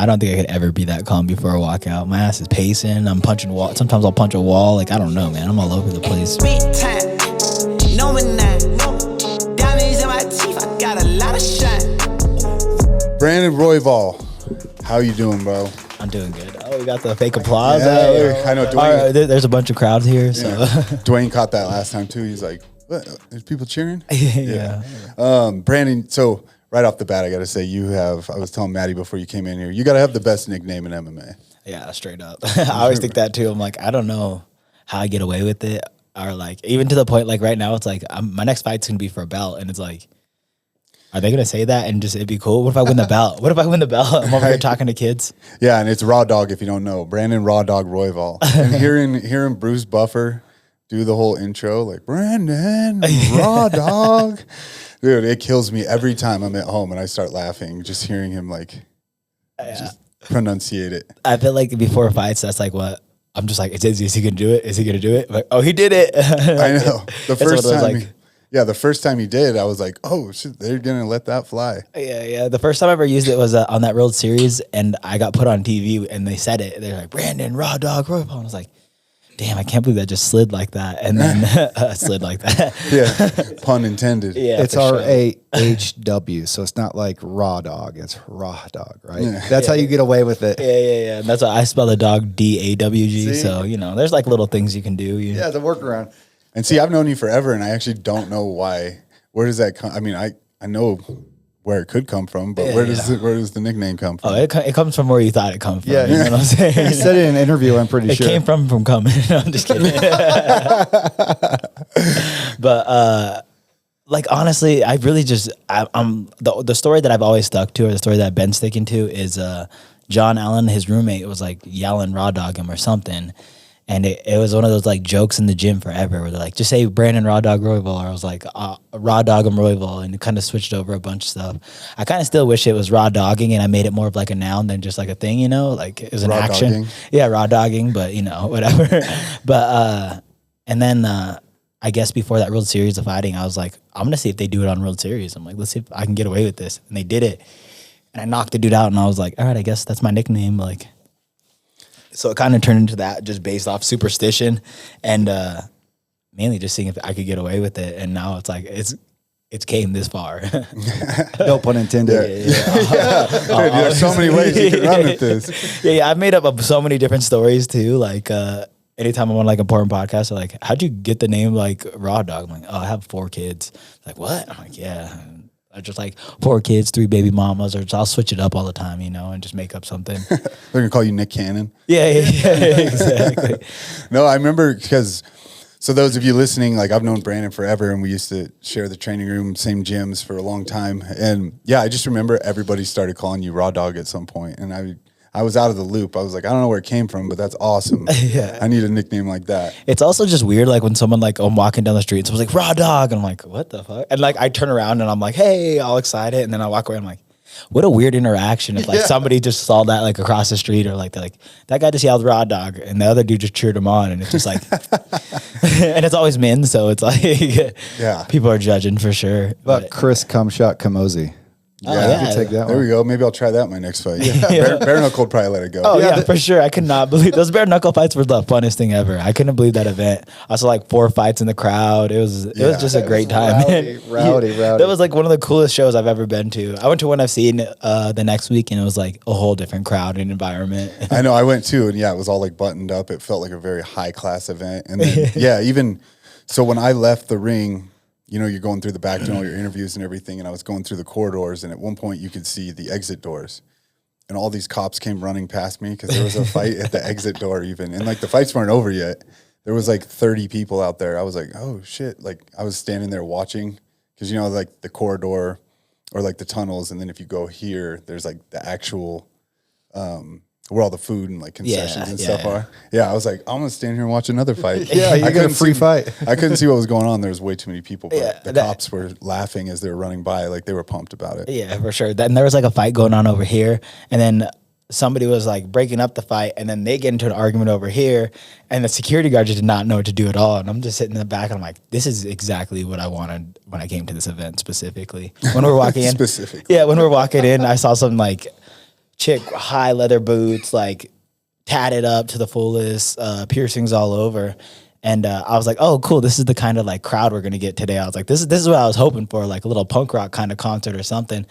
I don't think I could ever be that calm before a walkout. My ass is pacing. I'm punching wall. Sometimes I'll punch a wall. Like, I don't know, man. I'm all over the place. Big time, no man, diamonds in my teeth. I got a lot of shine. Brandon Royval, how you doing, bro? I'm doing good. Oh, we got the fake applause. Yeah, I know. Dwayne, there's a bunch of crowds here. So Dwayne caught that last time too. He's like, "What? There's people cheering." yeah. Brandon. So right off the bat, I got to say, you have. I was telling Maddie before you came in here, you got to have the best nickname in MMA. Yeah, straight up. I always think that too. I'm like, I don't know how I get away with it, or like even to the point like right now, it's like my next fight's gonna be for a belt, and it's like, are they gonna say that and just it'd be cool? What if I win the belt? What if I win the belt? I'm over here talking to kids. Yeah, and it's RawDawg if you don't know. Brandon RawDawg Royval. And hearing Bruce Buffer do the whole intro, like Brandon RawDawg. Dude, it kills me every time I'm at home and I start laughing, just hearing him like just pronunciate it. I feel like before fights, that's like what I'm just like, is he gonna do it? Is he gonna do it? Like, oh, he did it. I know. The first time like, the first time he did, I was like, oh shit, they're gonna let that fly. Yeah. The first time I ever used it was on that World Series, and I got put on TV, and they said it. They're like, Brandon RawDawg Royval. And I was like, damn, I can't believe that just slid like that, and then slid like that. Yeah, pun intended. Yeah, it's RAHW, so it's not like RawDawg, it's RawDawg, right? Yeah. That's how you get away with it. Yeah. And that's why I spell the dog DAWG. So there's like little things you can do. Yeah, it's a workaround. And see, I've known you forever, and I actually don't know why. Where does that come? I mean, I know where it could come from, but where does the nickname come from? Oh, it comes from where you thought it come from. Yeah, you know what I'm saying? He said it in an interview, I'm pretty sure. It came from coming. No, I'm just kidding. But like honestly, I really just I'm the story that I've always stuck to, or the story that I've been sticking to, is John Allen, his roommate, was like yelling RawDawg him or something. And it was one of those like jokes in the gym forever where they're like, just say Brandon RawDawg Royval, or I was like RawDawg him Royval, and it kind of switched over a bunch of stuff. I kind of still wish it was RawDawging and I made it more of like a noun than just like a thing, like it was an action. Yeah, RawDawging, but whatever. But and then I guess before that World Series of fighting, I was like, I'm gonna see if they do it on World Series. I'm like, let's see if I can get away with this, and they did it, and I knocked the dude out, and I was like, all right, I guess that's my nickname, like. So it kind of turned into that, just based off superstition, and mainly just seeing if I could get away with it. And now it's like it's came this far. No pun intended. Yeah. Dude, there's so many ways you can run with this. Yeah. I've made up so many different stories too. Like anytime I'm on like important podcasts, they're like, how'd you get the name like RawDawg? I'm like, oh, I have 4 kids. Like, what? I'm like, yeah. I just like 4 kids, 3 baby mamas, or I'll switch it up all the time, and just make up something. They're gonna call you Nick Cannon. Yeah, exactly. No, I remember because. So those of you listening, like I've known Brandon forever, and we used to share the training room, same gyms for a long time. And yeah, I just remember everybody started calling you RawDawg at some point, and I was out of the loop. I was like, I don't know where it came from, but that's awesome. Yeah. I need a nickname like that. It's also just weird, like when someone like I'm walking down the street and someone's like RawDawg, and I'm like, what the fuck? And like I turn around and I'm like, hey, all excited, and then I walk away and I'm like, what a weird interaction if like somebody just saw that like across the street, or like they're like, that guy just yelled RawDawg and the other dude just cheered him on, and it's just like and it's always men, so it's like people are judging for sure. But Chris Camozzi. Yeah, you could take that there one. we go. Maybe I'll try that my next fight. Bare knuckle would probably let it go. Oh yeah, for sure. I could not believe those bare knuckle fights were the funnest thing ever. I couldn't believe that event. I saw like 4 fights in the crowd. It was just a great time. Rowdy. That was like one of the coolest shows I've ever been to. I went to one I've seen the next week, and it was like a whole different crowd and environment. I know. I went too, and it was all like buttoned up. It felt like a very high class event. And then even so, when I left the ring. You're going through the back doing all your interviews and everything, and I was going through the corridors, and at one point you could see the exit doors, and all these cops came running past me because there was a fight at the exit door even, and like the fights weren't over yet. There was like 30 people out there. I was like, oh shit. Like I was standing there watching because, like the corridor or like the tunnels, and then if you go here, there's like the actual where all the food and like concessions and stuff are. Yeah, I was like, I'm gonna stand here and watch another fight. Yeah, you get a free fight. I couldn't see what was going on. There was way too many people, but the cops were laughing as they were running by, like they were pumped about it. Yeah, for sure. Then there was like a fight going on over here, and then somebody was like breaking up the fight, and then they get into an argument over here, and the security guard just did not know what to do at all. And I'm just sitting in the back, and I'm like, this is exactly what I wanted when I came to this event specifically. When we're walking in, specifically, when we're walking in, I saw some like chick, high leather boots, like tatted up to the fullest, piercings all over. And I was like, oh, cool. This is the kind of like crowd we're going to get today. I was like, this is what I was hoping for, like a little punk rock kind of concert or something.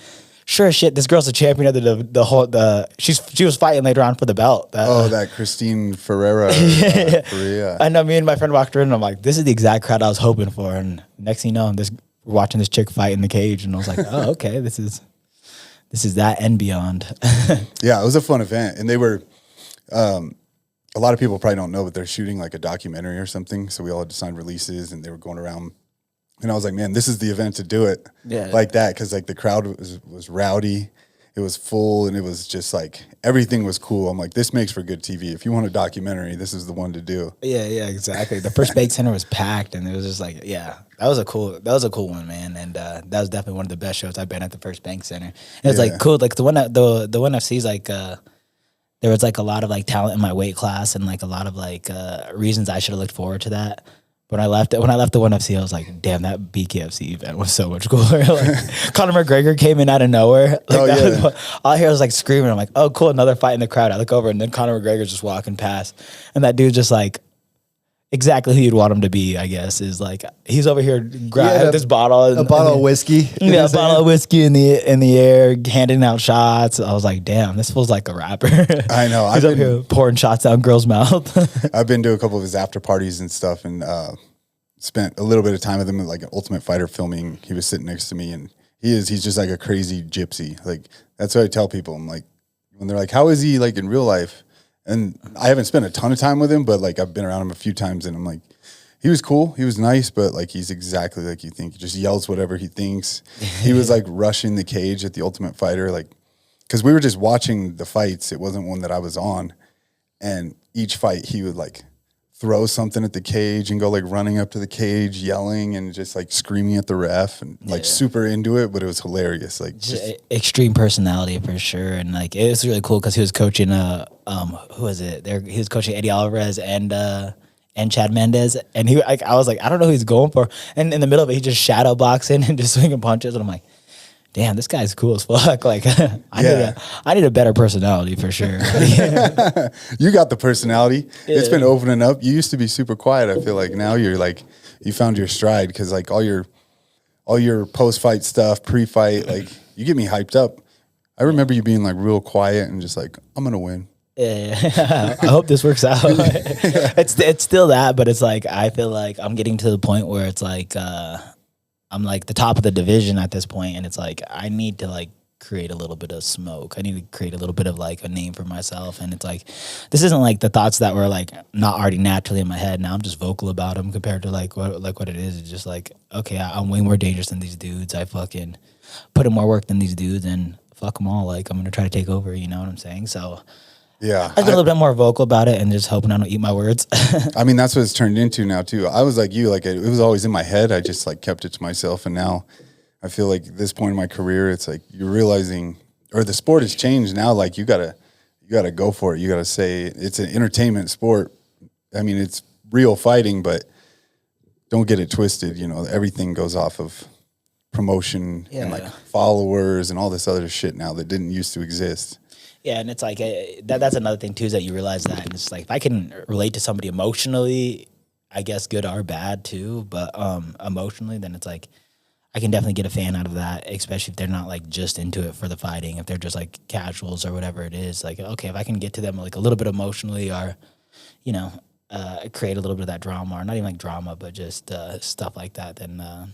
Sure as shit, this girl's a champion of she was fighting later on for the belt. That Christine Ferreira. Korea. I know, me and my friend walked around and I'm like, this is the exact crowd I was hoping for. And next thing you know, we're watching this chick fight in the cage. And I was like, oh, okay, this is that and beyond. Yeah, it was a fun event. And they were, a lot of people probably don't know, but they're shooting like a documentary or something. So we all had to sign releases and they were going around. And I was like, man, this is the event to do it like that. Cause like the crowd was rowdy. It was full and it was just like, everything was cool. I'm like, this makes for good TV. If you want a documentary, this is the one to do. Yeah, exactly. The first Bank Center was packed and it was just like, that was a cool one, man. And that was definitely one of the best shows I've been at, the first Bank Center. And it was like cool. Like the one FC's like, there was like a lot of like talent in my weight class and like a lot of like reasons I should have looked forward to that. When I left the ONE FC, I was like, damn, that BKFC event was so much cooler. Like Conor McGregor came in out of nowhere. Like all I hear was like screaming. I'm like, oh, cool, another fight in the crowd. I look over and then Conor McGregor's just walking past. And that dude's just like exactly who you'd want him to be, I guess, is like he's over here grabbing this bottle. A bottle of whiskey. Yeah, a bottle of whiskey in the air, handing out shots. I was like, damn, this feels like a rapper. I know. He's over here pouring shots down girls' mouth. I've been to a couple of his after parties and stuff and spent a little bit of time with him at like an Ultimate Fighter filming. He was sitting next to me and he's just like a crazy gypsy. Like that's what I tell people. I'm like, when they're like, how is he like in real life? And I haven't spent a ton of time with him, but like I've been around him a few times and I'm like, he was cool. He was nice, but like he's exactly like you think. He just yells whatever he thinks. He was like rushing the cage at the Ultimate Fighter, like, because we were just watching the fights. It wasn't one that I was on. And each fight he would like throw something at the cage and go like running up to the cage, yelling and just like screaming at the ref and like super into it, but it was hilarious. Like just extreme personality for sure. And like it was really cool because he was coaching who was it? He was coaching Eddie Alvarez and Chad Mendez. And I was like, I don't know who he's going for. And in the middle of it, he just shadow boxing and just swinging punches. And I'm like, damn, this guy's cool as fuck. Like, I need a better personality for sure. You got the personality. Yeah. It's been opening up. You used to be super quiet. I feel like now you're like, you found your stride because like all your post-fight stuff, pre-fight, like you get me hyped up. I remember you being like real quiet and just like, I'm going to win. Yeah, I hope this works out. It's still that, but it's like, I feel like I'm getting to the point where it's like, I'm like the top of the division at this point, and it's like I need to like create a little bit of smoke. I need to create a little bit of like a name for myself, and it's like this isn't like the thoughts that were like not already naturally in my head. Now I'm just vocal about them compared to like what it is. It's just like, okay, I'm way more dangerous than these dudes. I fucking put in more work than these dudes, and fuck them all. Like I'm gonna try to take over. You know what I'm saying? So. Yeah, I've been a little bit more vocal about it and just hoping I don't eat my words. I mean, that's what it's turned into now too. I was like you, like it was always in my head. I just like kept it to myself, and now I feel like at this point in my career, it's like you're realizing, or the sport has changed now. Like you gotta go for it. You gotta say it's an entertainment sport. I mean, it's real fighting, but don't get it twisted. You know, everything goes off of promotion and like followers and all this other shit now that didn't used to exist. Yeah, and it's like that's another thing too, is that you realize that, and it's like if I can relate to somebody emotionally, I guess good or bad too, but emotionally, then it's like I can definitely get a fan out of that, especially if they're not like just into it for the fighting, if they're just like casuals or whatever it is. Like, okay, if I can get to them like a little bit emotionally, or you know, create a little bit of that drama, or not even like drama, but just stuff like that, then.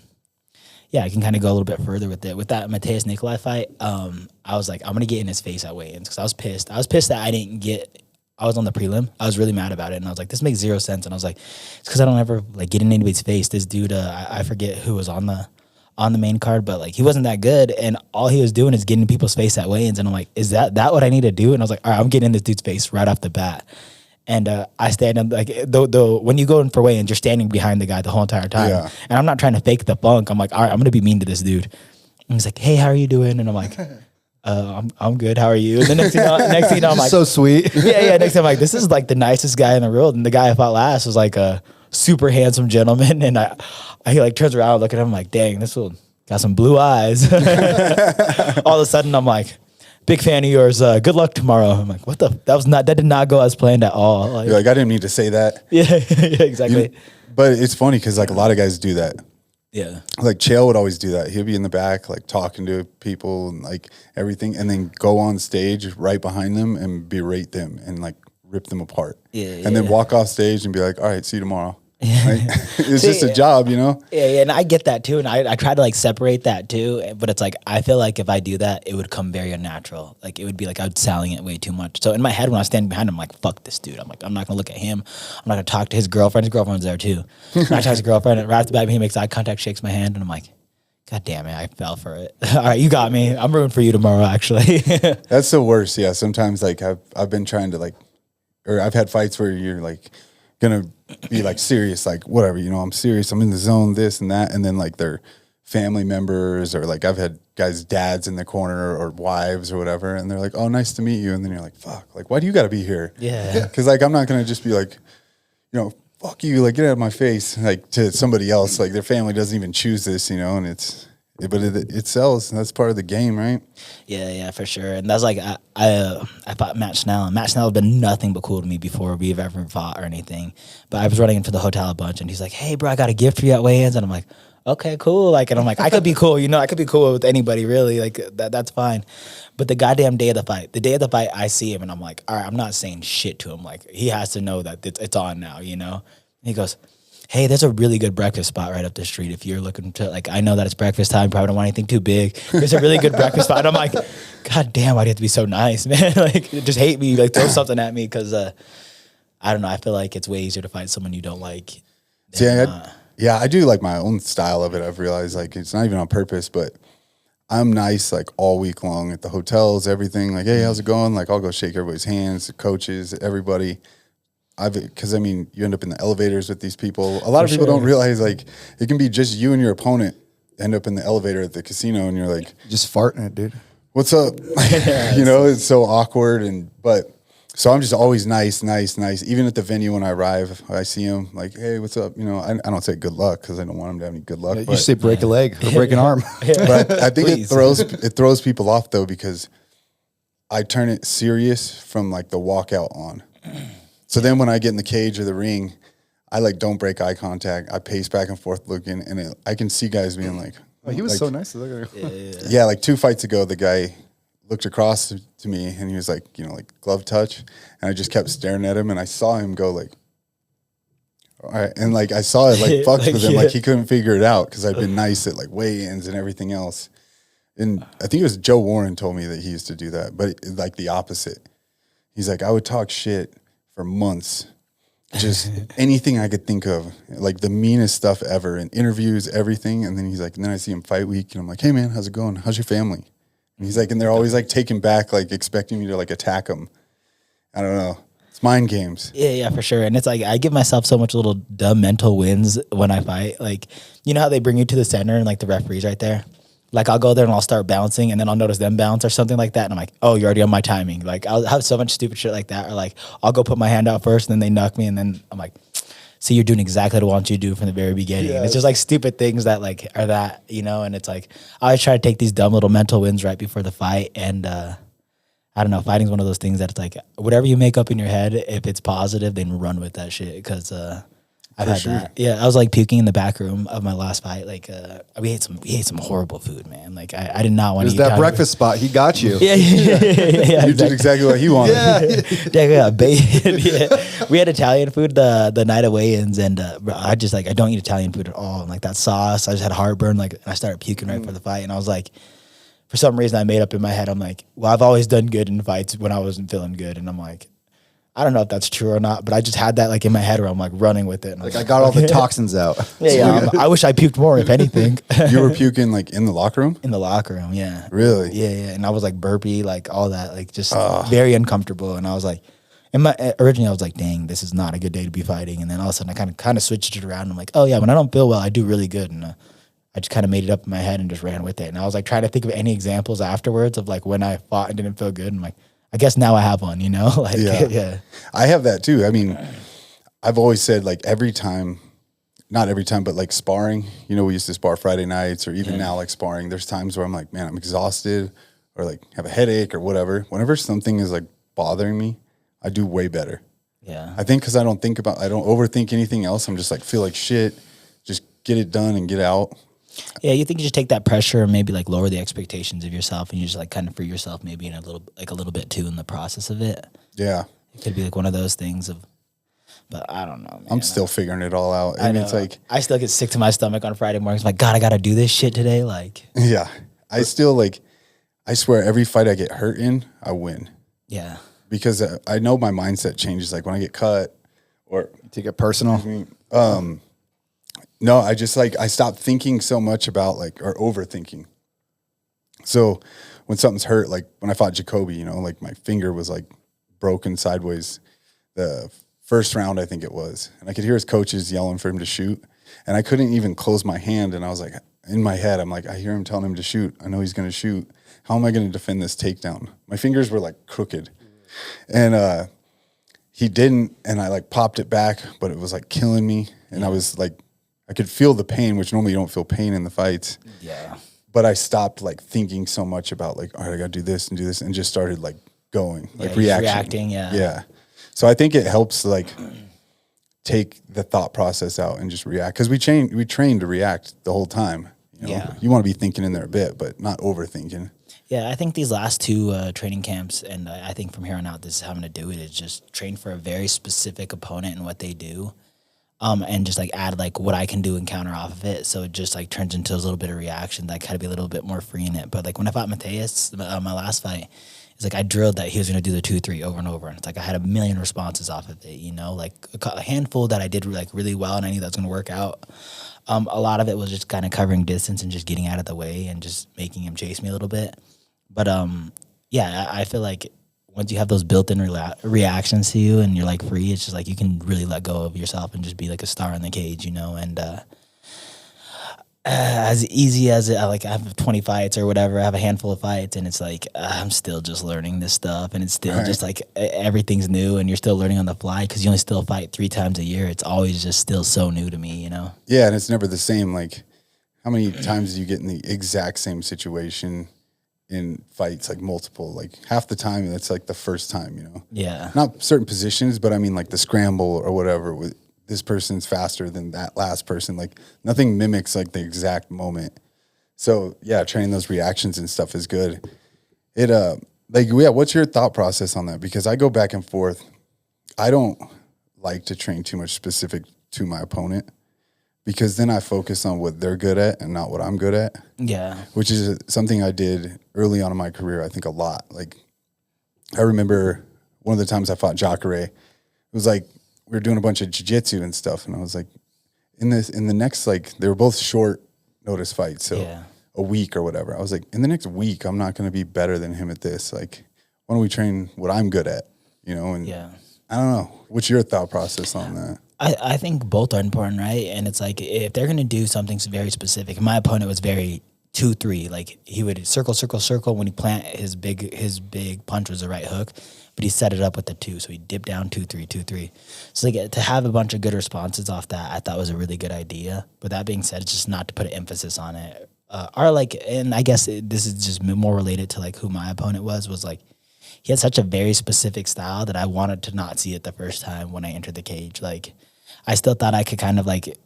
Yeah, I can kind of go a little bit further with it. With that Mateus Nikolai fight, I was like, I'm going to get in his face at weigh-ins because I was pissed. I was pissed that I was on the prelim. I was really mad about it. And I was like, this makes zero sense. And I was like, it's because I don't ever like get in anybody's face. This dude, I forget who was on the main card, but like he wasn't that good. And all he was doing is getting in people's face at weigh-ins. And I'm like, is that what I need to do? And I was like, all right, I'm getting in this dude's face right off the bat. And I stand up, like, when you go in for weigh-ins, you're standing behind the guy the whole entire time. Yeah. And I'm not trying to fake the funk. I'm like, all right, I'm going to be mean to this dude. And he's like, hey, how are you doing? And I'm like, I'm good. How are you? And the next thing you know, I'm like, so sweet. Yeah. Next thing I'm like, this is like the nicest guy in the world. And the guy I fought last was like a super handsome gentleman. And he like turns around and look at him, I'm like, dang, this fool got some blue eyes. All of a sudden, I'm like, big fan of yours. Good luck tomorrow. I'm like, what the? That did not go as planned at all. Like, You're like, I didn't mean to say that. yeah, yeah, exactly. But it's funny because like a lot of guys do that. Yeah. Like Chael would always do that. He'd be in the back, like talking to people and like everything, and then go on stage right behind them and berate them and like rip them apart. Yeah, and then walk off stage and be like, all right, see you tomorrow. Like, it's just a job, you know? Yeah, and I get that too, and I try to like separate that too, but it's like I feel like if I do that, it would come very unnatural. Like it would be like I was selling it way too much. So in my head, when I was standing behind him, I'm like, fuck this dude. I'm like, I'm not gonna look at him. I'm not gonna talk to his girlfriend. His girlfriend's there too. I talk to his girlfriend, and right off the bat, he makes eye contact, shakes my hand, and I'm like, God damn it, I fell for it. All right, you got me. I'm rooting for you tomorrow, actually. That's the worst. Yeah, sometimes like I've been trying to like, or I've had fights where you're like gonna be like serious, like whatever, you know, I'm serious, I'm in the zone, this and that, and then like their family members or like I've had guys' dads in the corner or wives or whatever, and they're like, oh, nice to meet you, and then you're like, fuck, like why do you got to be here? Yeah, because like I'm not gonna just be like, you know, fuck you, like get out of my face, like to somebody else, like their family doesn't even choose this, you know, and it sells. That's part of the game, right? Yeah, for sure. And that's like I fought Matt Snell. And Matt Snell has been nothing but cool to me before we've ever fought or anything. But I was running into the hotel a bunch, and he's like, "Hey, bro, I got a gift for you at weigh-ins." And I'm like, "Okay, cool." Like, and I'm like, I could be cool, you know, I could be cool with anybody, really. Like that's fine. But the goddamn day of the fight, I see him, and I'm like, all right, I'm not saying shit to him. Like he has to know that it's on now, you know. And he goes, hey, there's a really good breakfast spot right up the street. If you're looking to, like, I know that it's breakfast time, probably don't want anything too big. There's a really good breakfast spot. And I'm like, God damn, why do you have to be so nice, man? Like, just hate me, like, throw something at me, because I don't know. I feel like it's way easier to fight someone you don't like. Yeah, I do like my own style of it. I've realized, like, it's not even on purpose, but I'm nice, like, all week long at the hotels, everything. Like, hey, how's it going? Like, I'll go shake everybody's hands, the coaches, everybody. Because I mean, you end up in the elevators with these people. A lot of people don't realize, like, it can be just you and your opponent end up in the elevator at the casino, and you're like, just farting it, dude. What's up? You know, it's so awkward. So I'm just always nice. Even at the venue when I arrive, I see him like, hey, what's up? You know, I don't say good luck because I don't want him to have any good luck. You say break a leg or break an arm. But I think it throws people off though, because I turn it serious from like the walkout on. So then when I get in the cage or the ring, I like don't break eye contact. I pace back and forth looking, and I can see guys being like, oh, he was like, so nice to look at. Yeah, like 2 fights ago, the guy looked across to me and he was like, you know, like glove touch, and I just kept staring at him, and I saw him go like, all right, and like I saw it like fucked with him, like he couldn't figure it out because I've been nice at like weigh-ins and everything else. And I think it was Joe Warren told me that he used to do that, but like the opposite. He's like, I would talk shit for months, just anything I could think of, like the meanest stuff ever, in interviews, everything. And then he's like, and then I see him fight week, and I'm like, hey man, how's it going? How's your family? And he's like, and they're always like taken back, like expecting me to like attack them. I don't know. It's mind games. Yeah, for sure. And it's like I give myself so much little dumb mental wins when I fight. Like, you know how they bring you to the center and like the referee's right there? Like I'll go there and I'll start bouncing, and then I'll notice them bounce or something like that, and I'm like, oh, you're already on my timing. Like I'll have so much stupid shit like that, or like I'll go put my hand out first, and then they knock me, and then I'm like, see, you're doing exactly what I want you to do from the very beginning. Yeah, and it's just like stupid things that like are that, you know. And it's like I always try to take these dumb little mental wins right before the fight, and I don't know, fighting's one of those things that it's like whatever you make up in your head, if it's positive, then run with that shit, because I've had that. Yeah, I was like puking in the back room of my last fight. Like we ate some horrible food, man. Like I did not want to eat that breakfast spot. He got you. Yeah. You did exactly what he wanted. Yeah. We had Italian food the night of weigh-ins, and I just like I don't eat Italian food at all. And like that sauce, I just had heartburn. Like, and I started puking right before the fight, and I was like, for some reason, I made up in my head, I'm like, well, I've always done good in fights when I wasn't feeling good, and I'm like, I don't know if that's true or not, but I just had that like in my head where I'm like running with it. And like I got all the toxins out. Yeah. I wish I puked more, if anything. You were puking like in the locker room? In the locker room, yeah. Really? Yeah. And I was like burpy, like all that, like just very uncomfortable. And I was like, originally I was like, dang, this is not a good day to be fighting. And then all of a sudden I kind of switched it around. I'm like, oh yeah, when I don't feel well, I do really good. And I just kind of made it up in my head and just ran with it. And I was like trying to think of any examples afterwards of like when I fought and didn't feel good. And I'm like, I guess now I have one, you know? Like, yeah. I have that too. I mean, I've always said like every time, not every time, but like sparring, you know, we used to spar Friday nights, or even now like sparring, there's times where I'm like, man, I'm exhausted, or like have a headache or whatever, whenever something is like bothering me, I do way better. Yeah. I think because I don't overthink anything else. I'm just like, feel like shit, just get it done and get out. Yeah, you think you just take that pressure and maybe like lower the expectations of yourself, and you just like kind of free yourself maybe in a little bit too in the process of it. Yeah. It could be like one of those things of, but I don't know, man. I'm still figuring it all out. I mean, it's like, I still get sick to my stomach on Friday mornings. I'm like, God, I got to do this shit today. Like, yeah, I still like, I swear every fight I get hurt in, I win. Yeah. Because I know my mindset changes. Like when I get cut or Take it personal. no, I just like, I stopped thinking so much about like, or overthinking. So when something's hurt, like when I fought Jacoby, you know, like my finger was like broken sideways the first round, I think it was. And I could hear his coaches yelling for him to shoot. And I couldn't even close my hand. And I was like, in my head, I'm like, I hear him telling him to shoot. I know he's going to shoot. How am I going to defend this takedown? My fingers were like crooked. And he didn't. And I like popped it back, but it was like killing me. And I was like, I could feel the pain, which normally you don't feel pain in the fights. Yeah. But I stopped like thinking so much about like, all right, I got to do this, and just started like going, like reacting. Yeah. Yeah. So I think it helps like take the thought process out and just react. Cause we train to react the whole time. You know? Yeah. You want to be thinking in there a bit, but not overthinking. Yeah, I think these last two training camps, and I think from here on out, this is how I'm going to do it, is just train for a very specific opponent and what they do, and just like add like what I can do and counter off of it. So it just like turns into a little bit of reaction. That kind of be a little bit more free in it. But like when I fought Mateus, my last fight, it's like I drilled that he was going to do the 2-3 over and over. And it's like I had a million responses off of it, you know, like a handful that I did like really well and I knew that was going to work out. A lot of it was just kind of covering distance and just getting out of the way and just making him chase me a little bit. But yeah, I feel like once you have those built-in reactions to you and you're like free, it's just like you can really let go of yourself and just be like a star in the cage, you know. And as easy as it, like I have 20 fights or whatever, I have a handful of fights, and it's like I'm still just learning this stuff, and it's still just like everything's new, and you're still learning on the fly because you only still fight 3 times a year. It's always just still so new to me, you know. Yeah, and it's never the same. Like, how many times do you get in the exact same situation in fights, like multiple? Like half the time, that's like the first time, you know. Yeah. Not certain positions, but I mean like the scramble or whatever. With this person's faster than that last person. Like nothing mimics like the exact moment. So yeah, training those reactions and stuff is good. It like yeah, what's your thought process on that? Because I go back and forth. I don't like to train too much specific to my opponent, because then I focus on what they're good at and not what I'm good at. Yeah. Which is something I did early on in my career, I think a lot. Like I remember one of the times I fought Jacare, it was like we were doing a bunch of jiu-jitsu and stuff, and I was like, in the next, like, they were both short notice fights, so a week or whatever. I was like, in the next week, I'm not going to be better than him at this. Like, why don't we train what I'm good at, you know? And I don't know. What's your thought process on that? I think both are important, right? And it's like if they're going to do something very specific, my opponent was very 2-3. Like he would circle, circle, circle. When he plant his big punch was the right hook, but he set it up with the 2. So he dipped down 2-3, 2-3. So like to have a bunch of good responses off that, I thought was a really good idea. But that being said, it's just not to put an emphasis on it. Or like, and I guess this is just more related to like who my opponent was like, he had such a very specific style that I wanted to not see it the first time when I entered the cage. Like I still thought I could kind of like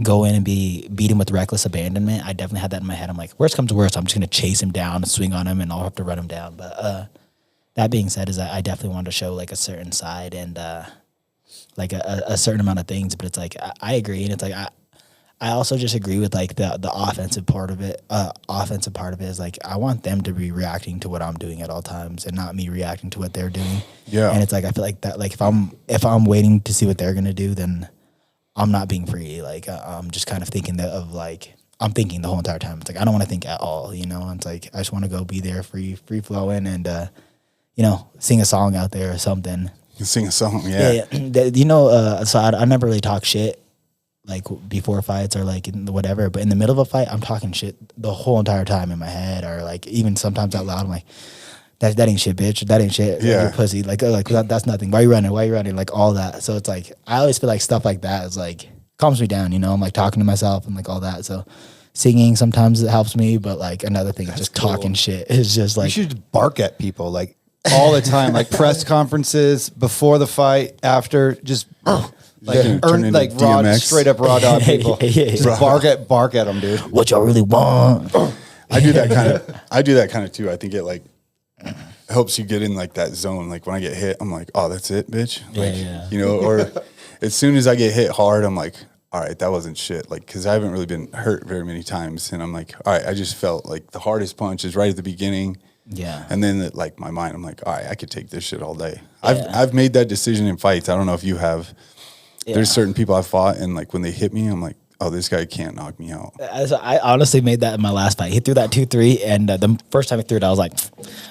go in and beat him with reckless abandonment. I definitely had that in my head. I'm like, worst comes to worst, I'm just going to chase him down, swing on him, and I'll have to run him down. But that being said, is I definitely wanted to show like a certain side and like a certain amount of things. But it's like I agree, and it's like I also just agree with like the offensive part of it. Offensive part of it is like I want them to be reacting to what I'm doing at all times, and not me reacting to what they're doing. Yeah. And it's like I feel like that. Like if I'm waiting to see what they're gonna do, then I'm not being free. Like I'm just kind of thinking I'm thinking the whole entire time. It's like I don't want to think at all, you know. And it's like I just want to go be there, free flowing, and you know, sing a song out there or something. Sing a song, yeah. You know, so I never really talk shit like before fights or like in whatever. But in the middle of a fight, I'm talking shit the whole entire time in my head, or like even sometimes out loud. I'm like, that ain't shit, bitch. That ain't shit. Yeah, like, you pussy. Like that's nothing. Why you running? Why you running? Like all that. So it's like I always feel like stuff like that is like calms me down. You know, I'm like talking to myself and like all that. So Singing sometimes it helps me, but like another thing is just talking shit. It's just You like should bark at people like all the time, like press conferences, before the fight, after, just like turn into like raw, DMX. straight up raw dog people. Yeah. Just bark at them, dude. what y'all really want. I do that kind of too. I think it like helps you get in like that zone. Like when I get hit, I'm like, oh, that's it, bitch. Like, Yeah. you know, or as soon as I get hit hard, I'm like, all right, that wasn't shit. Like, cause I haven't really been hurt very many times. And I'm like, all right, I just felt like the hardest punch is right at the beginning. Yeah. And then like my mind, I'm like, all right, I could take this shit all day. I've made that decision in fights. I don't know if you have. Yeah. There's certain people I fought and like when they hit me, I'm like, oh, this guy can't knock me out. I honestly made that in my last fight. He threw that 2-3, and the first time he threw it, I was like,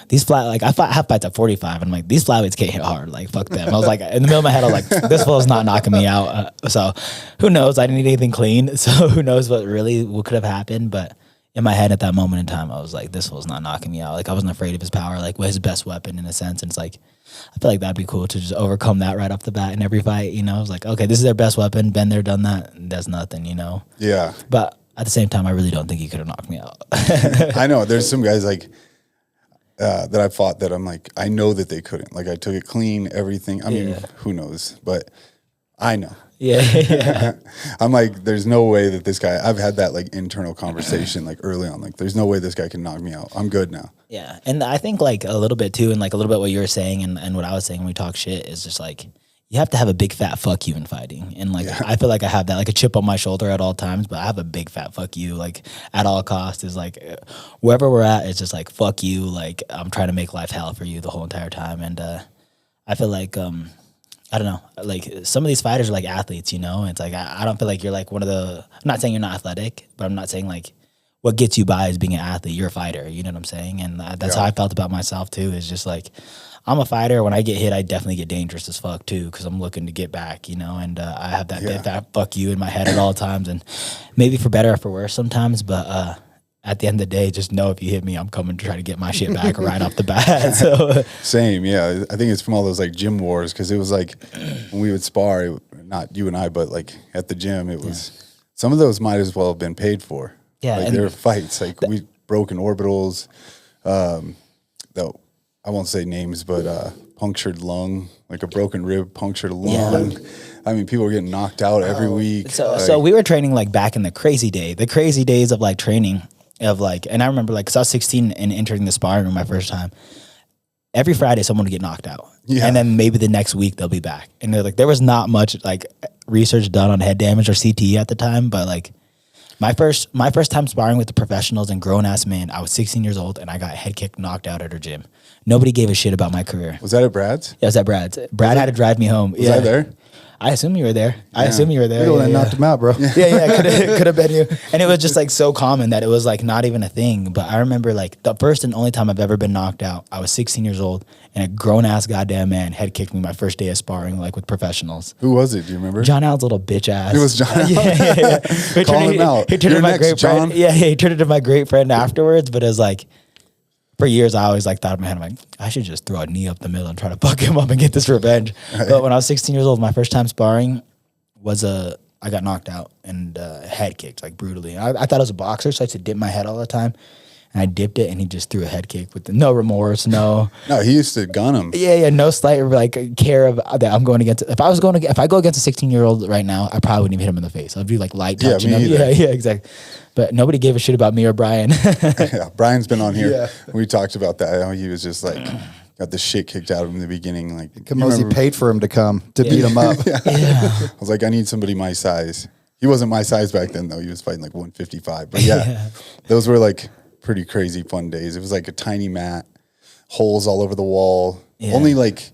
these flat, like I have fights at 45, and I'm like, these flyweights can't hit hard. Like, fuck them. I was like, in the middle of my head, I was like, this fool's not knocking me out. So who knows? I didn't eat anything clean. So who knows what could have happened. But in my head at that moment in time, I was like, this fool's not knocking me out. Like, I wasn't afraid of his power, like his best weapon in a sense. And it's like, I feel like that'd be cool to just overcome that right off the bat in every fight. You know, I was like, okay, this is their best weapon. Been there, done that. That's nothing, you know? Yeah. But at the same time, I really don't think he could have knocked me out. I know there's some guys like that I fought that I'm like, I know that they couldn't. Like I took it clean, everything. I mean, who knows? But I know. Yeah. I'm like, there's no way that this guy, I've had that like internal conversation like early on. Like, there's no way this guy can knock me out. I'm good now. Yeah. And I think like a little bit too, and like a little bit what you were saying and what I was saying when we talk shit is just like, you have to have a big fat fuck you in fighting. And like, I feel like I have that, like a chip on my shoulder at all times, but I have a big fat fuck you, like at all costs is like, wherever we're at, it's just like, fuck you. Like, I'm trying to make life hell for you the whole entire time. And I feel like, I don't know, like some of these fighters are like athletes, you know? It's like, I don't feel like you're like one of the, I'm not saying you're not athletic, but I'm not saying like what gets you by is being an athlete. You're a fighter, you know what I'm saying? And that's how I felt about myself too, is just like, I'm a fighter. When I get hit, I definitely get dangerous as fuck too, because I'm looking to get back, you know? And I have that big fat fuck you in my head at all times, and maybe for better or for worse sometimes, but at the end of the day, just know if you hit me, I'm coming to try to get my shit back right off the bat. So Same, yeah. I think it's from all those like gym wars, because it was like when we would spar, not you and I, but like at the gym, it was some of those might as well have been paid for. Yeah, like and there were fights, like we broken orbitals, though I won't say names, but punctured lung, like a broken rib, punctured lung. I mean, people were getting knocked out every week. So we were training like back in the crazy days of like training. Of like, and I remember like, cause I was 16 and entering the sparring room my first time. Every Friday, someone would get knocked out, and then maybe the next week they'll be back. And they're like, there was not much like research done on head damage or CTE at the time, but like my first time sparring with the professionals and grown ass men, I was 16 years old and I got head kicked, knocked out at our gym. Nobody gave a shit about my career. Was that at Brad's? Yeah, it was at Brad's. Brad had to drive me home. Was I there? I assume you were there. I assume you were there. You're the one that knocked him out, bro. Could have been you. And it was just like so common that it was like not even a thing. But I remember like the first and only time I've ever been knocked out, I was 16 years old and a grown ass goddamn man head kicked me my first day of sparring, like with professionals. Who was it? Do you remember? John Al's little bitch ass. It was John Al. He Call him out. He turned You're to my next, great John. friend. Yeah, he turned into my great friend afterwards. But it was like, for years, I always like thought in my head, I'm like, I should just throw a knee up the middle and try to fuck him up and get this revenge. But when I was 16 years old, my first time sparring was I got knocked out and head kicked like brutally. I thought I was a boxer, so I used to dip my head all the time. And I dipped it, and he just threw a head kick with no remorse, no. No, he used to gun him. Yeah, no slight like care of that I'm going against. If I go against a 16-year-old right now, I probably wouldn't even hit him in the face. I'd do like light touching him. Yeah, exactly. But nobody gave a shit about me or Brian. Yeah, Brian's been on here. We talked about that. How he was just like got the shit kicked out of him in the beginning. Like Camozzi paid for him to come to beat him up. I was like, I need somebody my size. He wasn't my size back then though. He was fighting like 155. But those were like pretty crazy fun days. It was like a tiny mat, holes all over the wall. Only like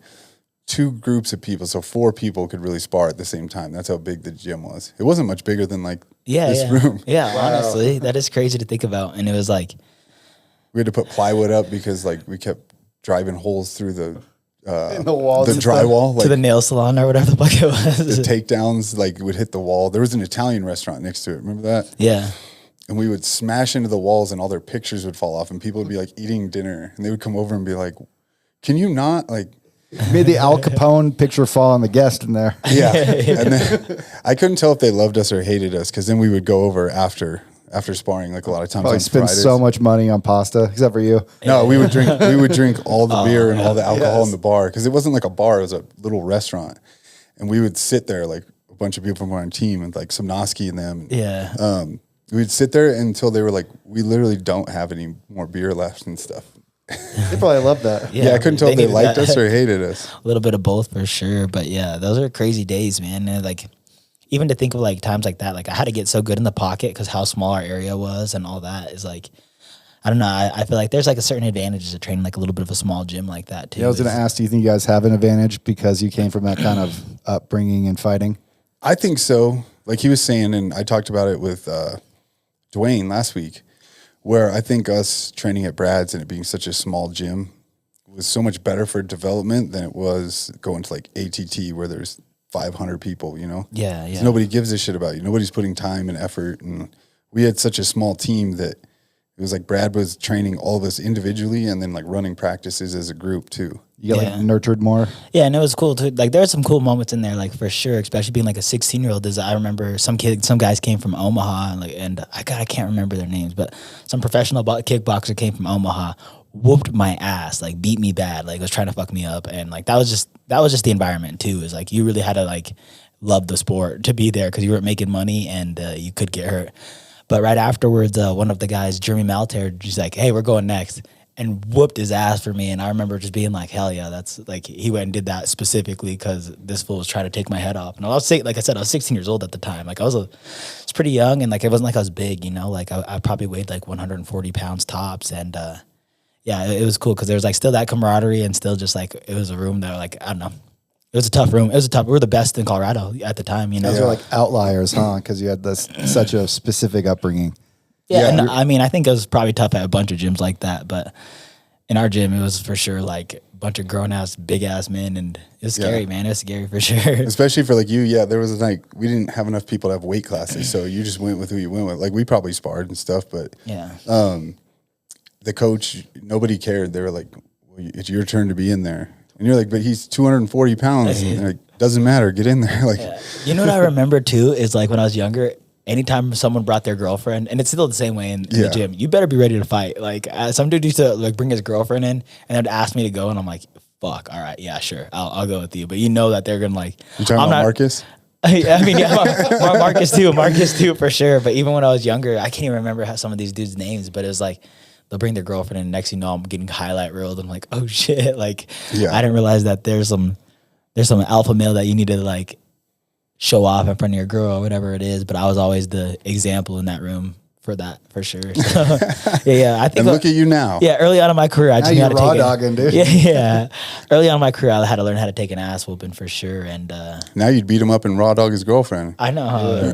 2 groups of people, so 4 people could really spar at the same time. That's how big the gym was. It wasn't much bigger than like this room. Yeah, honestly, that is crazy to think about. And it was like we had to put plywood up because like we kept driving holes through the walls, the drywall, like to the nail salon or whatever the fuck it was. the takedowns like would hit the wall. There was an Italian restaurant next to it. Remember that? Yeah. And we would smash into the walls and all their pictures would fall off and people would be like eating dinner and they would come over and be like, can you not like made the Al Capone picture fall on the guest in there. Yeah. And then I couldn't tell if they loved us or hated us because then we would go over after after sparring, like a lot of times. Probably on spend Fridays. so much money on pasta, except for you. No, we would drink all the beer and all the alcohol Yes. in the bar because it wasn't like a bar; it was a little restaurant, and we would sit there like a bunch of people from our team and like some Noski and them. Yeah. We'd sit there until they were like, "We literally don't have any more beer left and stuff." They probably love that. Yeah, I couldn't tell if they needed liked that. us or hated us. A little bit of both for sure. But yeah, those are crazy days, man. And like, even to think of like times like that, like I had to get so good in the pocket because how small our area was and all that is like, I don't know. I feel like there's like a certain advantages to training like a little bit of a small gym like that too. Yeah, I was going to ask, do you think you guys have an advantage because you came from that kind of upbringing and fighting? I think so. Like he was saying, and I talked about it with Dwayne last week, where I think us training at Brad's and it being such a small gym was so much better for development than it was going to like ATT where there's 500 people, you know? Yeah, 'Cause yeah. nobody gives a shit about you. Nobody's putting time and effort. And we had such a small team that it was like Brad was training all of us individually and then like running practices as a group too. You got Yeah. like nurtured more? Yeah, and it was cool too. Like there were some cool moments in there, like for sure, especially being like a 16-year-old. I remember some guys came from Omaha, and I can't remember their names, but some professional kickboxer came from Omaha, whooped my ass, like beat me bad, like was trying to fuck me up, and like that was just the environment too. Is like you really had to like love the sport to be there because you weren't making money and you could get hurt. But right afterwards, one of the guys, Jeremy Malter, just like, hey, we're going next. And whooped his ass for me. And I remember just being like, hell yeah, that's like, he went and did that specifically because this fool was trying to take my head off. And I was, like I said, I was 16 years old at the time. Like I was pretty young and like, it wasn't like I was big, you know, like I probably weighed like 140 pounds tops. And yeah, it was cool because there was like still that camaraderie and still just like, it was a room that like, I don't know. It was a tough room. We were the best in Colorado at the time, you know. Those are like outliers, huh? Because you had this such a specific upbringing. Yeah, Yeah. and I mean, I think it was probably tough at a bunch of gyms like that, but in our gym, it was for sure like a bunch of grown-ass, big-ass men, and it was scary, man. It was scary for sure. Especially for like you, yeah, there was like, we didn't have enough people to have weight classes, so you just went with who you went with. Like we probably sparred and stuff, but Yeah. the coach, nobody cared. They were like, well, it's your turn to be in there. And you're like, but he's 240 pounds. And they're like, doesn't matter, get in there. Like, You know what I remember too is like when I was younger, anytime someone brought their girlfriend, and it's still the same way in the Yeah. gym, you better be ready to fight. Like some dude used to like bring his girlfriend in and they'd ask me to go, and I'm like, fuck, all right, yeah, sure, I'll go with you. But you know that they're gonna like. you talking about Marcus? I mean, yeah, Marcus too, for sure. But even when I was younger, I can't even remember how some of these dudes' names, but it was like, they'll bring their girlfriend in, and next thing you know, I'm getting highlight reeled. I'm like, oh shit. Like, Yeah. I didn't realize that there's some alpha male that you need to like show off in front of your girl or whatever it is. But I was always the example in that room for that, for sure. So, yeah, I think. And look at you now. Yeah, early on in my career, I just Now knew how to you're take raw-dogging, dude. Yeah. Early on in my career, I had to learn how to take an ass whooping for sure. And Now you'd beat him up and raw dog his girlfriend. I know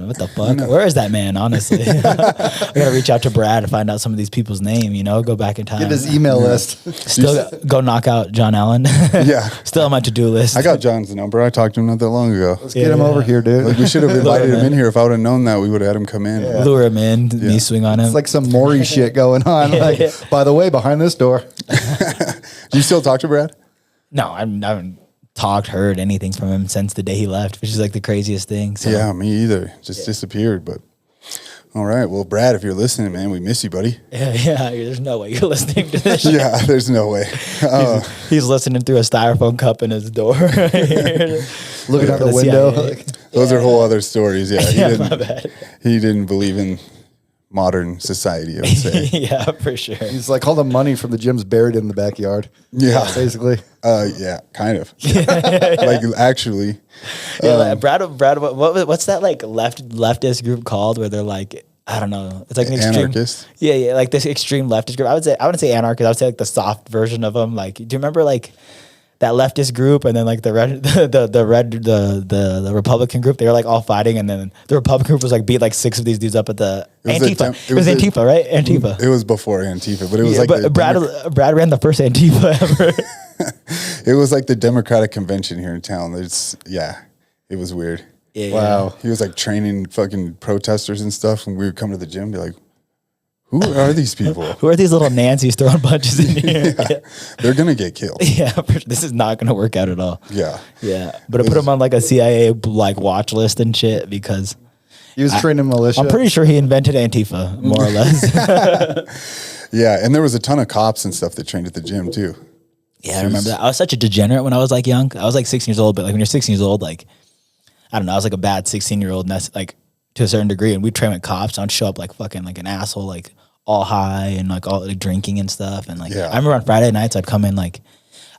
what the fuck. Where is that man? Honestly, I gotta reach out to Brad to find out some of these people's name. You know, go back in time. Get his email list. Still go knock out John Allen. Yeah. Still on my to-do list. I got John's number. I talked to him not that long ago. Let's get him over here, dude. Like we should have invited him in here. If I would have known that, we would have had him come in. lure him in, me swing on him. It's like some Maury shit going on. Like, by the way, behind this door. Do you still talk to Brad? no, I haven't talked, heard anything from him since the day he left, which is like the craziest thing. So. Yeah, me either. Just disappeared. But all right. Well, Brad, if you're listening, man, we miss you, buddy. Yeah, there's no way you're listening to this shit. Yeah, there's no way. He's listening through a styrofoam cup in his door. Looking out the the window. CIA. Like, Those are whole other stories. Yeah, Yeah, my bad. He didn't believe in modern society, I would say. Yeah, for sure. he's like, all the money from the gym's buried in the backyard. Yeah. Basically. Yeah, kind of. Like actually, Yeah, like, Brad, what's that like leftist group called where they're like, I don't know, it's like an extreme anarchist. Yeah, like this extreme leftist group. I wouldn't say anarchist. I would say like the soft version of them. Like, do you remember like that leftist group and then like the Republican group? They were like all fighting, and then the Republican group was like beat like 6 of these dudes up at the Antifa. It was Antifa, right? Antifa. It was before Antifa, but it was Yeah, like but the Brad ran the first Antifa ever. it was like the Democratic convention here in town. It was weird. Yeah, Wow. He was like training fucking protesters and stuff, and we would come to the gym and be like, who are these people? Who are these little Nancy's throwing punches in here? Yeah. They're gonna get killed. Yeah, this is not going to work out at all. Yeah. Yeah, but I put him on like a CIA like watch list and shit because He was training militia. I'm pretty sure he invented Antifa, more or less. Yeah, and there was a ton of cops and stuff that trained at the gym too. Yeah, I remember that. I was such a degenerate when I was like young. I was like 16 years old, but like when you're 16 years old, like I don't know, I was like a bad 16-year-old, and that's like to a certain degree. And we train with cops. I'd show up like fucking like an asshole, like all high and like all like drinking and stuff. And like I remember on Friday nights I'd come in like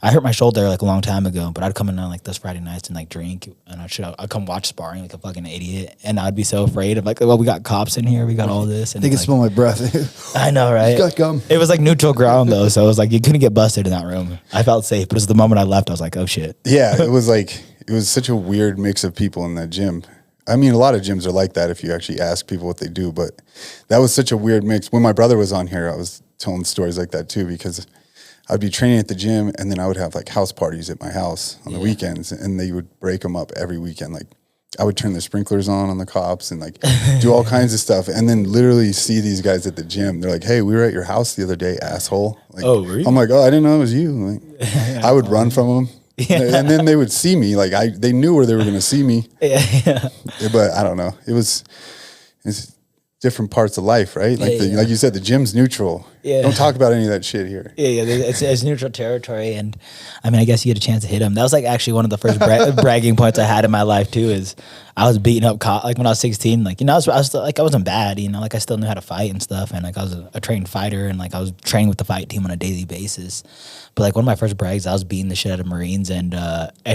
I hurt my shoulder like a long time ago, but I'd come in on like those Friday nights and like drink, and I'd come watch sparring like a fucking idiot, and I'd be so afraid of like, well, we got cops in here, we got all this, and They can like, smell my breath. I know, right? You got gum. It was like neutral ground though, so it was like you couldn't get busted in that room. I felt safe, but it was the moment I left, I was like, oh shit. Yeah, it was such a weird mix of people in that gym. I mean, a lot of gyms are like that if you actually ask people what they do, but that was such a weird mix. When my brother was on here, I was telling stories like that too, because I'd be training at the gym, and then I would have like house parties at my house on the weekends, and they would break them up every weekend. Like I would turn the sprinklers on the cops and like do all kinds of stuff, and then literally see these guys at the gym. They're like, "Hey, we were at your house the other day, asshole." Like, oh, really? I'm like, "Oh, I didn't know it was you." Like, I would run from them. Yeah. And then they would see me. Like they knew where they were going to see me. Yeah. But I don't know. It's different parts of life, right? Like like you said, the gym's neutral. Yeah. Don't talk about any of that shit here. Yeah, it's neutral territory, and I mean, I guess you get a chance to hit him. That was like actually one of the first bragging points I had in my life too. Is I was beating up like when I was 16. Like I was still, like I wasn't bad, like I still knew how to fight and stuff, and like I was a trained fighter, and like I was trained with the fight team on a daily basis. But like one of my first brags, I was beating the shit out of Marines and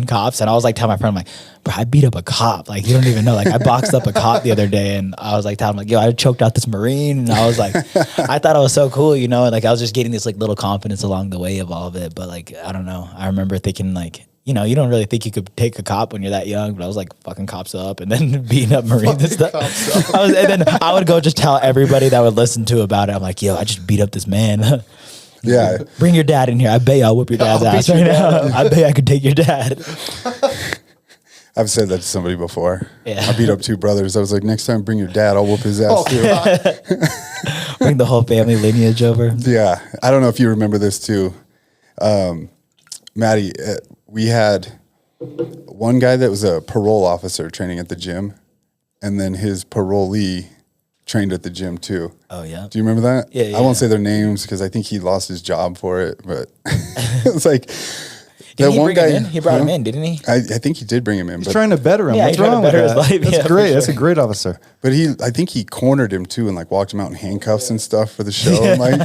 cops, and I was like telling my friend, I'm like, bro, I beat up a cop. Like you don't even know. Like I boxed up a cop the other day, and I was like telling him like, yo, I choked out this Marine, and I was like, I thought I was so cool, and like I was just getting this like little confidence along the way of all of it. But like I don't know, I remember thinking like, you don't really think you could take a cop when you're that young, but I was like fucking cops up and then beating up Marines and stuff. And then I would go just tell everybody that would listen to about it. I'm like, yo, I just beat up this man. Yeah. Bring your dad in here. I bet I'll whip your dad's ass right now. I bet I could take your dad. I've said that to somebody before. Yeah. I beat up two brothers. I was like, next time bring your dad. I'll whoop his ass too. Bring the whole family lineage over. Yeah. I don't know if you remember this too. Maddie, we had one guy that was a parole officer training at the gym, and then his parolee trained at the gym too. Oh yeah. Do you remember that? Yeah. I won't say their names because I think he lost his job for it, but it was like Did he bring him in? He brought him in, didn't he? I think he did bring him in. He's trying to better him. Yeah, What's he's trying to wrong with better his that? life. That's Yeah, great. for That's a sure. great officer. But I think he cornered him too and like walked him out in handcuffs and stuff for the show. And, like,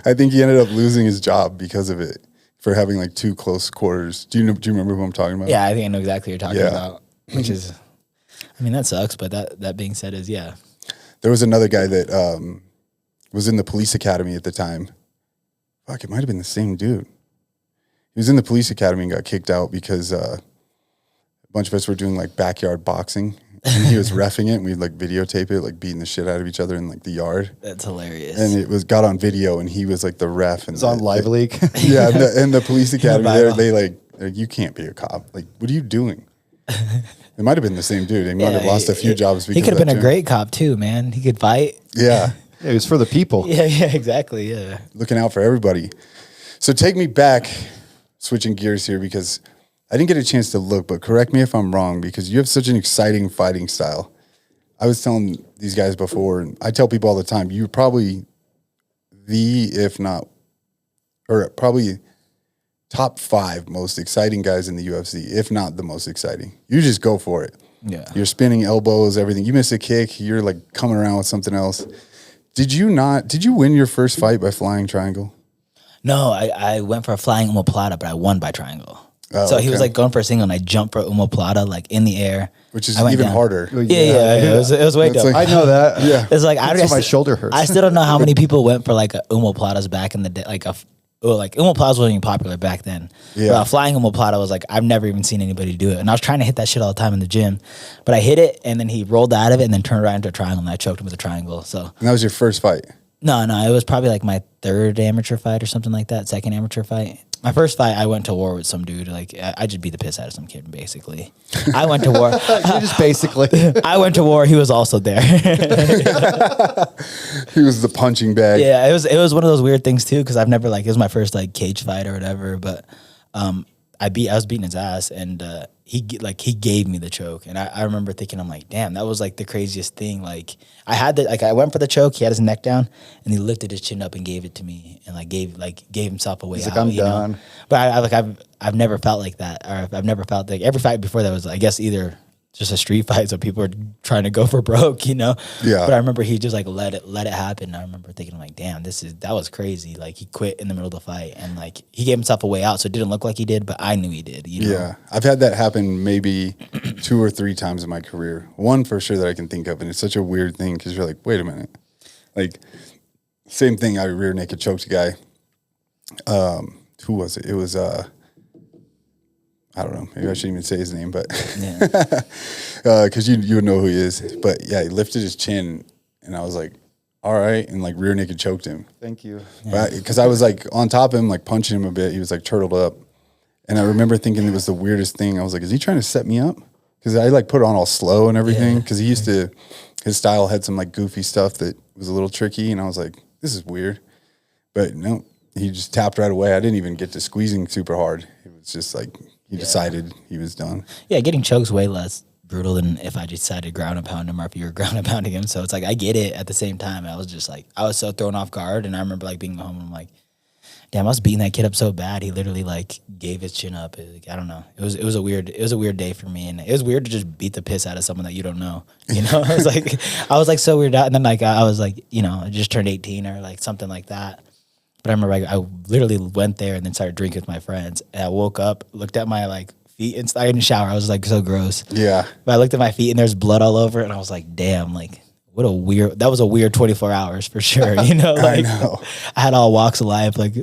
I think he ended up losing his job because of it for having like too close quarters. Do you remember who I'm talking about? Yeah, I think I know exactly what you're talking about. Which is, I mean, that sucks. But that being said, There was another guy that was in the police academy at the time. Fuck, it might have been the same dude. He was in the police academy and got kicked out because a bunch of us were doing like backyard boxing, and he was reffing it, and we'd like videotape it, like beating the shit out of each other in like the yard. That's hilarious. And it got on video, and he was like the ref. And It's on Live Leak. Yeah, and the police academy, they like, you can't be a cop. Like, what are you doing? It might have been the same dude. He might have lost a few jobs. Because he could have been a gym. great cop too, man. He could fight. Yeah. Yeah, it was for the people. Yeah, exactly. Yeah. Looking out for everybody. So take me back, switching gears here, because I didn't get a chance to look, but correct me if I'm wrong, because you have such an exciting fighting style. I was telling these guys before, and I tell people all the time, you're probably if not, or probably top 5 most exciting guys in the UFC, if not the most exciting. You just go for it. Yeah. You're spinning elbows, everything. You miss a kick, you're like coming around with something else. Did you win your first fight by flying triangle? No, I went for a flying omoplata, but I won by triangle. So he was like going for a single, and I jumped for omoplata like in the air. Which is even harder. Yeah. It was way dope. like- I know that. Yeah. It's like That's why my shoulder hurts. I still don't know how many people went for like a omoplatas back in the day. Like omoplatas wasn't even popular back then. Yeah. But flying omoplata was like, I've never even seen anybody do it. And I was trying to hit that shit all the time in the gym, but I hit it, and then he rolled out of it and then turned around into a triangle, and I choked him with a triangle. So And that was your first fight. no, it was probably like my 3rd amateur fight or something like that. 2nd amateur fight. My first fight, I went to war with some dude. Like I just beat the piss out of some kid, basically. I went to war. You just basically. I went to war. He was also there. He was the punching bag. Yeah, it was one of those weird things too, because I've never it was my first like cage fight or whatever. But I was beating his ass, and he gave me the choke, and I remember thinking, I'm like, damn, that was like the craziest thing. Like I went for the choke, he had his neck down, and he lifted his chin up and gave it to me, and like gave himself a way He's out. like, I'm you done. know? But I've never felt like that, or I've never felt like every fight before that was, I guess, either just a street fight, so people are trying to go for broke, you know. Yeah. But I remember he just like let it happen. I remember thinking like, damn, that was crazy. Like he quit in the middle of the fight, and like he gave himself a way out, so it didn't look like he did, but I knew he did. You know? Yeah, I've had that happen maybe 2 or 3 times in my career. One for sure that I can think of, and it's such a weird thing because you're like, wait a minute, like same thing. I rear naked choked a guy. Who was it? It was I don't know. Maybe I shouldn't even say his name, but because you would know who he is. But yeah, he lifted his chin, and I was like, all right, and like rear naked choked him. Thank you. Because I was like on top of him, like punching him a bit. He was like turtled up, and I remember thinking it was the weirdest thing. I was like, is he trying to set me up? Because I like put it on all slow and everything. Because his style had some like goofy stuff that was a little tricky, and I was like, this is weird. But no, he just tapped right away. I didn't even get to squeezing super hard. It was just like he decided he was done. Yeah, getting chokes way less brutal than if I decided to ground and pound him, or if you were ground and pounding him. So it's like I get it. At the same time, I was just like, I was so thrown off guard, and I remember like being home and I'm like, damn, I was beating that kid up so bad. He literally like gave his chin up. Like, I don't know. It was a weird day for me, and it was weird to just beat the piss out of someone that you don't know. You know, I was like so weirded out, and then like I was like, you know, I just turned 18 or like something like that. But I remember I literally went there and then started drinking with my friends. And I woke up, looked at my like feet, and I didn't shower. I was like so gross. Yeah. But I looked at my feet and there's blood all over it, and I was like, damn, like that was a weird 24 hours for sure. You know, like I know. I had all walks of life, like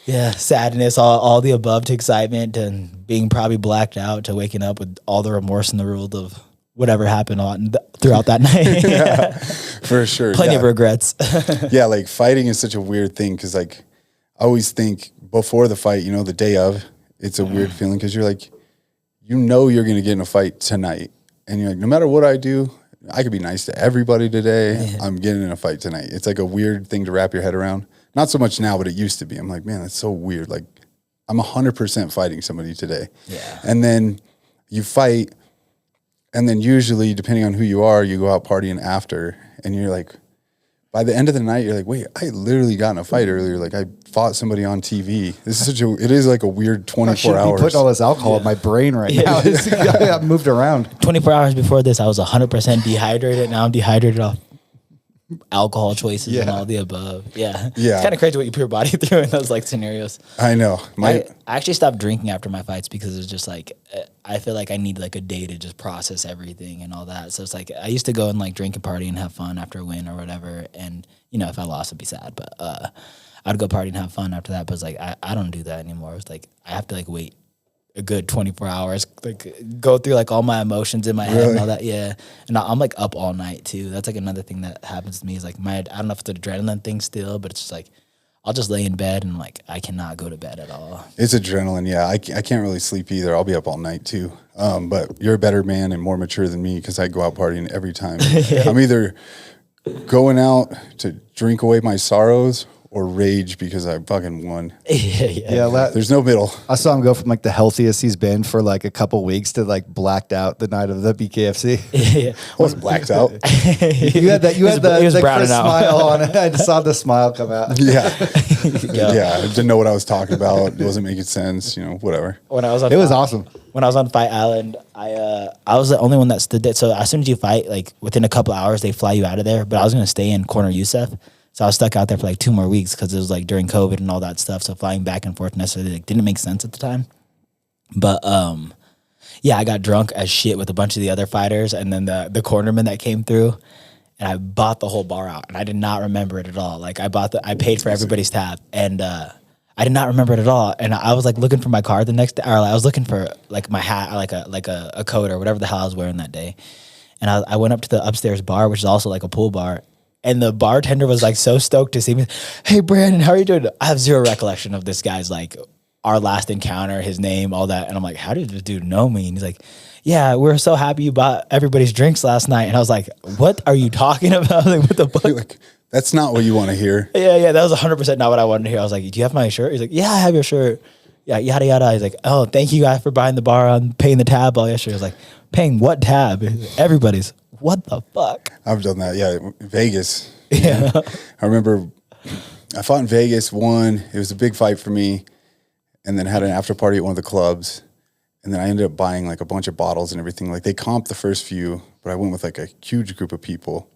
sadness, all the above, to excitement, and being probably blacked out, to waking up with all the remorse in the world of whatever happened throughout that night. Yeah, for sure. Plenty of regrets. Yeah, like fighting is such a weird thing because like I always think before the fight, you know, the day of, it's a weird feeling because you're like, you know, you're going to get in a fight tonight. And you're like, no matter what I do, I could be nice to everybody today. Yeah. I'm getting in a fight tonight. It's like a weird thing to wrap your head around. Not so much now, but it used to be. I'm like, man, that's so weird. Like I'm 100% fighting somebody today. Yeah. And then you fight. And then usually, depending on who you are, you go out partying after, and you're like, by the end of the night, you're like, wait, I literally got in a fight earlier. Like I fought somebody on TV. This is it is like a weird 24 hours. I should be putting all this alcohol in my brain right now. I got moved around. 24 hours before this, I was 100% dehydrated. Now I'm dehydrated off alcohol choices and all the above. Yeah. It's kind of crazy what you put your body through in those like scenarios. I know. I actually stopped drinking after my fights because it was just like, I feel like I need like a day to just process everything and all that. So it's like, I used to go and like drink and party and have fun after a win or whatever. And, you know, if I lost, I'd be sad, but I'd go party and have fun after that. But it's like, I don't do that anymore. It's like, I have to like wait a good 24 hours, like go through like all my emotions in my head and all that. Yeah. And I'm like up all night too. That's like another thing that happens to me is like I don't know if it's an adrenaline thing still, but it's just like, I'll just lay in bed and like, I cannot go to bed at all. It's adrenaline. Yeah. I can't really sleep either. I'll be up all night too. But you're a better man and more mature than me because I go out partying every time. I'm either going out to drink away my sorrows or rage because I fucking won. There's no middle. I saw him go from like the healthiest he's been for like a couple weeks to like blacked out the night of the BKFC. I wasn't blacked out. You had the Chris smile on it. I just saw the smile come out. Yeah. I didn't know what I was talking about. It wasn't making sense, you know, whatever. When I was it was awesome. When I was on Fight Island, I was the only one that stood there. So as soon as you fight, like within a couple hours, they fly you out of there. But I was going to stay in corner Youssef. So I was stuck out there for like 2 more weeks because it was like during COVID and all that stuff. So flying back and forth necessarily like didn't make sense at the time. But I got drunk as shit with a bunch of the other fighters and then the cornerman that came through, and I bought the whole bar out and I did not remember it at all. Like I paid for everybody's tab and I did not remember it at all. And I was like looking for my card the next day, or I was looking for like my hat, like a coat or whatever the hell I was wearing that day. And I went up to the upstairs bar, which is also like a pool bar. And the bartender was like so stoked to see me. Hey, Brandon, how are you doing? I have zero recollection of this guy's like our last encounter, his name, all that. And I'm like, how did this dude know me? And he's like, yeah, we're so happy you bought everybody's drinks last night. And I was like, what are you talking about? Like, what the fuck? Like, that's not what you want to hear. Yeah, that was 100% not what I wanted to hear. I was like, do you have my shirt? He's like, yeah, I have your shirt. yeah, yada yada. He's like, oh, thank you guys for buying the bar. I'm paying the tab all yesterday. I was like, paying what tab? Everybody's, what the fuck? I've done that. Yeah, Vegas. Yeah. I remember I fought in Vegas. Won. It was a big fight for me, and then had an after party at one of the clubs. And then I ended up buying like a bunch of bottles and everything. Like they comped the first few, but I went with like a huge group of people.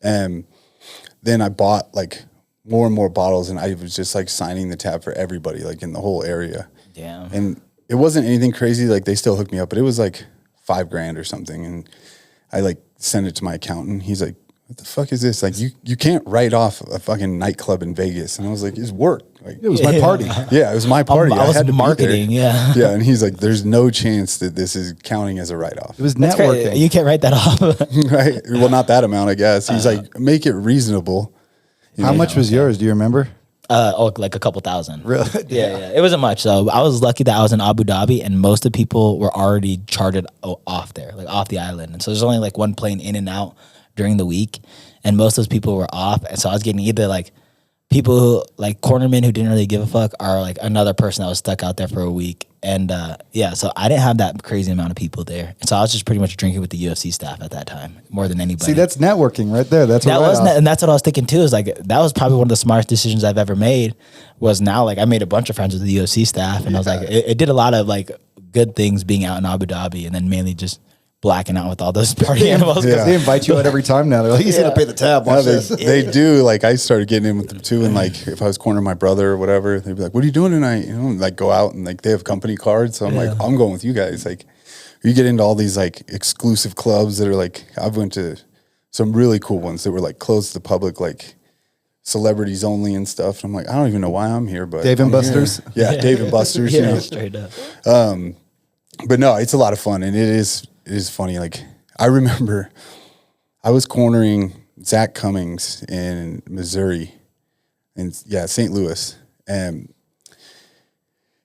And then I bought like more and more bottles, and I was just like signing the tab for everybody, like in the whole area. Damn. And it wasn't anything crazy. Like they still hooked me up, but it was like $5,000 or something. And I like sent it to my accountant. He's like, what the fuck is this? Like you can't write off a fucking nightclub in Vegas. And I was like, it's work. Like It was my party. yeah, it was my party. I was had to be there. marketing, yeah. Yeah, and he's like, there's no chance that this is counting as a write-off. It was That's networking. crazy. You can't write that off. Right? Well, not that amount, I guess. He's like, make it reasonable. How much was yours? Do you remember? Like a couple thousand. Really? Yeah. It wasn't much. So I was lucky that I was in Abu Dhabi, and most of the people were already chartered off there, like off the island. And so there's only like one plane in and out during the week, and most of those people were off. And so I was getting either like people who like cornermen who didn't really give a fuck, or like another person that was stuck out there for a week. And so I didn't have that crazy amount of people there. And so I was just pretty much drinking with the UFC staff at that time more than anybody. See, that's networking right there. That's that what wasn't, and that's what I was thinking too. Is like that was probably one of the smartest decisions I've ever made. Was now like I made a bunch of friends with the UFC staff, and I was like, it did a lot of like good things being out in Abu Dhabi, and then mainly just blacking out with all those party animals. Yeah. They invite you out every time now. They're like, he's gonna pay the tab. Yeah, Watch this. they do. Like I started getting in with them too, and like if I was cornering my brother or whatever, they'd be like, "What are you doing tonight?" You know, and like go out and like they have company cards, so I'm like, "I'm going with you guys." Like you get into all these like exclusive clubs that are like I've went to some really cool ones that were like closed to the public, like celebrities only and stuff. And I'm like, I don't even know why I'm here, but Dave and I'm Buster's? here. Yeah, Dave and Buster's. Yeah, You know? straight up. But no, it's a lot of fun, and it is funny. Like I remember, I was cornering Zach Cummings in Missouri, and St. Louis, and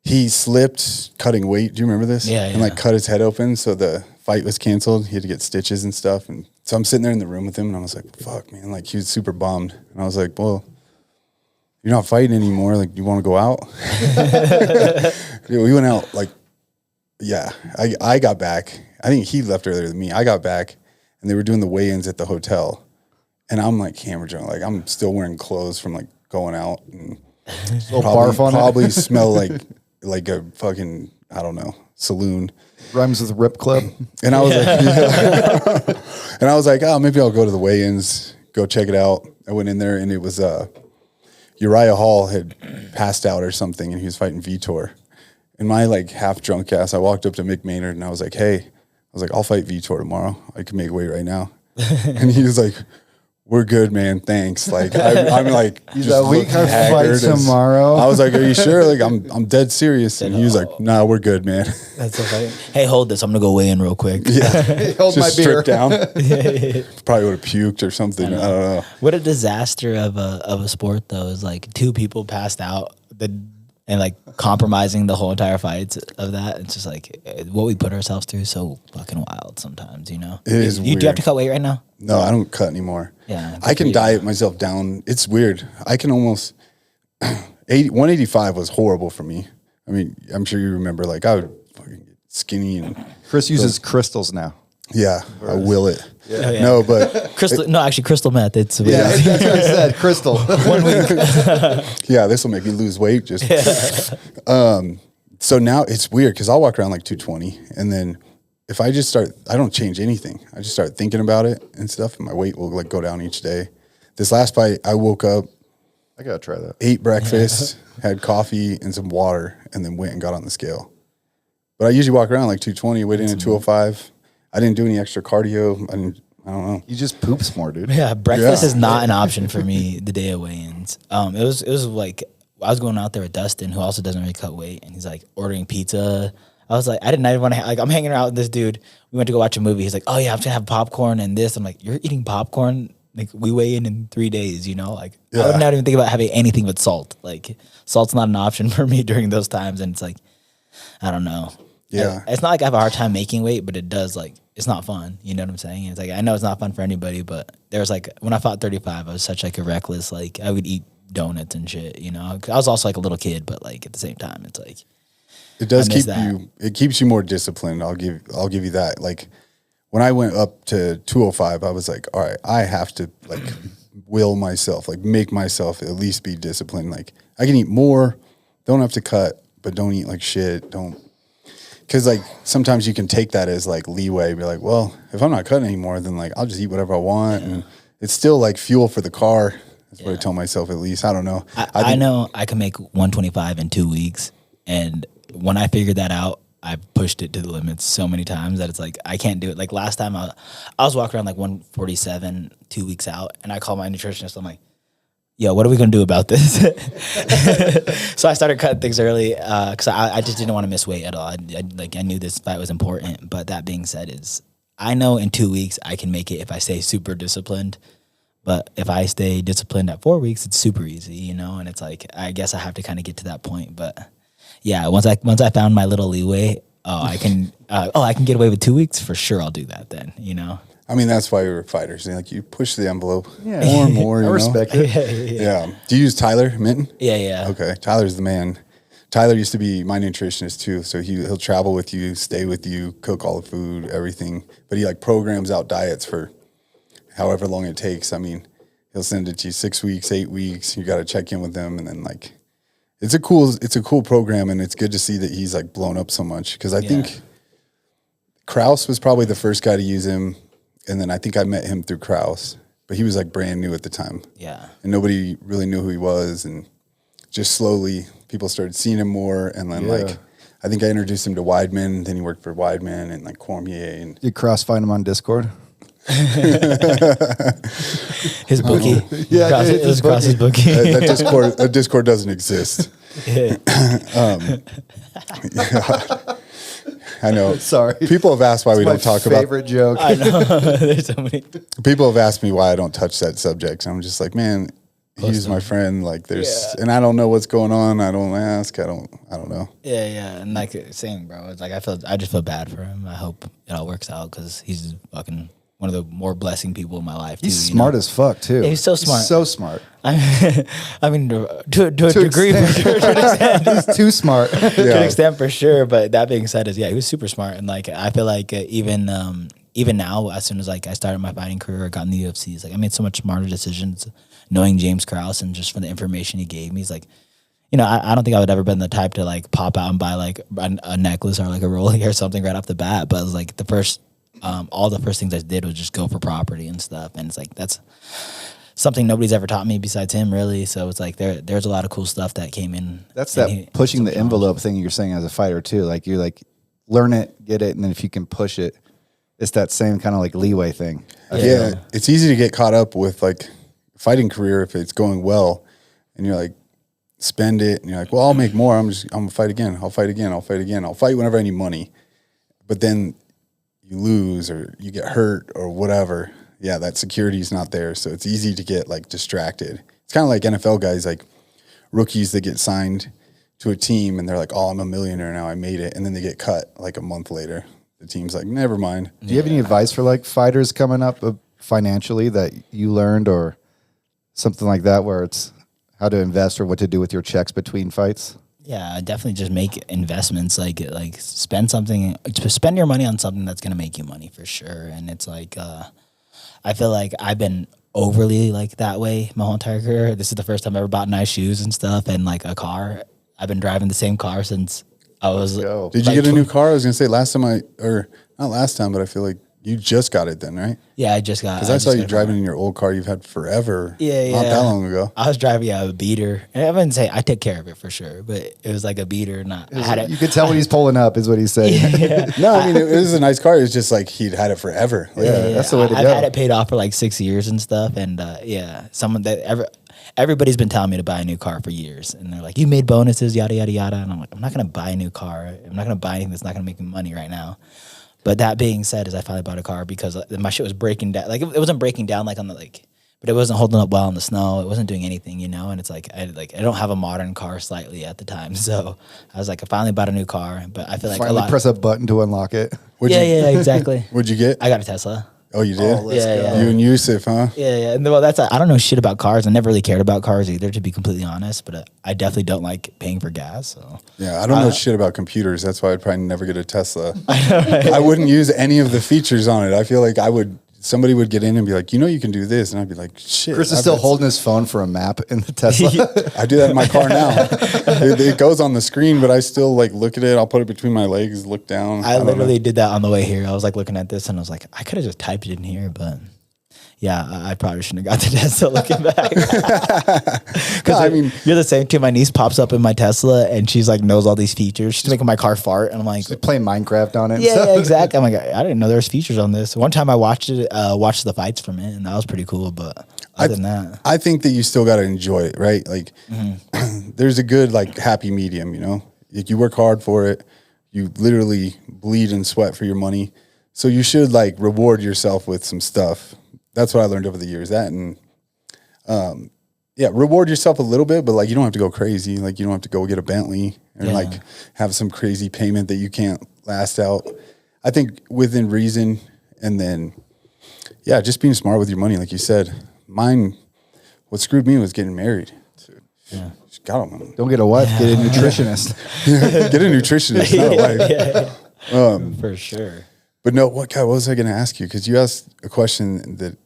he slipped cutting weight. Do you remember this? Yeah, And like cut his head open, so the fight was canceled. He had to get stitches and stuff, and so I'm sitting there in the room with him, and I was like, "Fuck, man!" Like he was super bummed, and I was like, "Well, you're not fighting anymore. Like, you want to go out?" We went out like. Yeah, I got back. I think he left earlier than me. I got back, and they were doing the weigh-ins at the hotel, and I'm like hammer drunk. Like I'm still wearing clothes from like going out, and probably smell like a fucking I don't know saloon. Rhymes with Rip Club. And I was like, and I was like, oh, maybe I'll go to the weigh-ins, go check it out. I went in there, and it was Uriah Hall had passed out or something, and he was fighting Vitor. And my like half drunk ass, I walked up to Mick Maynard and I was like, "Hey, I'll fight Vitor tomorrow. I can make weight right now." And he was like, "We're good, man. Thanks." Like I'm like, He's like, "We can fight tomorrow." I was like, "Are you sure?" Like I'm dead serious. And he was like, "Nah, we're good, man." That's so funny. Hey, hold this. I'm gonna go weigh in real quick. Yeah, Hold my just beer. stripped down. Probably would have puked or something. I don't know. What a disaster of a sport though. Is like two people passed out and like compromising the whole entire fights of that. It's just like what we put ourselves through is so fucking wild sometimes, you know? It is Do you weird. have to cut weight right now? No, I don't cut anymore. Yeah, I can good for you. diet myself down. It's weird. I can almost 185 was horrible for me. I mean, I'm sure you remember. Like I would fucking get skinny and Chris uses crystals now. yeah, I will it. Oh, yeah. No, but crystal meth. It's Yeah, that's what I said. Crystal. 1 week. yeah, this will make me lose weight. Just so now it's weird because I'll walk around like 220, and then if I just start, I don't change anything. I just start thinking about it and stuff, and my weight will like go down each day. This last fight, I woke up, I gotta try that. ate breakfast, had coffee and some water, and then went and got on the scale. But I usually walk around like 220, weighed in at 205. I didn't do any extra cardio. I don't know. He just poops more, dude. Yeah, breakfast Yeah. is not an option for me the day of weigh-ins. It was like I was going out there with Dustin, who also doesn't really cut weight, and he's like ordering pizza. I was like, I didn't even want to. Like, I'm hanging out with this dude. We went to go watch a movie. He's like, "Oh yeah, I'm gonna have popcorn and this." I'm like, "You're eating popcorn? Like we weigh in 3 days, you know? Like I would not even think about having anything but salt. Like salt's not an option for me during those times, and it's like, I don't know. Yeah. It's not like I have a hard time making weight, but it does like it's not fun. You know what I'm saying? It's like I know it's not fun for anybody, but there was like when I fought 35, I was such like a reckless, like I would eat donuts and shit, you know. I was also like a little kid, but like at the same time, it's like It does I miss keep that. you. It keeps you more disciplined. I'll give you that. Like when I went up to 205, I was like, all right, I have to like will myself, like make myself at least be disciplined. Like I can eat more, don't have to cut, but don't eat like shit. Don't, because like sometimes you can take that as like leeway. Be like, well, if I'm not cutting anymore, then like I'll just eat whatever I want, and it's still like fuel for the car. That's what I tell myself at least. I don't know. I know I can make 125 in 2 weeks, and when I figured that out, I pushed it to the limits so many times that it's like I can't do it. Like last time I was walking around like 147 2 weeks out, and I called my nutritionist. I'm like, yo, what are we gonna do about this? So I started cutting things early because I just didn't want to miss weight at all. I knew this fight was important. But that being said, I know in 2 weeks I can make it if I stay super disciplined. But if I stay disciplined at 4 weeks, it's super easy, you know. And it's like I guess I have to kind of get to that point. But yeah, once I found my little leeway, I can get away with 2 weeks for sure. I'll do that then, you know. I mean, that's why we were fighters. Like you push the envelope more and more. I respect it. Yeah. Do you use Tyler Minton? Yeah. Okay. Tyler's the man. Tyler used to be my nutritionist too. So he'll travel with you, stay with you, cook all the food, everything. But he like programs out diets for however long it takes. I mean, he'll send it to you 6 weeks, 8 weeks. You got to check in with them. And then like, it's a cool program. And it's good to see that he's like blown up so much. Cause I think Kraus was probably the first guy to use him. And then I think I met him through Kraus, but he was like brand new at the time. Yeah. And nobody really knew who he was. And just slowly people started seeing him more. And then like, I think I introduced him to Weidman. Then he worked for Weidman and like Cormier. And You cross find him on Discord. His bookie. Yeah, it was Cross's bookie. that Discord doesn't exist. I know. Sorry. People have asked why we don't talk about. Favorite joke. I know. There's so many. People have asked me why I don't touch that subject. I'm just like, man, he's my friend. Like, and I don't know what's going on. I don't ask. I don't know. Yeah, and like same, bro. It's like I just feel bad for him. I hope it all works out because he's fucking one of the more blessing people in my life. He's too, smart as fuck too. Yeah, he's so smart. So smart. I mean, to a degree, for sure, to an extent. He's too smart. To an extent, for sure. But that being said, he was super smart, and like I feel like even now, as soon as like I started my fighting career, I got in the UFC, it's like I made so much smarter decisions, knowing James Krause and just from the information he gave me. He's like, you know, I don't think I would ever been the type to like pop out and buy like a necklace or like a Rolex or something right off the bat. But it was like all the first things I did was just go for property and stuff, and it's like that's something nobody's ever taught me besides him, really. So it's like there's a lot of cool stuff that came in. That's that pushing the envelope thing you're saying as a fighter too. Like you like learn it, get it, and then if you can push it, it's that same kind of like leeway thing. Yeah, it's easy to get caught up with like fighting career if it's going well, and you're like spend it, and you're like, well, I'll make more. I'm gonna fight again. I'll fight again. I'll fight again. I'll fight whenever I need money, but then you lose or you get hurt or whatever. Yeah, that security is not there. So it's easy to get like distracted. It's kind of like NFL guys, like rookies that get signed to a team and they're like, oh, I'm a millionaire now. I made it. And then they get cut like a month later. The team's like, never mind. Do you have any advice for like fighters coming up financially that you learned or something like that where it's how to invest or what to do with your checks between fights? Yeah, definitely just make investments. Like spend your money on something that's gonna make you money for sure. And it's like I feel like I've been overly like that way my whole entire career. This is the first time I ever bought nice shoes and stuff and like a car. I've been driving the same car since I was. Did you get a new car? I was gonna say not last time, but I feel like you just got it then, right? Yeah, I just got. Because I saw you driving in your old car you've had forever. Yeah. Not that long ago. I was driving a beater. I wouldn't say I took care of it for sure, but it was like a beater. You could tell when he's pulling up is what he's saying. No, I mean, it was a nice car. It was just like he'd had it forever. Like, that's the way to go. I've had it paid off for like 6 years and stuff. And someone that everybody's been telling me to buy a new car for years. And they're like, you made bonuses, yada, yada, yada. And I'm like, I'm not going to buy a new car. I'm not going to buy anything that's not going to make me money right now. But that being said, I finally bought a car because my shit was breaking down. Like it wasn't breaking down like on the like, but it wasn't holding up well in the snow. It wasn't doing anything, you know. And it's like I don't have a modern car slightly at the time, so I was like, I finally bought a new car. But I feel like finally press a button to unlock it. Yeah, exactly. What'd you get? I got a Tesla. Oh, you did? let's Yeah, go. yeah. You and Yusuf, huh? Yeah, yeah. And well, I don't know shit about cars. I never really cared about cars either, to be completely honest. But I definitely don't like paying for gas. So Yeah, I don't know shit about computers. That's why I'd probably never get a Tesla. I wouldn't use any of the features on it. I feel like somebody would get in and be like, you can do this. And I'd be like, shit. Chris is still holding his phone for a map in the Tesla. I do that in my car now. It goes on the screen, but I still like look at it. I'll put it between my legs, look down. I literally did that on the way here. I was like looking at this and I was like, I could have just typed it in here, but yeah, I probably shouldn't have got the Tesla looking back. Because I mean, you're the same too. My niece pops up in my Tesla and she's like knows all these features. She's making my car fart, and I'm like, Playing Minecraft on it. yeah, exactly. I'm like, I didn't know there was features on this. One time I watched the fights from it, and that was pretty cool. But other than that, I think that you still got to enjoy it, right? Like, there's a good like happy medium. Like you work hard for it. You literally bleed and sweat for your money, so you should like reward yourself with some stuff. That's what I learned over the years. That and reward yourself a little bit, but like you don't have to go crazy. Like you don't have to go get a Bentley and like have some crazy payment that you can't last out. I think within reason, and then just being smart with your money, like you said. What screwed me was getting married. yeah. God, Don't get a wife, get a nutritionist. get a nutritionist, not a wife. For sure. But no, what was I going to ask you? Because you asked a question that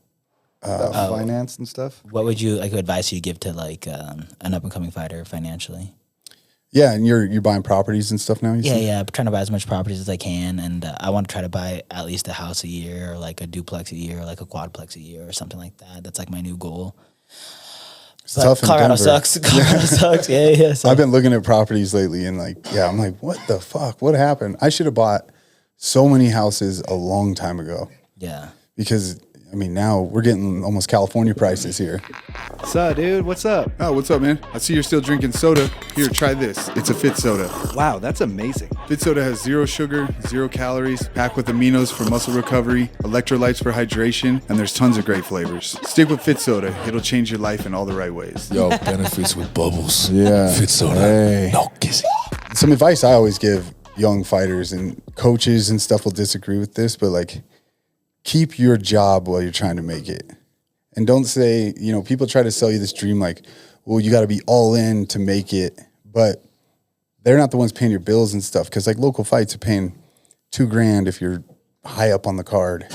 About finance and stuff. What would you advice you give to like an up and coming fighter financially? Yeah, and you're buying properties and stuff now. You said? Yeah. I'm trying to buy as much properties as I can, and I want to try to buy at least a house a year, or like a duplex a year, or like a quadplex a year, or something like that. That's like my new goal. It's But tough in Colorado Denver. sucks. Colorado sucks. Yeah. So. I've been looking at properties lately, and I'm like, what the fuck? What happened? I should have bought so many houses a long time ago. Yeah. Because now we're getting almost California prices here. What's up, dude? What's up? Oh, what's up, man? I see you're still drinking soda. Here, try this. It's a Fit Soda. Wow, that's amazing. Fit Soda has 0 sugar, 0 calories, packed with aminos for muscle recovery, electrolytes for hydration, and there's tons of great flavors. Stick with Fit Soda. It'll change your life in all the right ways. Yo, benefits with bubbles. Yeah. Fit soda. Hey. No kissing. Some advice I always give young fighters, and coaches and stuff will disagree with this, but like, keep your job while you're trying to make it. And don't say, people try to sell you this dream like, well, you got to be all in to make it. But they're not the ones paying your bills and stuff. Because like local fights are paying $2,000 if you're high up on the card.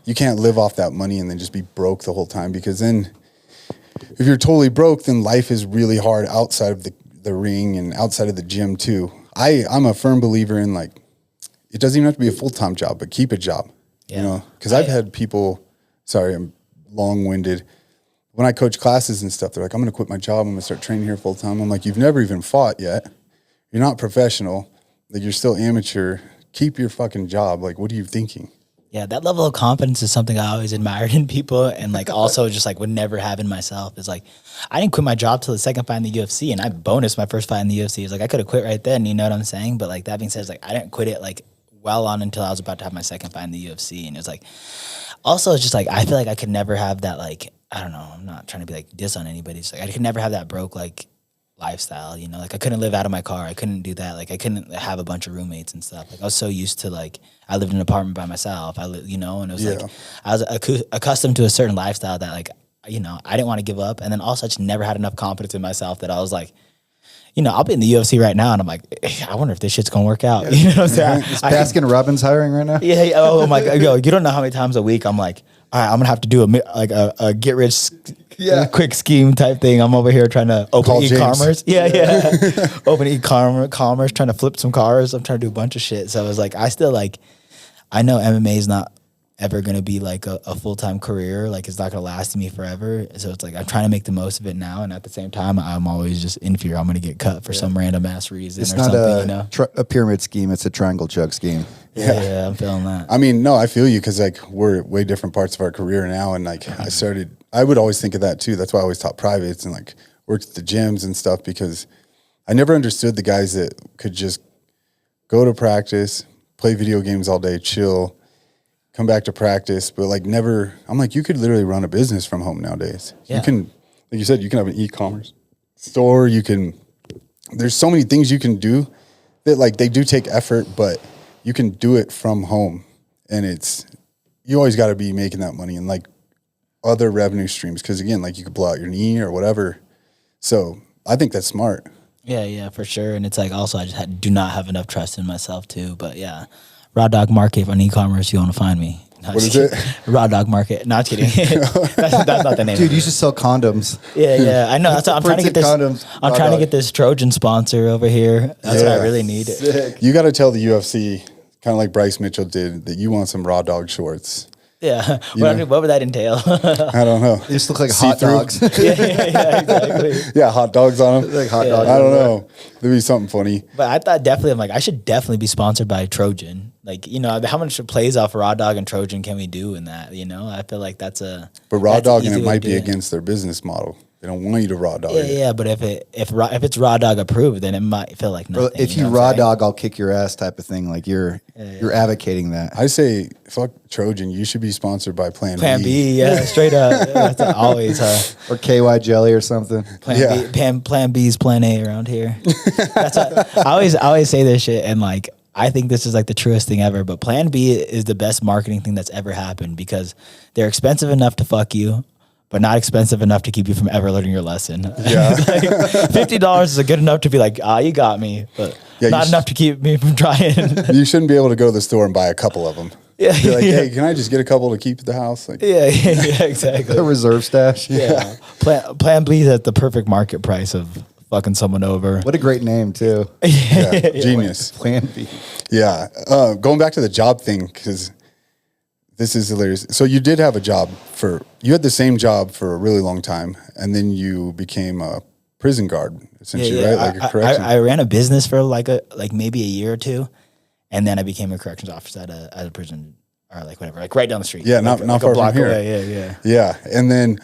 You can't live off that money and then just be broke the whole time. Because then if you're totally broke, then life is really hard outside of the ring and outside of the gym too. I'm a firm believer in like, it doesn't even have to be a full-time job, but keep a job. Yeah. Because I've had people, sorry, I'm long-winded. When I coach classes and stuff, they're like, I'm going to quit my job. I'm going to start training here full-time. I'm like, you've never even fought yet. You're not professional. Like, you're still amateur. Keep your fucking job. Like, what are you thinking? Yeah, that level of confidence is something I always admired in people, and like also just like would never have in myself. Is like, I didn't quit my job till the second fight in the UFC, and I bonused my first fight in the UFC. It's like I could have quit right then, you know what I'm saying? But like that being said, it's like I didn't quit it like well on until I was about to have my second fight in the UFC, and it was like, also it's just like I feel like I could never have that like, I don't know, I'm not trying to be like diss on anybody. It's like I could never have that broke like lifestyle, like I couldn't live out of my car. I couldn't do that. Like I couldn't have a bunch of roommates and stuff. Like I was so used to like I lived in an apartment by myself. And it was like I was accustomed to a certain lifestyle that like I didn't want to give up. And then also I just never had enough confidence in myself that I was like, I'll be in the UFC right now and I'm like, I wonder if this shit's gonna work out. You know what I'm saying? Is Baskin Robbins hiring right now? Yeah. Oh my god. Yo, you don't know how many times a week I'm like, all right, I'm gonna have to do a get rich quick scheme type thing. I'm over here trying to open Call e-commerce. Yeah. Open e-commerce, trying to flip some cars. I'm trying to do a bunch of shit. So I was like, I know MMA is not ever gonna be like a full-time career. Like it's not gonna last me forever. So it's like I'm trying to make the most of it now, and at the same time, I'm always just in fear I'm gonna get cut for some random ass reason It's or not something. a pyramid scheme. It's a triangle chug scheme. Yeah, I'm feeling that. I mean, no, I feel you because like we're at way different parts of our career now, and like I would always think of that too. That's why I always taught privates and like worked at the gyms and stuff because I never understood the guys that could just go to practice, play video games all day, chill, come back to practice, but like never. I'm like, you could literally run a business from home nowadays. Yeah. You can, like you said, you can have an e-commerce store. You can. There's so many things you can do that like they do take effort, but you can do it from home, and you always got to be making that money and like other revenue streams. Cause again, like you could blow out your knee or whatever. So I think that's smart. Yeah, for sure. And it's like also I just do not have enough trust in myself too. But yeah, RawDawg Market on e-commerce. You want to find me? No, What is it? RawDawg Market. Not kidding. that's not the name. Dude, of you it. should sell condoms. Yeah. I know. That's what I'm trying to get this. Condoms, I'm trying to RawDawg. get this Trojan sponsor over here. That's what I Yeah. really need. You got to tell the UFC, kind of like Bryce Mitchell did, that you want some RawDawg shorts. Yeah. know? What would that entail? I don't know. They just look like hot See-through? dogs. yeah, exactly. Yeah, hot dogs on them. Like hot Yeah. dogs. I don't know. There'd be something funny. But I thought definitely, I'm like, I should definitely be sponsored by Trojan. Like, you know, how much plays off RawDawg and Trojan can we do in that? You know, I feel like that's a. But that's an RawDawg, easy and it way might to be do it. against their business model. They don't want you to RawDawg it. Yeah. But if it's RawDawg approved, then it might feel like Bro, nothing. if you know what raw I'm saying? dog, I'll kick your ass type of thing. Like you're advocating that. I say, fuck Trojan. You should be sponsored by Plan Plan B, yeah, straight up. That's always Or KY jelly or something. Plan B is Plan A around here. That's what, I always say this shit, and like I think this is like the truest thing ever. But Plan B is the best marketing thing that's ever happened because they're expensive enough to fuck you, but not expensive enough to keep you from ever learning your lesson. Yeah. Like, $50 is good enough to be like, you got me, but Yeah, not you enough to keep me from trying. You shouldn't be able to go to the store and buy a couple of them. Yeah, Be like, hey, can I just get a couple to keep at the house? Like, yeah, exactly. A reserve stash. Yeah. Plan B is at the perfect market price of fucking someone over. What a great name too. yeah, genius. Plan B. Yeah. Going back to the job thing, because this is hilarious. So you did have a job you had the same job for a really long time, and then you became a prison guard, essentially, right? Like a correction. I ran a business for like maybe a year or two, and then I became a corrections officer at a prison or like whatever, like right down the street. Yeah, like, not like far a block from here. away. Yeah. Yeah. And then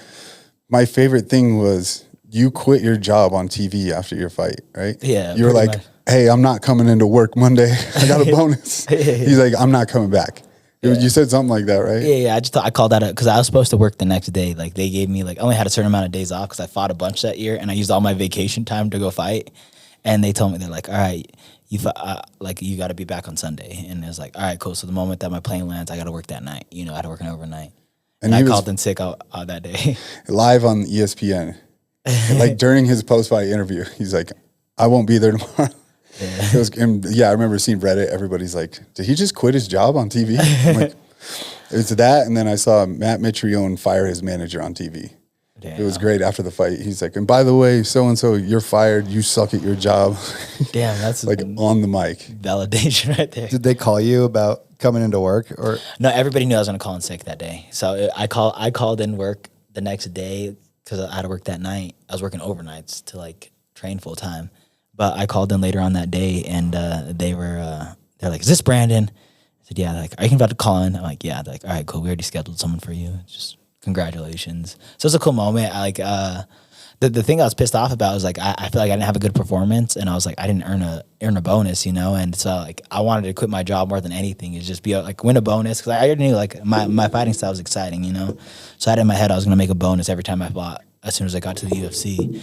my favorite thing was you quit your job on TV after your fight, right? Yeah, You were pretty like, much. hey, I'm not coming into work Monday. I got a bonus. He's like, I'm not coming back. You said something like that, right? Yeah. I just thought I called that because I was supposed to work the next day. Like they gave me I only had a certain amount of days off because I fought a bunch that year, and I used all my vacation time to go fight. And they told me, they're like, all right, you got to be back on Sunday. And it was like, all right, cool. So the moment that my plane lands, I got to work that night. You know, I had to work an overnight. And I called in sick out that day. Live on ESPN. Like during his post-fight interview, he's like, I won't be there tomorrow. I remember seeing Reddit. Everybody's like, did he just quit his job on TV? I'm like, it's that. And then I saw Matt Mitrione fire his manager on TV. Damn. It was great after the fight. He's like, and by the way, so-and-so, you're fired. You suck at your job. Damn, that's like on the mic. validation right there. Did they call you about coming into work or? No, everybody knew I was going to call in sick that day. So I called in work the next day because I had to work that night. I was working overnights to like train full time. But I called in later on that day, and they're like, "Is this Brandon?" I said, "Yeah." They're like, "Are you about to call in?" I'm like, "Yeah." They're like, "All right, cool. We already scheduled someone for you. Just congratulations." So it's a cool moment. The thing I was pissed off about was like I feel like I didn't have a good performance, and I was like I didn't earn a bonus, you know. And so like I wanted to quit my job more than anything is just be like win a bonus because I already knew like my fighting style was exciting, you know. So I had in my head I was gonna make a bonus every time I fought as soon as I got to the UFC.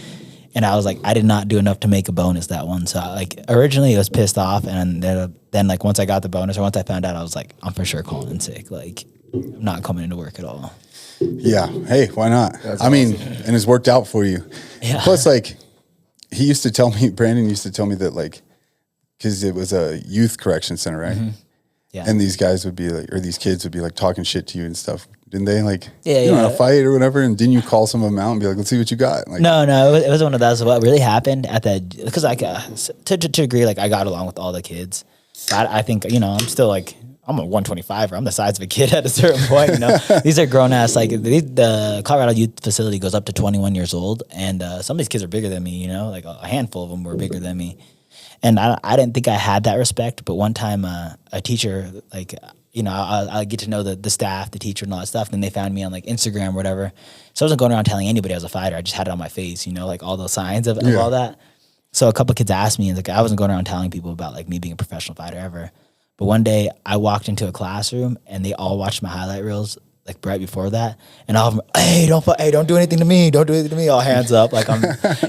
And I was like, I did not do enough to make a bonus that one. So like originally I was pissed off, and then like once I got the bonus or once I found out, I was like, I'm for sure calling in sick. Like I'm not coming into work at all. Yeah. Hey, why not? I mean, and it's worked out for you. Yeah. Plus, like, Brandon used to tell me that, like, because it was a youth correction center, right? Mm-hmm. Yeah. And these guys would be like, or these kids would be like talking shit to you and stuff. Didn't they? Like, Yeah, you know, yeah. a fight or whatever. And didn't you call some of them out and be like, let's see what you got? Like, No, it was one of those. What really happened at that? Because like to agree, like I got along with all the kids. I think I'm still like I'm a 125. I'm the size of a kid at a certain point. You know, these are grown ass. Like the Colorado Youth Facility goes up to 21 years old, and some of these kids are bigger than me. You know, like a handful of them were bigger than me, and I didn't think I had that respect. But one time, a teacher like. I get to know the staff, the teacher, and all that stuff. Then they found me on like Instagram or whatever. So I wasn't going around telling anybody I was a fighter. I just had it on my face, like all those signs of all that. So a couple of kids asked me, and like I wasn't going around telling people about like me being a professional fighter ever. But one day I walked into a classroom and they all watched my highlight reels like right before that, and all of them, hey, don't do anything to me, all hands up, like I'm,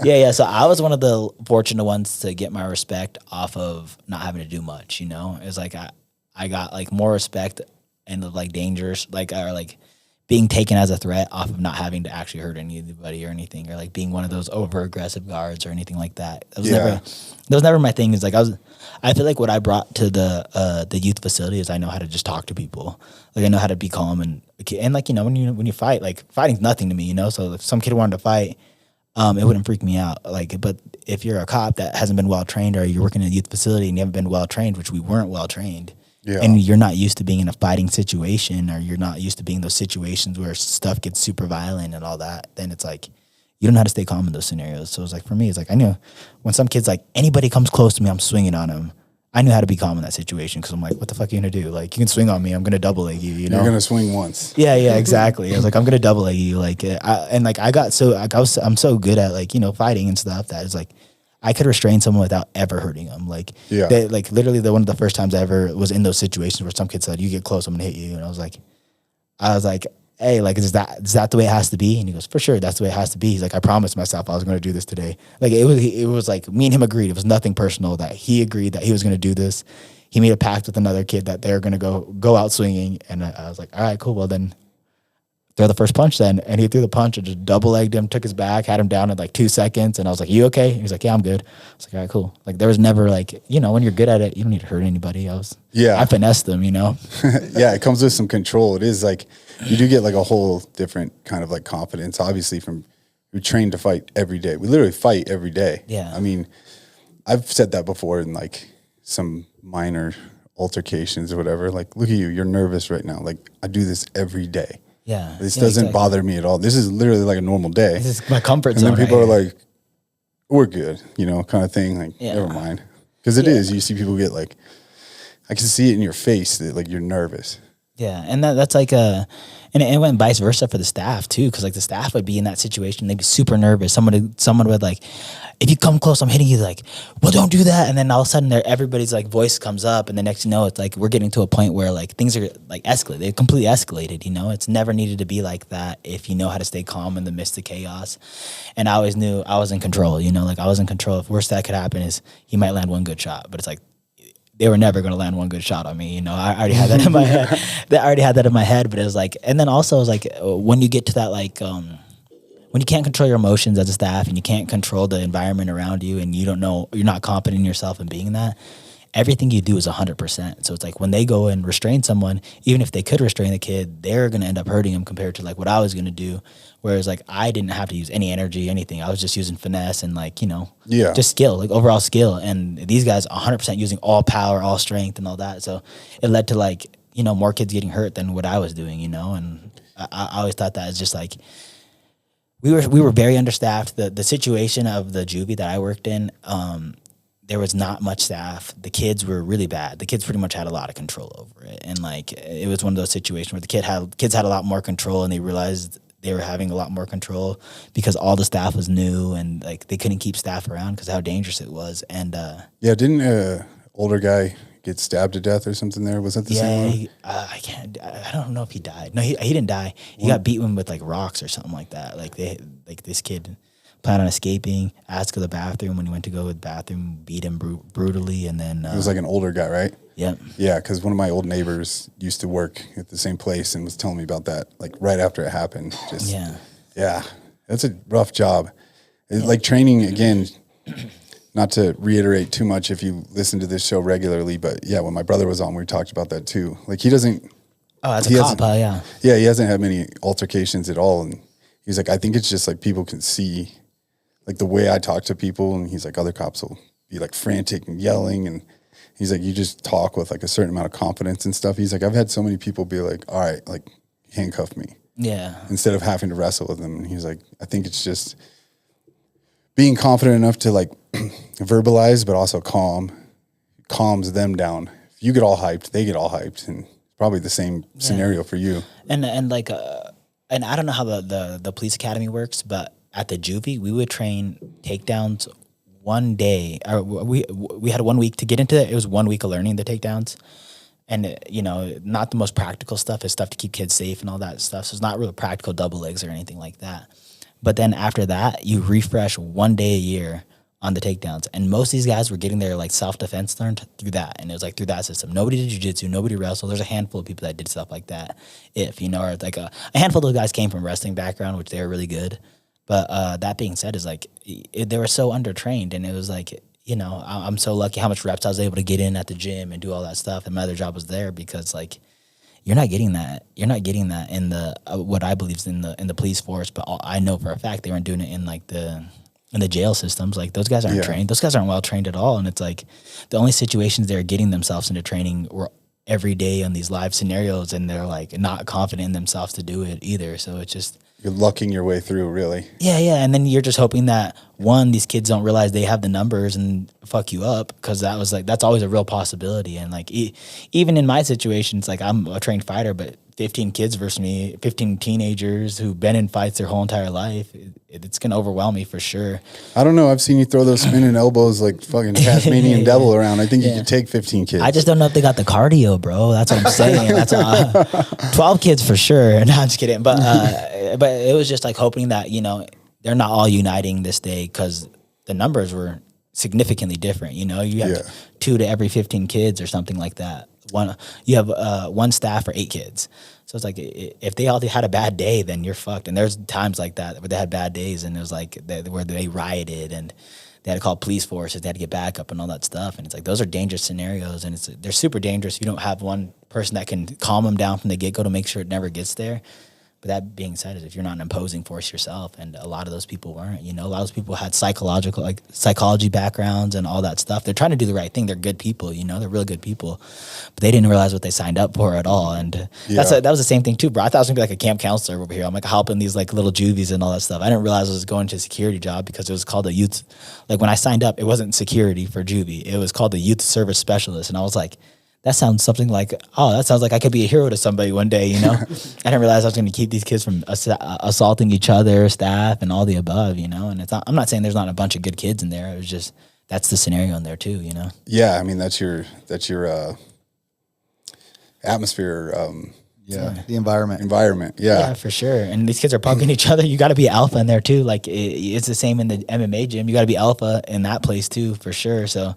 yeah. So I was one of the fortunate ones to get my respect off of not having to do much. It was like I got like more respect and of like dangers, like or like being taken as a threat off of not having to actually hurt anybody or anything, or like being one of those over aggressive guards or anything like that. That was never my thing. Is like I feel like what I brought to the youth facility is I know how to just talk to people. Like I know how to be calm and like, you know, when you fight, like fighting's nothing to me, you know. So if some kid wanted to fight, it wouldn't freak me out. Like, but if you're a cop that hasn't been well trained, or you're working in a youth facility and you haven't been well trained, which we weren't well trained, and you're not used to being in a fighting situation, or you're not used to being in those situations where stuff gets super violent and all that, then it's like you don't know how to stay calm in those scenarios. So it's like, for me, it's like I knew when some kid's like, anybody comes close to me, I'm swinging on him. I knew how to be calm in that situation, because I'm like, what the fuck are you gonna do? Like, you can swing on me, I'm gonna double leg you. You know, you're gonna swing once. Yeah, exactly. I was like, I'm gonna double leg you. Like, I'm so good at, like, you know, fighting and stuff that it's like I could restrain someone without ever hurting them. Like, like literally one of the first times I ever was in those situations where some kid said, "You get close, I'm gonna hit you," and I was like, hey, like, is that the way it has to be? And he goes, for sure, that's the way it has to be. He's like, I promised myself I was going to do this today. Like, it was like me and him agreed. It was nothing personal, that he agreed that he was going to do this. He made a pact with another kid that they're going to go out swinging. And I was like, all right, cool. Well, then throw the first punch then. And he threw the punch and just double legged him, took his back, had him down in like 2 seconds. And I was like, you okay? He was like, yeah, I'm good. I was like, all right, cool. Like, there was never, like, you know, when you're good at it, you don't need to hurt anybody. I finessed them, you know? Yeah, it comes with some control. It is like, you do get like a whole different kind of like confidence, obviously, from you're trained to fight every day. We literally fight every day. Yeah. I mean, I've said that before in like some minor altercations or whatever. Like, look at you, you're nervous right now. Like, I do this every day. Yeah. This doesn't bother me at all. This is literally like a normal day. This is my comfort zone. And then people are like, we're good, you know, kind of thing. Like, never mind. Because it is. You see people get like, I can see it in your face that like you're nervous. Yeah, and that's like and it went vice versa for the staff too, because like the staff would be in that situation, they'd be super nervous. Someone would like, if you come close, I'm hitting you. Like, well, don't do that. And then all of a sudden, everybody's like voice comes up, and the next you know, it's like we're getting to a point where like things are like escalated. They've completely escalated. You know, it's never needed to be like that if you know how to stay calm in the midst of chaos. And I always knew I was in control. You know, like I was in control. If worst that could happen is he might land one good shot, but it's like, they were never going to land one good shot on me. You know, I already had that in my head. I already had that in my head, but it was like, and then also it was like, when you get to that, like, when you can't control your emotions as a staff and you can't control the environment around you and you don't know, you're not confident in yourself and being that, everything you do is 100%. So it's like when they go and restrain someone, even if they could restrain the kid, they're going to end up hurting him compared to like what I was going to do. Whereas like I didn't have to use any energy, anything. I was just using finesse and like, you know, just skill, like overall skill. And these guys 100% using all power, all strength and all that. So it led to like, you know, more kids getting hurt than what I was doing, you know. And I always thought that it's just like, we were very understaffed. The situation of the juvie that I worked in, there was not much staff. The kids were really bad. The kids pretty much had a lot of control over it. And like, it was one of those situations where the kids had a lot more control, and they realized they were having a lot more control because all the staff was new, and like they couldn't keep staff around because how dangerous it was. And didn't a older guy get stabbed to death or something there? Was that the same one? I don't know if he died. No, he didn't die. He got beaten with like rocks or something like that. Like this kid planned on escaping, asked to go to the bathroom. When he went to go to the bathroom, beat him brutally, and then it was like an older guy, right? Yep. Yeah, because one of my old neighbors used to work at the same place and was telling me about that, like right after it happened. Yeah, that's a rough job. It's like training, again, not to reiterate too much if you listen to this show regularly, but yeah, when my brother was on, we talked about that too. Like he doesn't. Oh, as a cop, yeah. Yeah, he hasn't had many altercations at all, and he's like, I think it's just like people can see, like the way I talk to people, and he's like, other cops will be like frantic and yelling, and he's like, you just talk with like a certain amount of confidence and stuff. He's like, I've had so many people be like, all right, like handcuff me. Yeah. Instead of having to wrestle with them. And he's like, I think it's just being confident enough to like verbalize, but also calms them down. If you get all hyped, they get all hyped. And probably the same scenario for you. And like, and I don't know how the police academy works, but at the juvie, we would train takedowns one day. Or we had 1 week to get into it. It was 1 week of learning the takedowns. And, you know, not the most practical stuff. It's stuff to keep kids safe and all that stuff. So it's not real practical double legs or anything like that. But then after that, you refresh 1 day a year on the takedowns. And most of these guys were getting their like self-defense learned through that. And it was like through that system. Nobody did jiu-jitsu, nobody wrestled. There's a handful of people that did stuff like that. Or like a handful of those guys came from wrestling background, which they were really good. But that being said, is like they were so undertrained, and it was like, I'm so lucky how much reps I was able to get in at the gym and do all that stuff. And my other job was there because like you're not getting that. You're not getting that in the what I believe is in the police force. But I know for a fact they weren't doing it in like in the jail systems. Like those guys aren't trained. Those guys aren't well trained at all. And it's like the only situations they're getting themselves into training were every day on these live scenarios, and they're like not confident in themselves to do it either. So it's just, you're lucking your way through, really. Yeah. And then you're just hoping that one, these kids don't realize they have the numbers and fuck you up, because that's always a real possibility. And like even in my situation, it's like I'm a trained fighter, but 15 kids versus me, 15 teenagers who've been in fights their whole entire life, it's gonna overwhelm me for sure. I don't know. I've seen you throw those spinning elbows like fucking Tasmanian devil around. I think you could take 15 kids. I just don't know if they got the cardio, bro. That's what I'm saying. That's 12 kids for sure. No, I'm just kidding. But it was just like hoping that they're not all uniting this day, because the numbers were significantly different. You have 2 to every 15 kids or something like that. You have one staff for 8 kids. So it's like if they all had a bad day, then you're fucked. And there's times like that where they had bad days, and it was like where they rioted and they had to call police forces, they had to get backup and all that stuff. And it's like those are dangerous scenarios, and they're super dangerous if you don't have one person that can calm them down from the get-go to make sure it never gets there. But that being said, is if you're not an imposing force yourself, and a lot of those people weren't, a lot of those people had psychology backgrounds and all that stuff. They're trying to do the right thing. They're good people, they're really good people, but they didn't realize what they signed up for at all. And that was the same thing too, bro. I thought I was gonna be like a camp counselor over here. I'm like helping these like little juvies and all that stuff. I didn't realize I was going to a security job, because it was called a youth. Like when I signed up, it wasn't security for juvie. It was called the youth service specialist. And I was like, that sounds something like, that sounds like I could be a hero to somebody one day, I didn't realize I was going to keep these kids from assaulting each other, staff, and all the above, and it's not, I'm not saying there's not a bunch of good kids in there. It was just, that's the scenario in there too, Yeah, I mean, that's your atmosphere. The environment. Yeah, for sure. And these kids are punking each other. You got to be alpha in there too. Like it's the same in the MMA gym. You got to be alpha in that place too, for sure. So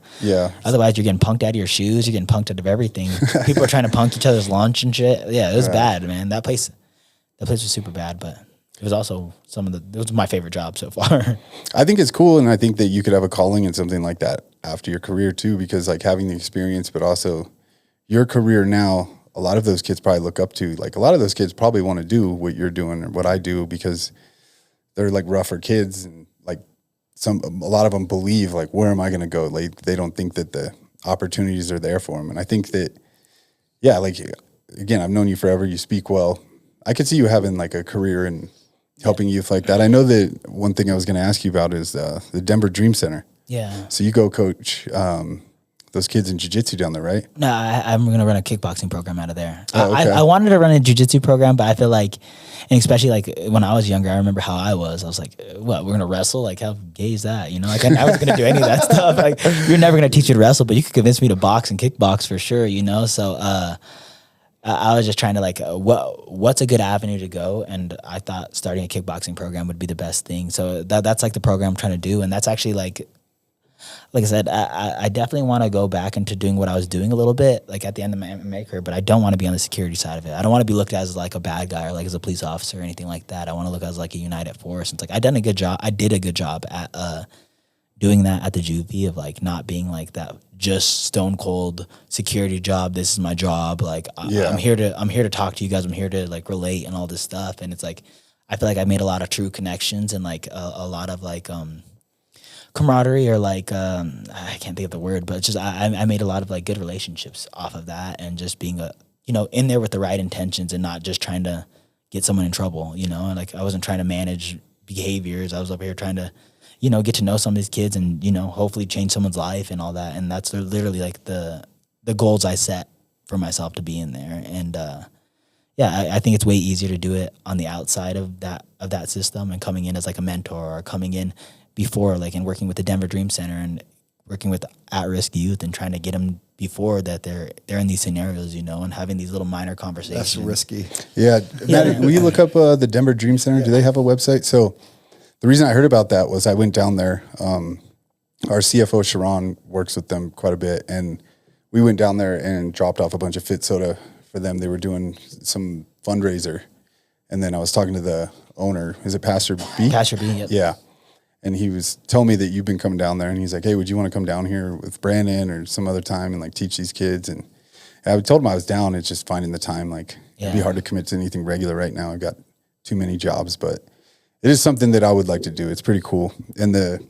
otherwise you're getting punked out of your shoes. You're getting punked out of everything. People are trying to punk each other's lunch and shit. Yeah, it was bad, man. That place was super bad, but it was also it was my favorite job so far. I think it's cool, and I think that you could have a calling in something like that after your career too, because like having the experience, but also your career now. A lot of those kids probably look up to, like a lot of those kids probably want to do what you're doing or what I do, because they're like rougher kids, and like a lot of them believe like, where am I going to go? Like they don't think that the opportunities are there for them. And I think that, like again, I've known you forever. You speak well. I could see you having like a career in helping youth like that. I know that one thing I was going to ask you about is the Denver Dream Center. Yeah. So you go coach those kids in jiu-jitsu down there, right? No, I'm going to run a kickboxing program out of there. Oh, okay. I wanted to run a jiu-jitsu program, but I feel like, and especially like when I was younger, I remember how I was like, what, we're going to wrestle? Like how gay is that? Like I wasn't going to do any of that stuff. Like you're never going to teach me to wrestle, but you could convince me to box and kickbox for sure, So I was just trying to like, what's a good avenue to go? And I thought starting a kickboxing program would be the best thing. So that's like the program I'm trying to do. And that's actually like I said, I definitely want to go back into doing what I was doing a little bit, like at the end of my MMA career, but I don't want to be on the security side of it. I don't want to be looked at as like a bad guy or like as a police officer or anything like that. I want to look as like a united force. It's like I did a good job at doing that at the juvie, of like not being like that just stone cold security job. This is my job. Like I'm here to talk to you guys. I'm here to like relate and all this stuff. And it's like I feel like I made a lot of true connections and like a lot of like camaraderie, or like I can't think of the word, but it's just I made a lot of like good relationships off of that, and just being in there with the right intentions and not just trying to get someone in trouble, and like I wasn't trying to manage behaviors. I was over here trying to get to know some of these kids and hopefully change someone's life and all that. And that's literally like the goals I set for myself to be in there. And I think it's way easier to do it on the outside of that system, and coming in as like a mentor, or coming in before, like, and working with the Denver Dream Center and working with at-risk youth and trying to get them before that they're in these scenarios, and having these little minor conversations. That's risky. Yeah. Matt, will you look up the Denver Dream Center? Yeah. Do they have a website? So the reason I heard about that was I went down there our CFO Sharon works with them quite a bit, and we went down there and dropped off a bunch of Fit Soda for them. They were doing some fundraiser, and then I was talking to the owner. Is it Pastor B? Pastor B, yep. Yeah. And he was telling me that you've been coming down there, and he's like, hey, would you want to come down here with Brandon or some other time and like teach these kids? And I told him I was down. It's just finding the time. Like it'd be hard to commit to anything regular right now. I've got too many jobs, but it is something that I would like to do. It's pretty cool. And the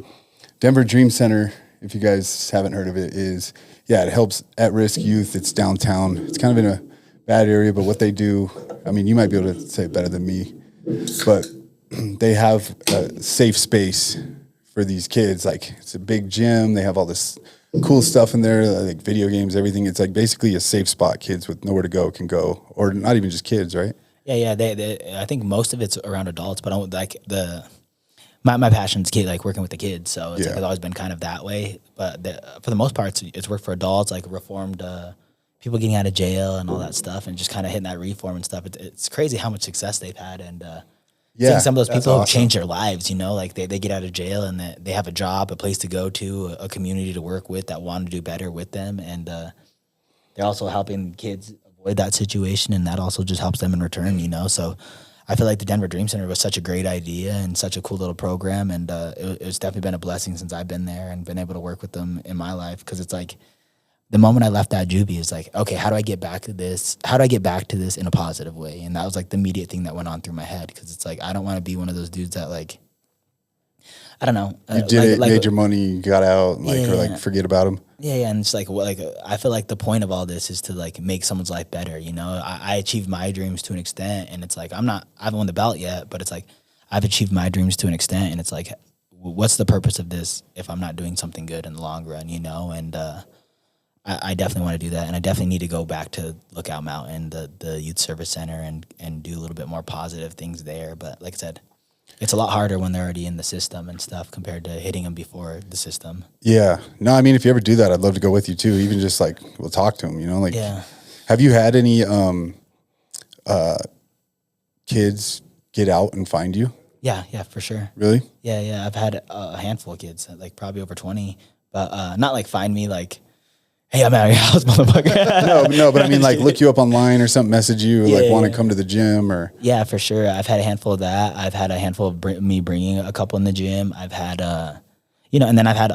Denver Dream Center, if you guys haven't heard of it, is, it helps at-risk youth. It's downtown. It's kind of in a bad area, but what they do, I mean, you might be able to say it better than me, but they have a safe space for these kids. Like it's a big gym. They have all this cool stuff in there, like video games, everything. It's like basically a safe spot. Kids with nowhere to go can go, or not even just kids, right? Yeah. I think most of it's around adults, but I don't like my passion's like working with the kids. So it's it's always been kind of that way. But for the most part, it's work for adults, like reformed people getting out of jail and all that stuff, and just kind of hitting that reform and stuff. It's crazy how much success they've had, and seeing some of those people have changed their lives. Like they get out of jail and they have a job, a place to go to, a community to work with that want to do better with them, and they're also helping kids avoid that situation, and that also just helps them in return. So I feel like the Denver Dream Center was such a great idea and such a cool little program, and it's definitely been a blessing since I've been there and been able to work with them in my life, because it's like the moment I left that juvie is like, okay, how do I get back to this? How do I get back to this in a positive way? And that was like the immediate thing that went on through my head, because it's like I don't want to be one of those dudes that like, I don't know. You did made your money, got out, or forget about them. Yeah, and it's like, I feel like the point of all this is to like make someone's life better. I achieved my dreams to an extent, and it's like I haven't won the belt yet, but it's like I've achieved my dreams to an extent, and it's like, what's the purpose of this if I'm not doing something good in the long run? And I definitely want to do that, and I definitely need to go back to Lookout Mountain, the youth service center, and do a little bit more positive things there. But like I said, it's a lot harder when they're already in the system and stuff compared to hitting them before the system. Yeah. No, I mean, if you ever do that, I'd love to go with you too. Even just like we'll talk to them. Have you had any kids get out and find you? Yeah, for sure. Really? Yeah. I've had a handful of kids, like probably over 20, but not like find me like, hey, I'm out of your house, motherfucker. No, but I mean, like, look you up online or something, message you, want to come to the gym or. Yeah, for sure. I've had a handful of that. I've had a handful of me bringing a couple in the gym. I've had, and then I've had,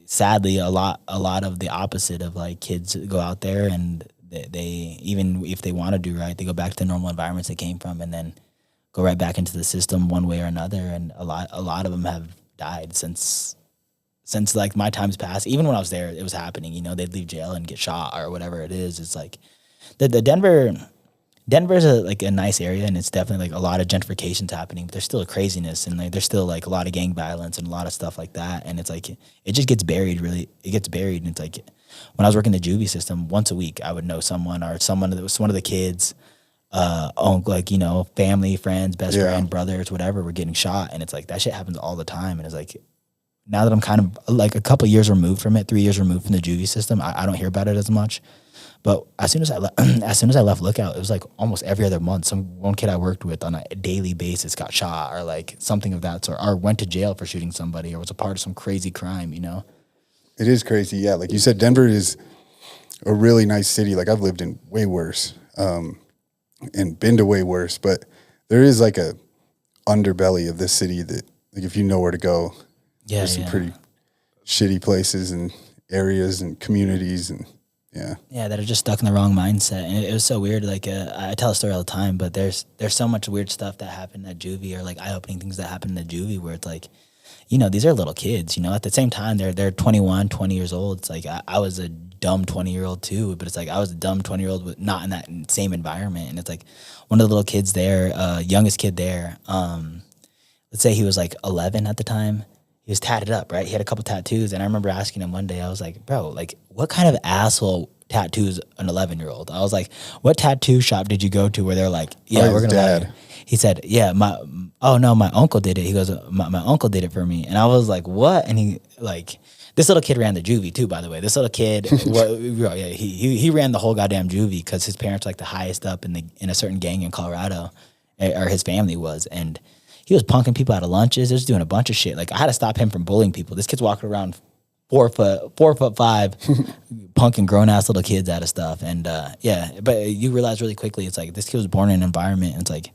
sadly, a lot of the opposite of like kids go out there and they even if they want to do right, they go back to the normal environments they came from and then go right back into the system one way or another. And a lot of them have died since like my time's passed. Even when I was there, it was happening. They'd leave jail and get shot or whatever it is. It's like the Denver's a nice area, and it's definitely like a lot of gentrification's happening, but there's still a craziness and like there's still like a lot of gang violence and a lot of stuff like that. And it's like it just gets buried. Really, it gets buried. And it's like when I was working the juvie system, once a week I would know someone that was one of the kids, family, friends, best friend, brothers, whatever, were getting shot. And it's like that shit happens all the time. And it's like, now that I'm kind of like a couple years removed from it, 3 years removed from the juvie system, I don't hear about it as much. But as soon as I left Lookout, it was like almost every other month, one kid I worked with on a daily basis got shot or like something of that sort, or went to jail for shooting somebody, or was a part of some crazy crime. It is crazy, yeah. Like you said, Denver is a really nice city. Like I've lived in way worse, and been to way worse, but there is like a underbelly of this city that, like, if you know where to go. There's some pretty shitty places and areas and communities and that are just stuck in the wrong mindset. And it was so weird. Like I tell a story all the time, but there's so much weird stuff that happened at juvie, or like eye-opening things that happened at juvie, where it's like, these are little kids. At the same time they're 21, 20 years old. It's like I was a dumb 20-year-old too, but it's like I was a dumb 20-year-old not in that same environment. And it's like one of the little kids there, youngest kid there, let's say he was like 11 at the time. He was tatted up, right? He had a couple tattoos, and I remember asking him one day, I was like, bro, like, what kind of asshole tattoos an 11-year-old? I was like, what tattoo shop did you go to where they're like, we're going to dad. He said, my uncle did it. He goes, my uncle did it for me. And I was like, what? And he, like, this little kid ran the juvie too, by the way. This little kid, he ran the whole goddamn juvie because his parents were like the highest up in a certain gang in Colorado, or his family was. And he was punking people out of lunches. He was doing a bunch of shit. Like I had to stop him from bullying people. This kid's walking around 4'5", punking grown ass little kids out of stuff. And but you realize really quickly, it's like this kid was born in an environment. And it's like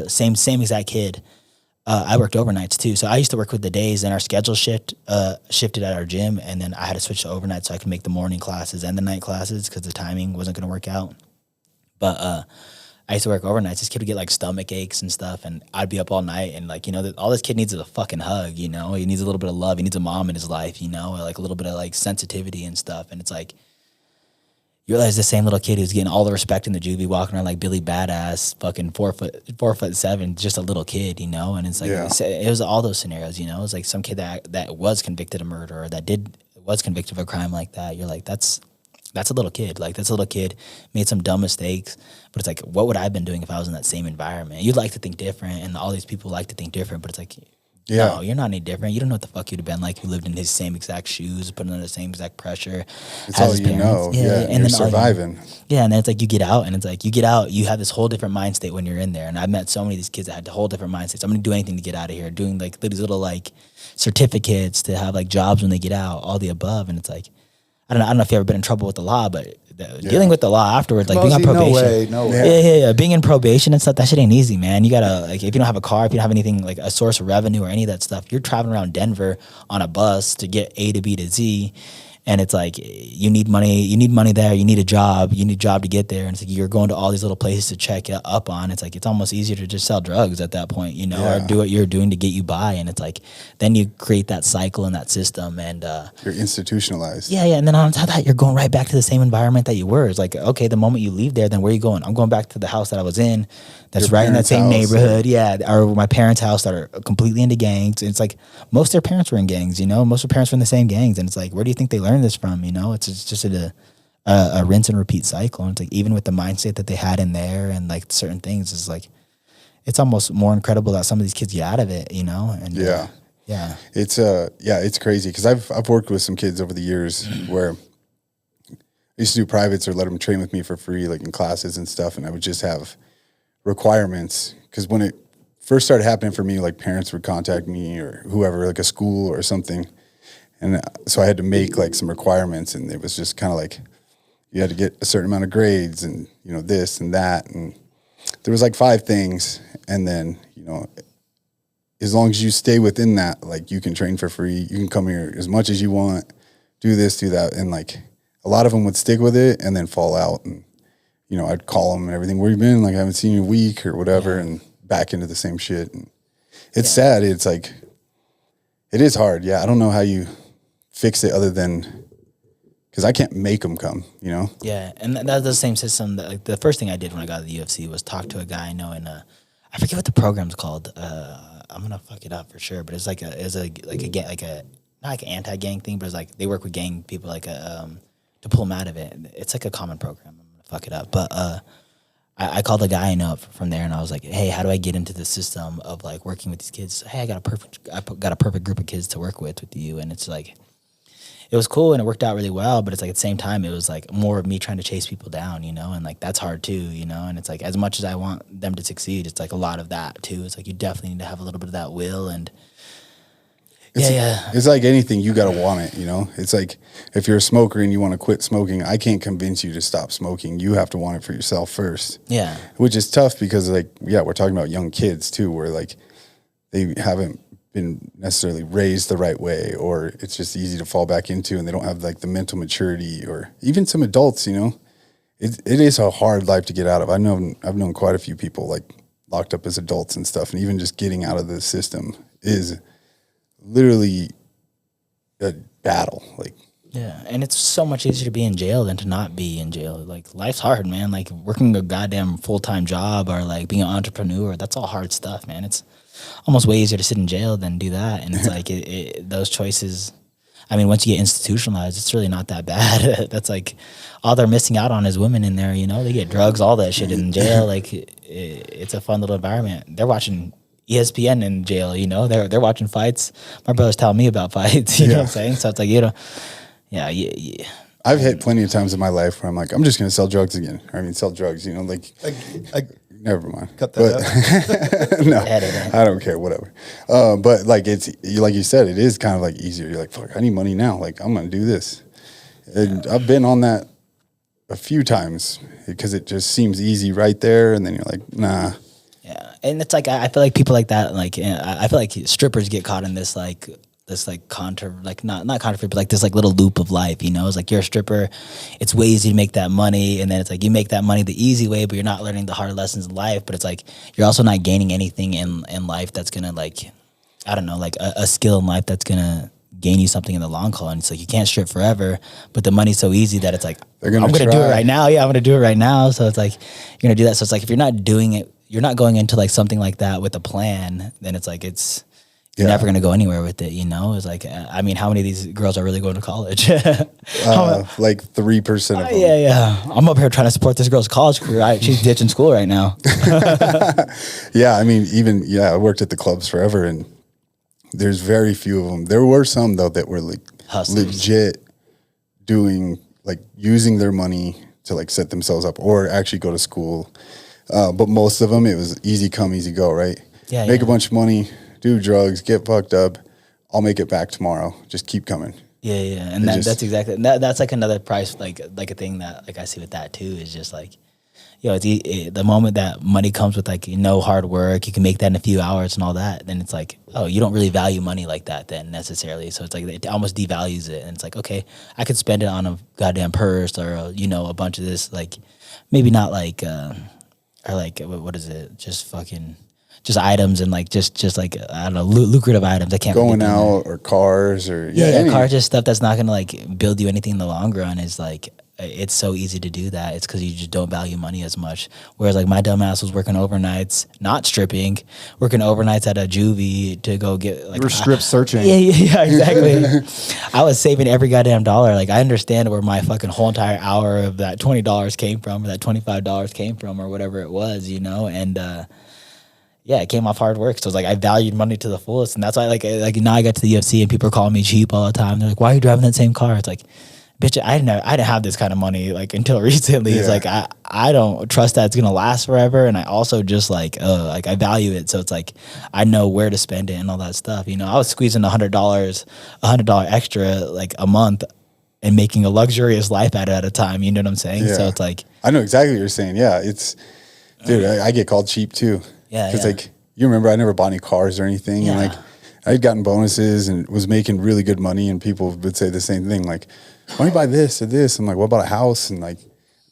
same exact kid. I worked overnights too, so I used to work with the days, and our schedule shifted at our gym, and then I had to switch to overnight so I could make the morning classes and the night classes because the timing wasn't going to work out. But I used to work overnights. This kid would get like stomach aches and stuff, and I'd be up all night, and like all this kid needs is a fucking hug. He needs a little bit of love. He needs a mom in his life. Like a little bit of like sensitivity and stuff. And it's like you realize the same little kid who's getting all the respect in the juvie, walking around like Billy Badass, fucking 4'7", just a little kid, And it's like it was all those scenarios, It was like some kid that was convicted of murder or was convicted of a crime like that. You're like, that's a little kid. Like that's a little kid made some dumb mistakes, but it's like, what would I have been doing if I was in that same environment? You'd like to think different, and all these people like to think different, but it's like, no, you're not any different. You don't know what the fuck you'd have been like. You lived in his same exact shoes, put under the same exact pressure. It's all you know. Yeah, and you're surviving. And then it's like you get out, and it's like you have this whole different mind state when you're in there. And I've met so many of these kids that had a whole different mind states. I'm going to do anything to get out of here, doing like these little like certificates to have like jobs when they get out, all the above. And it's like, I don't know if you've ever been in trouble with the law, but dealing with the law afterwards, like being on probation. No way. Yeah. Being in probation and stuff, that shit ain't easy, man. You gotta, like, if you don't have a car, if you don't have anything like a source of revenue or any of that stuff, you're traveling around Denver on a bus to get A to B to Z. And it's like, you need money there, you need a job to get there. And it's like, you're going to all these little places to check up on. It's like, it's almost easier to just sell drugs at that point, or do what you're doing to get you by. And it's like, then you create that cycle and that system, and you're institutionalized. Yeah. And then on top of that, you're going right back to the same environment that you were. It's like, okay, the moment you leave there, then where are you going? I'm going back to the house that I was in. That's right in that same neighborhood. Or my parents' house that are completely into gangs. And it's like, most of their parents were in gangs, most of their parents were in the same gangs. And it's like, where do you think they learned this from? It's just a rinse and repeat cycle. And it's like, even with the mindset that they had in there and like certain things, it's like, it's almost more incredible that some of these kids get out of it, And it's crazy. Cause I've worked with some kids over the years where I used to do privates or let them train with me for free, like in classes and stuff. And I would just have requirements. Cause when it first started happening for me, like parents would contact me or whoever, like a school or something. And so I had to make like some requirements, and it was just kind of like you had to get a certain amount of grades and, this and that. And there was like 5 things. And then, as long as you stay within that, like you can train for free, you can come here as much as you want, do this, do that. And like a lot of them would stick with it and then fall out. And, I'd call them and everything. Where you been? Like, I haven't seen you in a week or whatever, and back into the same shit. And it's sad. It's like, it is hard. Yeah. I don't know how you fix it other than, because I can't make them come, Yeah, and that's the same system. That, like, the first thing I did when I got to the UFC was talk to a guy I know in I forget what the program's called. I'm gonna fuck it up for sure, but it's not like an anti-gang thing, but it's like they work with gang people to pull them out of it. It's like a common program. I'm gonna fuck it up, but I called a guy I know from there, and I was like, hey, how do I get into the system of like working with these kids? Hey, I got a perfect group of kids to work with you, and it's like. It was cool and it worked out really well, but it's like at the same time, it was like more of me trying to chase people down, and like that's hard too, and it's like as much as I want them to succeed, it's like a lot of that too. It's like you definitely need to have a little bit of that will and It's like anything, you got to want it, It's like if you're a smoker and you want to quit smoking, I can't convince you to stop smoking. You have to want it for yourself first. Yeah. Which is tough because we're talking about young kids too, where like they haven't been necessarily raised the right way, or it's just easy to fall back into, and they don't have like the mental maturity, or even some adults, it is a hard life to get out of. I've known quite a few people like locked up as adults and stuff, and even just getting out of the system is literally a battle. Like, yeah, and it's so much easier to be in jail than to not be in jail. Like, life's hard, man. Like, working a goddamn full-time job or like being an entrepreneur, that's all hard stuff, man. It's almost way easier to sit in jail than do that. And it's like those choices, I mean, once you get institutionalized, it's really not that bad. That's like all they're missing out on is women in there, they get drugs, all that shit in jail. Like it's a fun little environment. They're watching ESPN in jail, they're watching fights. My brother's telling me about fights, you know what I'm saying? So it's like, yeah. I've hit plenty of times in my life where I'm like, I'm just going to sell drugs again. Sell drugs, never mind. Cut that But no, Edit it. I don't care, whatever. But like like you said, it is kind of like easier. You're like, fuck, I need money now. Like I'm gonna do this. And I've been on that a few times because it just seems easy right there, and then you're like, nah. Yeah, and it's like I feel like people like that, like I feel like strippers get caught in this like not controversy, but like this like little loop of life. You know, it's like you're a stripper, it's way easy to make that money, and then it's like you make that money the easy way, but you're not learning the hard lessons in life. But it's like you're also not gaining anything in life that's gonna like, I don't know, like a skill in life that's gonna gain you something in the long haul. And it's like you can't strip forever, but the money's so easy that it's like I'm gonna do it right now. Yeah, I'm gonna do it right now. So it's like you're gonna do that. So it's like if you're not doing it, you're not going into like something like that with a plan, then it's like you're never gonna go anywhere with it. You know, it's like I mean, how many of these girls are really going to college? Like 3% of them. Yeah. I'm up here trying to support this girl's college career. She's ditching school right now. Yeah, I mean, I worked at the clubs forever, and there's very few of them. There were some though that were like Hustlers. legit doing like using their money to like set themselves up or actually go to school. But most of them, it was easy come, easy go, right? Yeah, Make a bunch of money, do drugs, get fucked up. I'll make it back tomorrow. Just keep coming. Yeah, and that's exactly that's like another price, like a thing that like I see with that too is just like, it's the moment that money comes with like no hard work, you can make that in a few hours and all that. Then it's like, oh, you don't really value money like that then necessarily. So it's like it almost devalues it, and it's like, okay, I could spend it on a goddamn purse or a bunch of this, like maybe not like or like what is it? Just items and like just like I don't know, lucrative items. I can't going out or cars or cars, just stuff that's not gonna like build you anything in the long run. Is like it's so easy to do that. It's because you just don't value money as much. Whereas like my dumb ass was working overnights, not stripping, working overnights at a juvie to go get like You were strip searching. Yeah, exactly. I was saving every goddamn dollar. Like I understand where my fucking whole entire hour of that $20 came from, or that $25 came from, or whatever it was, and yeah, it came off hard work. So it's like I valued money to the fullest, and that's why like now I got to the UFC and people are calling me cheap all the time. They're like, "Why are you driving that same car?" It's like, bitch, I didn't have this kind of money like until recently. Yeah. It's like I don't trust that it's gonna last forever, and I also just like I value it. So it's like I know where to spend it and all that stuff. I was squeezing $100 extra like a month and making a luxurious life out of it at a time. You know what I'm saying? Yeah. So it's like I know exactly what you're saying. Yeah, dude, I get called cheap too. Yeah, because yeah. like you remember, I never bought any cars or anything, Yeah. and like I had gotten bonuses and was making really good money, and people would say the same thing, like, "Why don't you buy this or this?" I'm like, "What about a house?" And like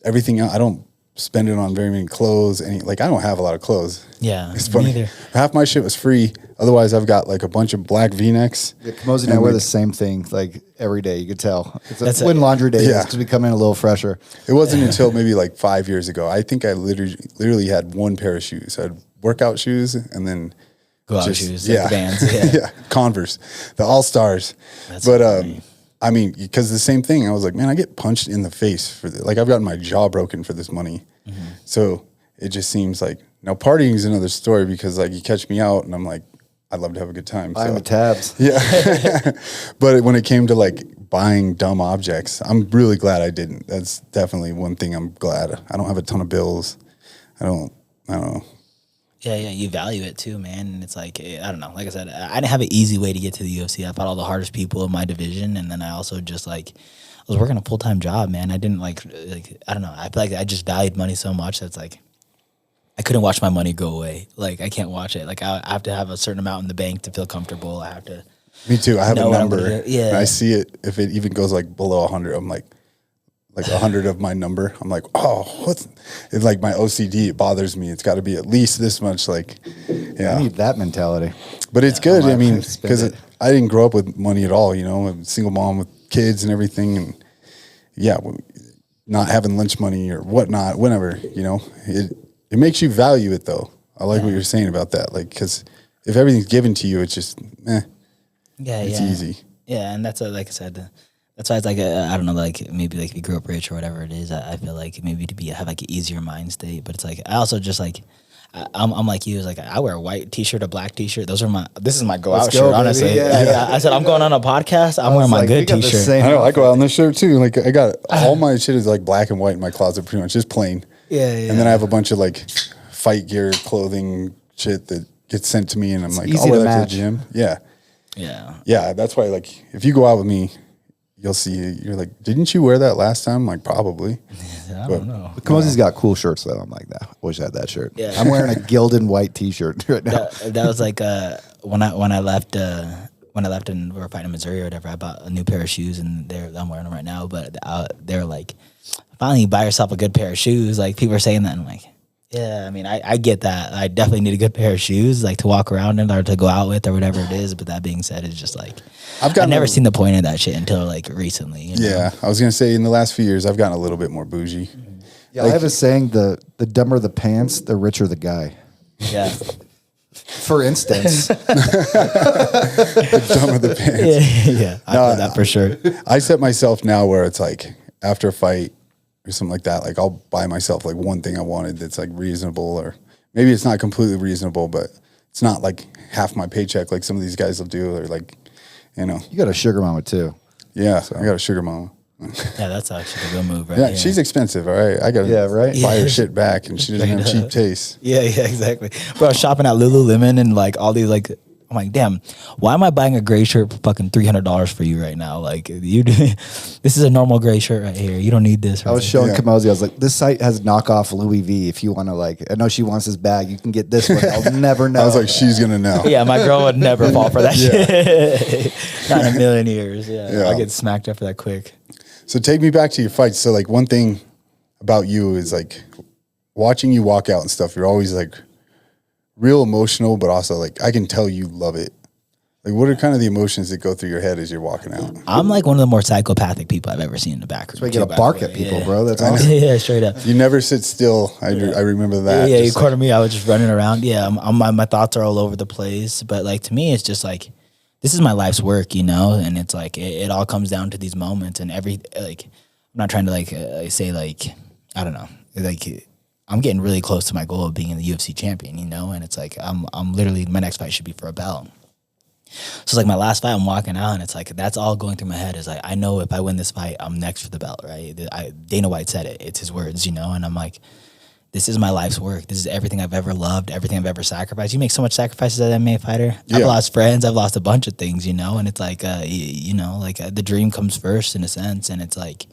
everything else, I don't spend it on very many clothes. I don't have a lot of clothes. Yeah, it's funny. me neither. Half my shit was free. Otherwise, I've got like a bunch of black V-necks. Yeah, Camozzi and I wear the same thing like every day. You could tell. That's when laundry day Yeah. is to become in a little fresher. It wasn't until maybe like 5 years ago. I think I literally had one pair of shoes. I had workout shoes and then Go out shoes, like the Vans. Yeah. yeah, Converse, the All Stars. That's But funny. I mean, because the same thing. I was like, man, I get punched in the face for this. Like I've gotten my jaw broken for this money. Mm-hmm. So it just seems like now partying is another story because like you catch me out and I'm like, I'd love to have a good time. Buying the tabs. Yeah. But when it came to like buying dumb objects, I'm really glad I didn't. That's definitely one thing I'm glad. I don't have a ton of bills. I don't know. Yeah, you value it too, man. And it's like, I don't know. Like I said, I didn't have an easy way to get to the UFC. I fought all the hardest people in my division. And then I also just like, I was working a full-time job, man. I didn't like, I don't know. I feel like I just valued money so much that's like, I couldn't watch my money go away. Like, I can't watch it. Like, I have to have a certain amount in the bank to feel comfortable. I have to. Me too. I have a know what I'm number. gonna do. Yeah. And I see it. If it even goes like below 100, I'm like 100 of my number. I'm like, oh, it's like my OCD. It bothers me. It's got to be at least this much. Like, yeah. I need that mentality. But it's good. I I mean, spend because it. I didn't grow up with money at all. I'm a single mom with kids and everything. And yeah, not having lunch money or whatnot, whenever, it makes you value it though. I like what you're saying about that. Like, because if everything's given to you, it's just, it's easy. Yeah, and that's like I said, that's why it's like I don't know, like maybe like if you grew up rich or whatever it is. I feel like maybe to have like an easier mind state. But it's like I also just like I'm like you. It's like I wear a white T-shirt, a black T-shirt. This is my go out Let's go, shirt. baby. Honestly, Yeah. I said I'm going on a podcast. I'm wearing my like, good we got the T-shirt. same- I know. I go out in this shirt too. Like I got all my shit is like black and white in my closet, pretty much just plain. Yeah. And then I have a bunch of like fight gear, clothing, shit that gets sent to me, and I'm like, easy I'll wear to that to match. the gym. Yeah. Yeah. Yeah, that's why, like, if you go out with me, you'll see, you're like, didn't you wear that last time? I'm like, probably. I don't know. Camozzi's got cool shirts though. I'm like, that. Wish I had that shirt. Yeah. I'm wearing a gilded white T-shirt right now. That was like when I left and we were fighting in Missouri or whatever. I bought a new pair of shoes and I'm wearing them right now. But they're like, finally you buy yourself a good pair of shoes. Like people are saying that, and I'm like, yeah. I mean, I get that. I definitely need a good pair of shoes, like to walk around in or to go out with or whatever it is. But that being said, it's just like I've never seen the point of that shit until like recently. You know? Yeah, I was gonna say in the last few years, I've gotten a little bit more bougie. Yeah, I have a saying: the dumber the pants, the richer the guy. Yeah. For instance, The dumb of the pants. Yeah. I feel that for sure. I set myself now where it's like after a fight or something like that, like I'll buy myself like one thing I wanted that's like reasonable, or maybe it's not completely reasonable, but it's not like half my paycheck like some of these guys will do, or like, you know. you got a sugar mama too. Yeah, I got a sugar mama. Yeah, that's actually a good move, right? Yeah, she's expensive, all right? I got to buy her shit back, and she doesn't have cheap taste. Yeah, exactly. Bro, I was shopping at Lululemon and like all these like, I'm like, damn, why am I buying a gray shirt for fucking $300 for you right now? Like, this is a normal gray shirt right here. You don't need this. I was showing Camozzi. I was like, this site has knockoff Louis V. If you want to, like, I know she wants this bag. You can get this one. I'll never know. I was like, she's gonna know. Yeah, my girl would never fall for that shit. Not in a million years. Yeah. Yeah. I get smacked up for that quick. So take me back to your fights. So like one thing about you is like watching you walk out and stuff. You're always like real emotional, but also like I can tell you love it. Like what are kind of the emotions that go through your head as you're walking out? I'm like one of the more psychopathic people I've ever seen in the back room. So I get to bark at people, bro. That's awesome. Yeah, straight up. You never sit still. I remember that. Yeah, you Just cornered me. I was just running around. Yeah, my thoughts are all over the place. But like to me, it's just like this is my life's work, you know. And it's like it all comes down to these moments. And I'm not trying to like say like I don't know, like I'm getting really close to my goal of being the UFC champion, you know. And it's like I'm literally my next fight should be for a belt. So it's like my last fight, I'm walking out, and it's like that's all going through my head. Is like I know if I win this fight, I'm next for the belt, right? Dana White said it; it's his words, you know. And I'm like, this is my life's work. This is everything I've ever loved, everything I've ever sacrificed. You make so much sacrifices as an MMA fighter. Yeah. I've lost friends, I've lost a bunch of things, you know. And it's like, the dream comes first in a sense, and it's like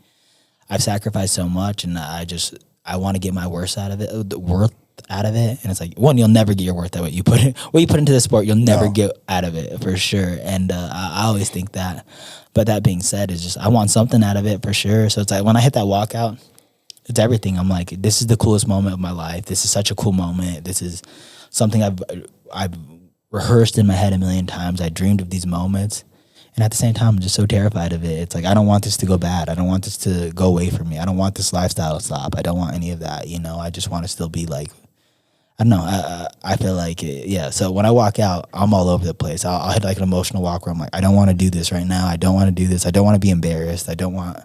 I've sacrificed so much, and I want to get my worth out of it, the worth out of it. And it's like, one, you'll never get your worth out of what you put into the sport, you'll never get out of it for sure. And I always think that. But that being said, is just I want something out of it for sure. So it's like when I hit that walkout, it's everything. I'm like, this is the coolest moment of my life. This is such a cool moment. This is something I've rehearsed in my head a million times. I dreamed of these moments. And at the same time, I'm just so terrified of it. It's like, I don't want this to go bad. I don't want this to go away from me. I don't want this lifestyle to stop. I don't want any of that, you know. I just want to still be like, I don't know. I feel like, so when I walk out, I'm all over the place. I'll hit like an emotional walk where I'm like, I don't want to do this right now. I don't want to do this. I don't want to be embarrassed. I don't want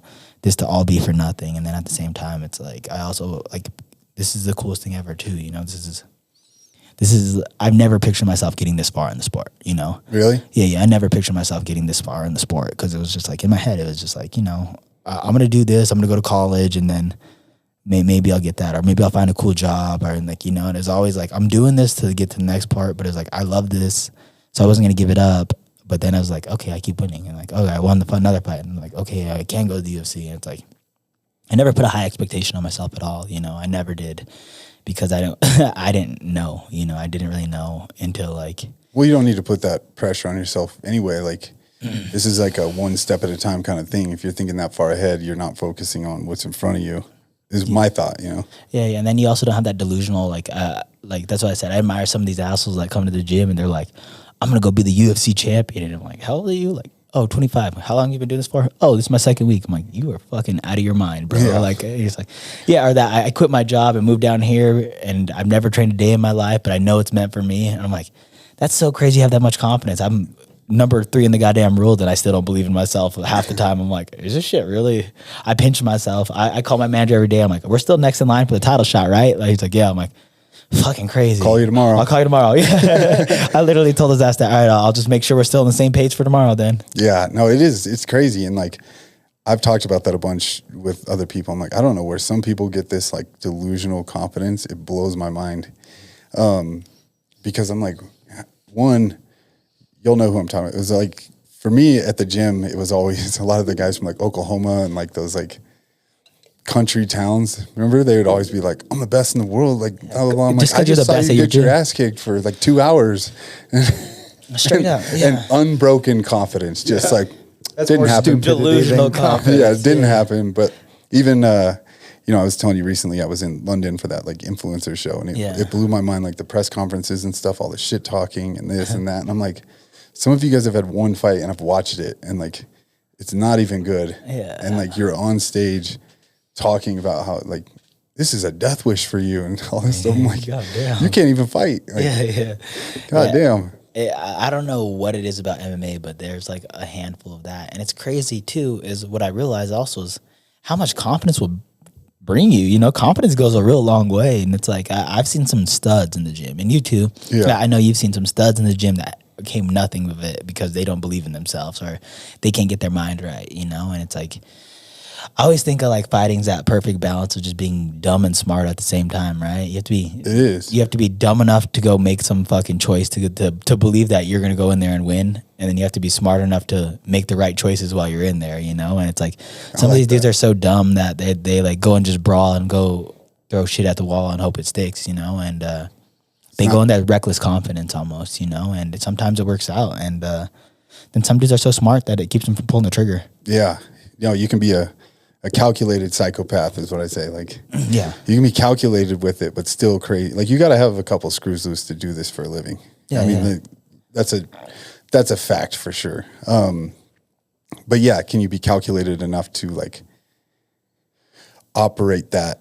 this to all be for nothing. And then at the same time, it's like, I also, like, this is the coolest thing ever too, you know. This is I've never pictured myself getting this far in the sport, you know? Really? Yeah. I never pictured myself getting this far in the sport because it was just like in my head, it was just like, you know, I'm going to do this. I'm going to go to college and then maybe I'll get that, or maybe I'll find a cool job, or like, you know, and it's always like, I'm doing this to get to the next part, but it's like, I love this. So I wasn't going to give it up. But then I was like, okay, I keep winning. And like, okay, I won another fight. And I'm like, okay, I can go to the UFC. And it's like, I never put a high expectation on myself at all. You know, I never did. Because I didn't know, you know, I didn't really know until like. Well, you don't need to put that pressure on yourself anyway. Like, this is like a one step at a time kind of thing. If you're thinking that far ahead, you're not focusing on what's in front of you, is my thought, you know? Yeah. And then you also don't have that delusional, like that's what I said. I admire some of these assholes that come to the gym and they're like, I'm going to go be the UFC champion. And I'm like, how old are you? Like, oh, 25. How long have you been doing this for? Oh, this is my second week. I'm like, you are fucking out of your mind, bro. Yeah. Like, he's like, yeah, or that I quit my job and moved down here and I've never trained a day in my life, but I know it's meant for me. And I'm like, that's so crazy you have that much confidence. I'm number 3 in the goddamn rule that I still don't believe in myself half the time. I'm like, is this shit really? I pinch myself. I call my manager every day. I'm like, we're still next in line for the title shot, right? Like, he's like, yeah. I'm like, fucking crazy. Call you tomorrow. I'll call you tomorrow. Yeah. I literally told his ass that, all right, I'll just make sure we're still on the same page for tomorrow then. Yeah, no, it's crazy. And like, I've talked about that a bunch with other people. I'm like, I don't know where some people get this like delusional confidence. It blows my mind. Because I'm like, one, you'll know who I'm talking about. It was like, for me at the gym, it was always a lot of the guys from like Oklahoma and like those like country towns. Remember, they would always be like, I'm the best in the world. Like, blah, blah, blah. I'm like, I just saw you get your ass kicked for like 2 hours. Straight up. Yeah. And unbroken confidence. Just like, That's didn't more happen. Delusional confidence. Yeah, it didn't happen. But even, you know, I was telling you recently, I was in London for that like influencer show, and it blew my mind, like the press conferences and stuff, all the shit talking and this and that. And I'm like, some of you guys have had one fight and I've watched it, and like, it's not even good. Yeah. And like, you're on stage talking about how like, this is a death wish for you and all this stuff. I'm like, God damn. you can't even fight. Like, Yeah. God damn. I don't know what it is about MMA, but there's like a handful of that. And it's crazy too, is what I realized also is how much confidence will bring you. You know, confidence goes a real long way. And it's like, I've seen some studs in the gym, and you too. Yeah. I know you've seen some studs in the gym that came nothing of it because they don't believe in themselves or they can't get their mind right, you know? And it's like, I always think of like fighting's that perfect balance of just being dumb and smart at the same time, right? You have to be dumb enough to go make some fucking choice to believe that you're going to go in there and win. And then you have to be smart enough to make the right choices while you're in there, you know? And it's like, some of these dudes are so dumb that they like go and just brawl and go throw shit at the wall and hope it sticks, you know? And they go in that reckless confidence almost, you know? And sometimes it works out. And then some dudes are so smart that it keeps them from pulling the trigger. Yeah. You know, you can be a calculated psychopath is what I say. Like, Yeah. you can be calculated with it, but still crazy. Like, you got to have a couple screws loose to do this for a living. Yeah, I mean, yeah. that's a fact for sure. But yeah, can you be calculated enough to like operate that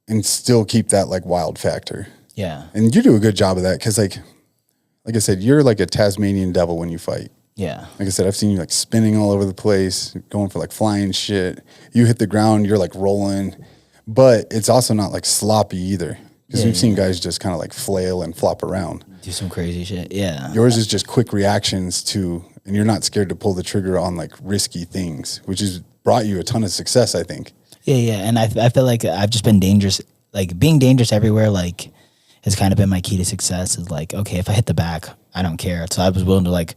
and still keep that like wild factor? Yeah. And you do a good job of that. Cause like I said, you're like a Tasmanian devil when you fight. Yeah. Like I said, I've seen you like spinning all over the place, going for like flying shit. You hit the ground, you're like rolling, but it's also not like sloppy either. Because we've seen guys just kind of like flail and flop around. Do some crazy shit. Yeah. Yours is just quick reactions to, and you're not scared to pull the trigger on like risky things, which has brought you a ton of success, I think. Yeah. And I feel like I've just been dangerous. Like being dangerous everywhere, like has kind of been my key to success is like, okay, if I hit the back, I don't care. So I was willing to like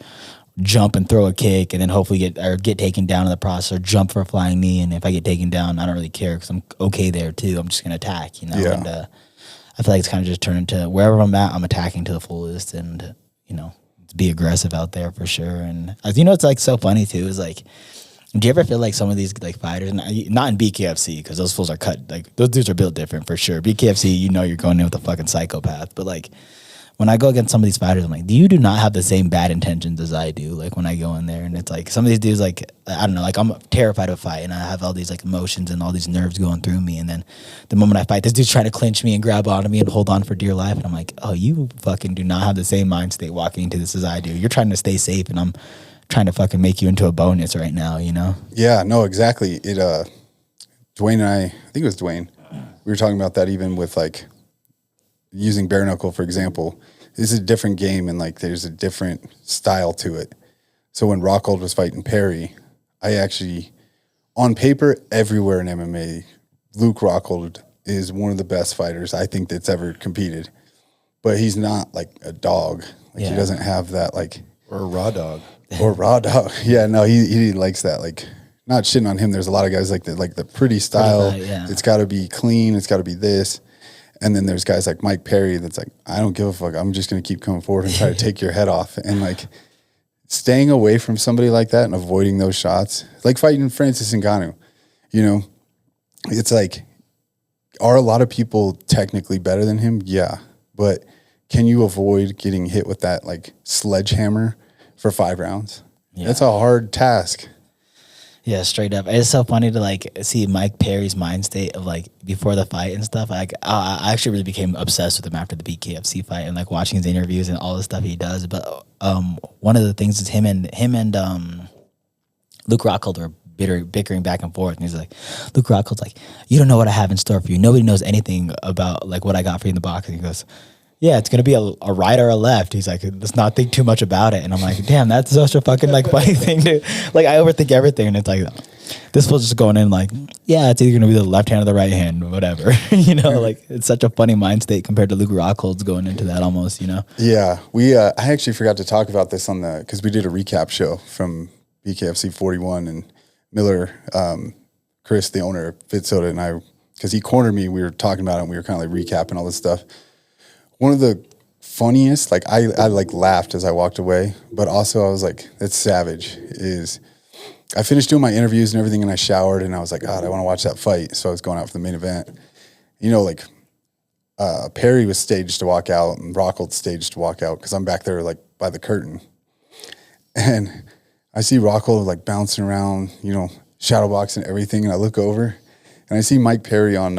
jump and throw a kick and then hopefully get taken down in the process, or jump for a flying knee. And if I get taken down, I don't really care because I'm okay there too. I'm just going to attack, you know? Yeah. And I feel like it's kind of just turned into wherever I'm at, I'm attacking to the fullest and, you know, be aggressive out there for sure. And you know, it's like so funny too, is like, do you ever feel like some of these like fighters, not in BKFC, because those fools are cut, like those dudes are built different for sure. BKFC, you know, you're going in with a fucking psychopath, but like, when I go against some of these fighters, I'm like, you do not have the same bad intentions as I do. Like when I go in there, and it's like some of these dudes, like I don't know, like I'm terrified of a fight, and I have all these like emotions and all these nerves going through me. And then the moment I fight, this dude's trying to clinch me and grab onto me and hold on for dear life, and I'm like, oh, you fucking do not have the same mind state walking into this as I do. You're trying to stay safe, and I'm trying to fucking make you into a bonus right now. You know? Yeah, no, exactly. Dwayne and I think it was Dwayne, we were talking about that even with like using bare knuckle, for example. This is a different game, and like there's a different style to it. So when Rockhold was fighting Perry, I actually, on paper, everywhere in MMA, Luke Rockhold is one of the best fighters I think that's ever competed. But he's not like a dog. Like he doesn't have that like, Or a RawDawg. or RawDawg. Yeah, no, he likes that. Like, not shitting on him. There's a lot of guys like the pretty style. Yeah. It's got to be clean. It's got to be this. And then there's guys like Mike Perry that's like, I don't give a fuck. I'm just going to keep coming forward and try to take your head off. And like staying away from somebody like that and avoiding those shots, like fighting Francis Ngannou, you know, it's like, are a lot of people technically better than him? Yeah. But can you avoid getting hit with that like sledgehammer for 5 rounds? Yeah. That's a hard task. Yeah, straight up. It's so funny to like see Mike Perry's mind state of like before the fight and stuff. Like I actually really became obsessed with him after the BKFC fight and like watching his interviews and all the stuff he does. But one of the things is him and Luke Rockhold were bickering back and forth, and he's like, Luke Rockhold's like, you don't know what I have in store for you. Nobody knows anything about like what I got for you in the box. And he goes, yeah, it's gonna be a right or a left. He's like, let's not think too much about it. And I'm like, damn, that's such a fucking like funny thing to like. I overthink everything, and it's like, This was just going in like, yeah, it's either going to be the left hand or the right hand, whatever. Like it's such a funny mind state compared to Luke Rockhold's going into that almost, Yeah, we. I actually forgot to talk about this because we did a recap show from BKFC 41, and Miller, Chris, the owner of Fit Soda, and I, because he cornered me, we were talking about it, and we were kind of like recapping all this stuff. One of the funniest, like I like laughed as I walked away, but also I was like, that's savage, is I finished doing my interviews and everything, and I showered, and I was like, God, I want to watch that fight. So I was going out for the main event. Like Perry was staged to walk out, and Rockhold staged to walk out, because I'm back there like by the curtain. And I see Rockhold like bouncing around, shadow boxing and everything, and I look over, and I see Mike Perry on,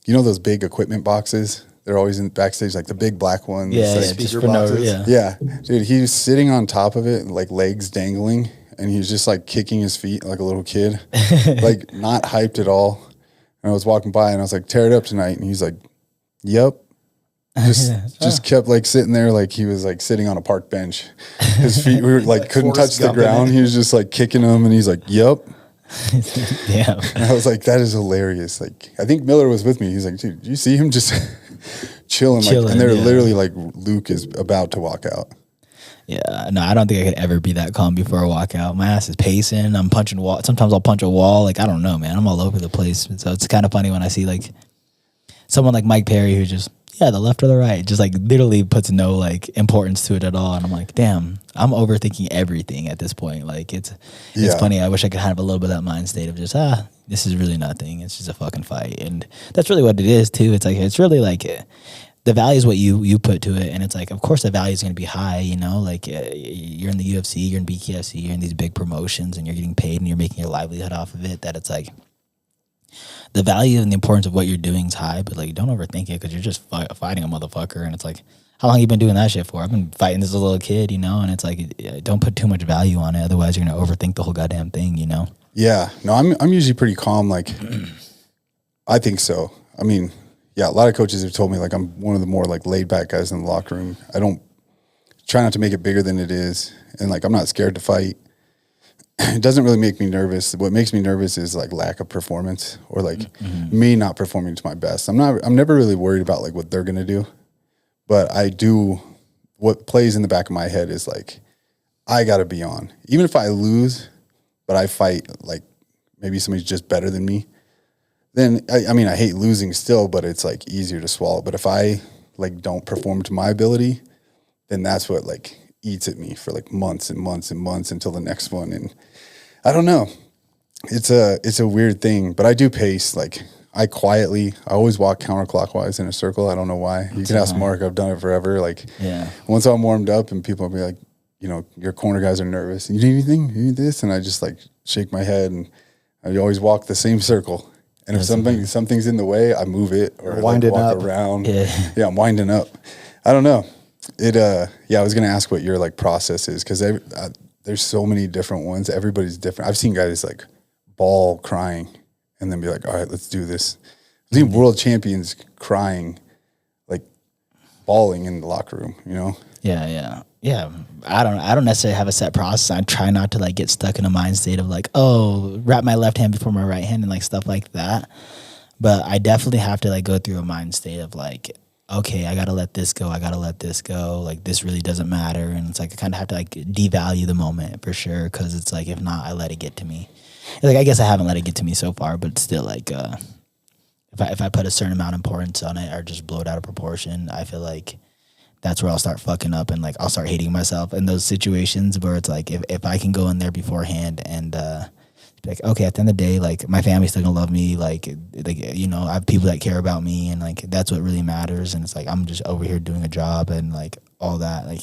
those big equipment boxes? They're always in backstage, like the big black ones. Yeah, like speaker boxes. Yeah, dude, he was sitting on top of it, like legs dangling, and he was just like kicking his feet like a little kid, like not hyped at all. And I was walking by, and I was like, tear it up tonight. And he's like, yep. Just kept like sitting there like he was like sitting on a park bench. His feet were like couldn't touch the ground. He was just like kicking them, and he's like, yep. Damn. And I was like, that is hilarious. Like, I think Miller was with me. He's like, dude, did you see him just chilling? Like, and they're literally like, Luke is about to walk out. Yeah, no, I don't think I could ever be that calm before a walkout. My ass is pacing. I'm punching wall. Sometimes I'll punch a wall. Like, I don't know, man. I'm all over the place. So it's kind of funny when I see like someone like Mike Perry who just, the left or the right, just like literally puts no like importance to it at all. And I'm like, damn, I'm overthinking everything at this point. Like it's funny. I wish I could have a little bit of that mind state of just, this is really nothing. It's just a fucking fight. And that's really what it is too. It's like, it's really like the value is what you put to it. And it's like, of course the value is going to be high, like you're in the UFC, you're in BKFC, you're in these big promotions, and you're getting paid and you're making your livelihood off of it, that it's like, the value and the importance of what you're doing is high, but like don't overthink it, because you're just fighting a motherfucker. And it's like, how long you been doing that shit for? I've been fighting this little kid, and it's like, don't put too much value on it, otherwise you're gonna overthink the whole goddamn thing. Yeah, no, I'm usually pretty calm. Like, I think so. I mean, a lot of coaches have told me like I'm one of the more like laid back guys in the locker room. I don't try not to make it bigger than it is, and like I'm not scared to fight. It doesn't really make me nervous. What makes me nervous is like lack of performance, or like me not performing to my best. I'm never really worried about like what they're gonna do, but I do. What plays in the back of my head is like, I gotta be on, even if I lose, but I fight like maybe somebody's just better than me. Then I mean I hate losing still, but it's like easier to swallow. But if I like don't perform to my ability, then that's what like eats at me for like months and months and months until the next one. And I don't know, it's a weird thing, but I do pace. Like I always walk counterclockwise in a circle. I don't know why. You can ask Mark. I've done it forever. Like once I'm warmed up and people will be like, your corner guys are nervous. You need anything? You need this? And I just like shake my head, and I always walk the same circle. And if something's in the way, I move it or like walk around. Yeah, I'm winding up. I don't know. I was going to ask what your like process is, because there's so many different ones. Everybody's different. I've seen guys like bawl crying and then be like, all right, let's do this. I've seen world champions crying, like bawling in the locker room, Yeah. I don't necessarily have a set process. I try not to like get stuck in a mind state of like, wrap my left hand before my right hand and like stuff like that. But I definitely have to like go through a mind state of like, okay, I gotta let this go. Like this really doesn't matter. And it's like I kind of have to like devalue the moment for sure, because it's like if not, I let it get to me. Like I guess I haven't let it get to me so far, but still like if I put a certain amount of importance on it or just blow it out of proportion, I feel like that's where I'll start fucking up, and like I'll start hating myself in those situations where it's like if I can go in there beforehand and like, okay, at the end of the day, like my family's still gonna love me, like I have people that care about me, and like that's what really matters. And it's like I'm just over here doing a job and like all that. Like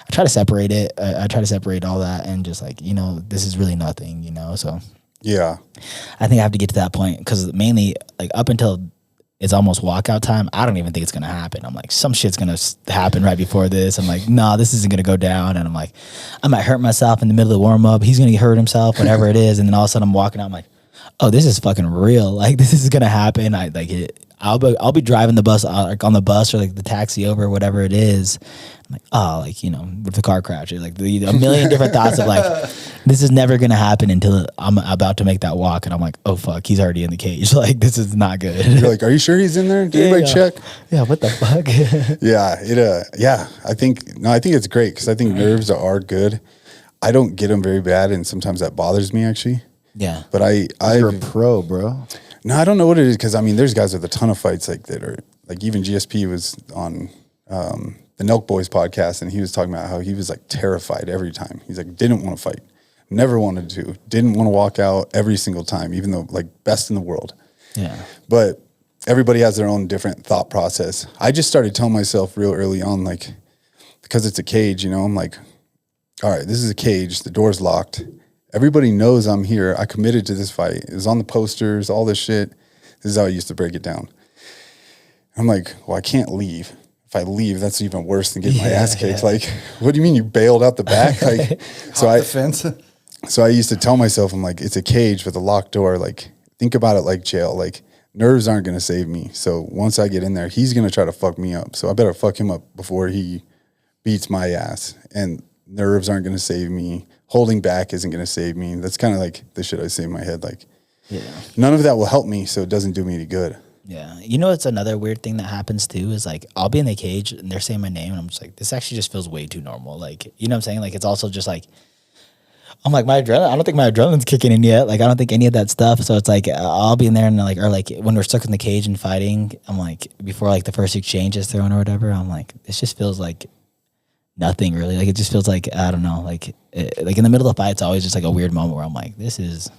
I try to separate it. I try to separate all that and just like this is really nothing. So yeah, I think I have to get to that point, because mainly like up until it's almost walkout time, I don't even think it's going to happen. I'm like, some shit's going to happen right before this. I'm like, nah, this isn't going to go down. And I'm like, I might hurt myself in the middle of the warm-up. He's going to hurt himself, whatever it is. And then all of a sudden I'm walking out, I'm like, oh, this is fucking real. Like, this is going to happen. I I'll be driving the bus, like on the bus or like the taxi over, whatever it is. I'm like, oh, like, you know, with the car crash, like a million different thoughts of like, this is never gonna happen until I'm about to make that walk, and I'm like, oh fuck, he's already in the cage. Like, this is not good. You're like, are you sure he's in there? Did anybody check? Yeah, what the fuck? Yeah, I think it's great because I think nerves are good. I don't get them very bad, and sometimes that bothers me actually. Yeah, but You're a pro, bro. No, I don't know what it is because I mean, there's guys with a ton of fights like that are like even GSP was on the Nelk Boys podcast, and he was talking about how he was like terrified every time. He's like didn't want to fight, never wanted to, didn't want to walk out every single time, even though like best in the world. yeah, But everybody has their own different thought process. I just started telling myself real early on, like because it's a cage, you know, I'm like, all right, this is a cage. The door's locked. Everybody knows I'm here. I committed to this fight. It was on the posters, all this shit. This is how I used to break it down. I'm like, well, I can't leave. If I leave, that's even worse than getting my ass kicked. Like, what do you mean you bailed out the back? Like, The fence. so I used to tell myself, I'm like, it's a cage with a locked door. Like, think about it like jail. Like, nerves aren't going to save me. So once I get in there, he's going to try to fuck me up. So I better fuck him up before he beats my ass. And nerves aren't going to save me. Holding back isn't going to save me. That's kind of like the shit I say in my head. Like, none of that will help me, so it doesn't do me any good. yeah. You know, it's another weird thing that happens too is like I'll be in the cage and they're saying my name and I'm just like, this actually just feels way too normal. Like, you know what I'm saying? Like, it's also just like, I'm like, I don't think my adrenaline's kicking in yet. Like, I don't think any of that stuff. So it's like, I'll be in there and like, or like when we're stuck in the cage and fighting, I'm like, before like the first exchange is thrown or whatever, I'm like, this just feels like nothing really. Like, it just feels like, I don't know, like in the middle of the fight, it's always just like a weird moment where I'm like, this is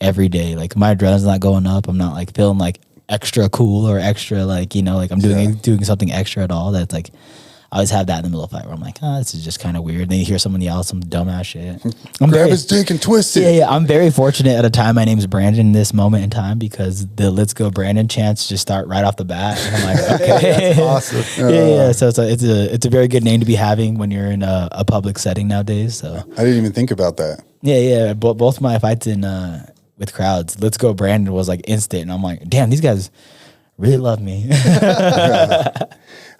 every day. Like, my adrenaline's not going up. I'm not like feeling like extra cool or extra like, you know, like I'm doing something extra at all. That's like, I always have that in the middle of the fight where I'm like, this is just kind of weird. Then you hear someone yell some dumbass shit. Grab his dick and twist it. Yeah. I'm very fortunate at a time. My name is Brandon in this moment in time because the "Let's Go Brandon" chants just start right off the bat. And I'm like, okay, That's awesome. yeah. So it's a very good name to be having when you're in a public setting nowadays. So I didn't even think about that. yeah. Both my fights in with crowds, "Let's Go Brandon" was like instant, and I'm like, damn, these guys really love me.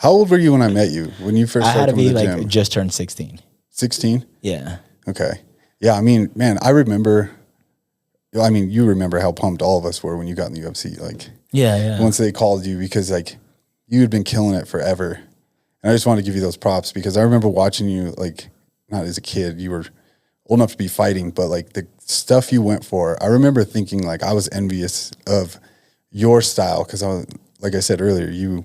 How old were you when I met you? When you first I had started to be coming to the like gym? just turned 16. 16? Yeah. Okay. Yeah, I mean, man, I remember, I mean, you remember how pumped all of us were when you got in the UFC. Like, Yeah. once they called you because, like, you had been killing it forever. And I just wanted to give you those props because I remember watching you, like, not as a kid, you were old enough to be fighting, but, like, the stuff you went for, I remember thinking, like, I was envious of your style because I was, like I said earlier, you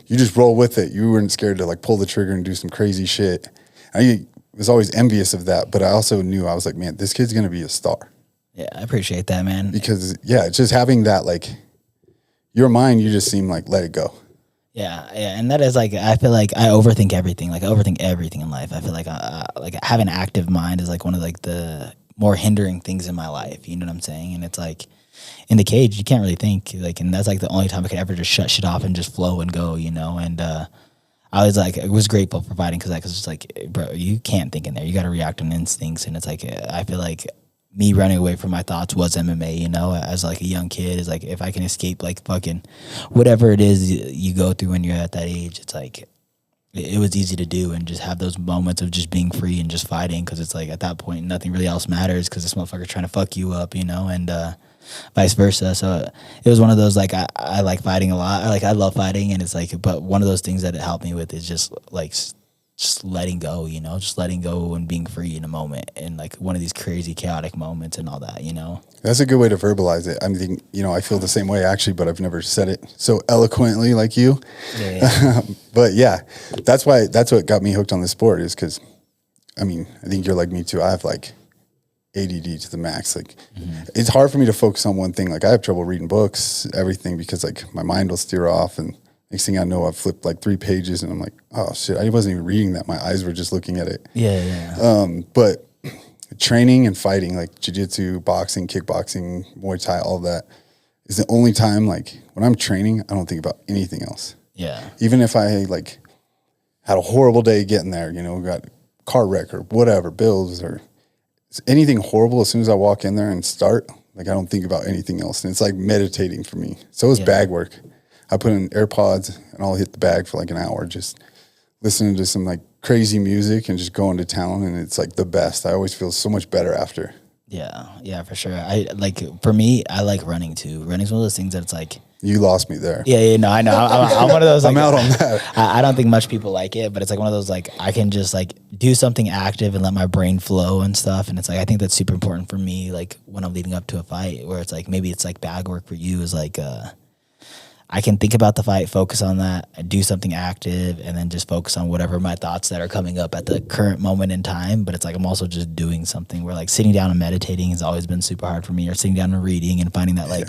just roll with it. You weren't scared to like pull the trigger and do some crazy shit. I was always envious of that, but I also knew I was like, man, this kid's going to be a star. Yeah, I appreciate that, man. Because just having that, like your mind, you just seem like, let it go. Yeah, and that is like I feel like I overthink everything. Like I overthink everything in life. I feel like having an active mind is like one of like the more hindering things in my life. You know what I'm saying? And it's like in the cage, you can't really think. Like, and that's like the only time I could ever just shut shit off and just flow and go. You know, and I was like, I was grateful for fighting because it's like, bro, you can't think in there. You got to react on instincts, and it's like I feel like me running away from my thoughts was MMA, you know, as like a young kid. Is like if I can escape like fucking whatever it is you go through when you're at that age, it's like it was easy to do and just have those moments of just being free and just fighting because it's like at that point nothing really else matters because this motherfucker's trying to fuck you up, you know, and vice versa. So it was one of those like I like fighting a lot. I love fighting, and it's like, but one of those things that it helped me with is just like just letting go, you know, just letting go and being free in a moment and like one of these crazy chaotic moments and all that, you know. That's a good way to verbalize it. I mean, you know, I feel the same way actually, but I've never said it so eloquently like you. Yeah. But yeah, that's what got me hooked on the sport is because, I mean, I think you're like me too. I have like ADD to the max. Like it's hard for me to focus on one thing. Like I have trouble reading books, everything, because like my mind will steer off, and next thing I know, I've flipped like 3 pages and I'm like, oh shit, I wasn't even reading that. My eyes were just looking at it. Yeah. But training and fighting, like jiu-jitsu, boxing, kickboxing, Muay Thai, all that is the only time, like when I'm training, I don't think about anything else. Yeah. Even if I like had a horrible day getting there, you know, got a car wreck or whatever, bills or anything horrible, as soon as I walk in there and start, like I don't think about anything else. And it's like meditating for me. So is bag work. I put in AirPods and I'll hit the bag for like an hour, just listening to some like crazy music and just going to town. And it's like the best. I always feel so much better after. Yeah, for sure. For me, I like running too. Running's one of those things that it's like, You lost me there. yeah, no, I know. I'm one of those. Like, I'm out on that. I don't think much people like it, but it's like one of those like I can just like do something active and let my brain flow and stuff. And it's like I think that's super important for me. Like when I'm leading up to a fight, where it's like maybe it's like bag work for you is like I can think about the fight, focus on that, do something active, and then just focus on whatever my thoughts that are coming up at the current moment in time. But it's like I'm also just doing something where like sitting down and meditating has always been super hard for me, or sitting down and reading and finding that like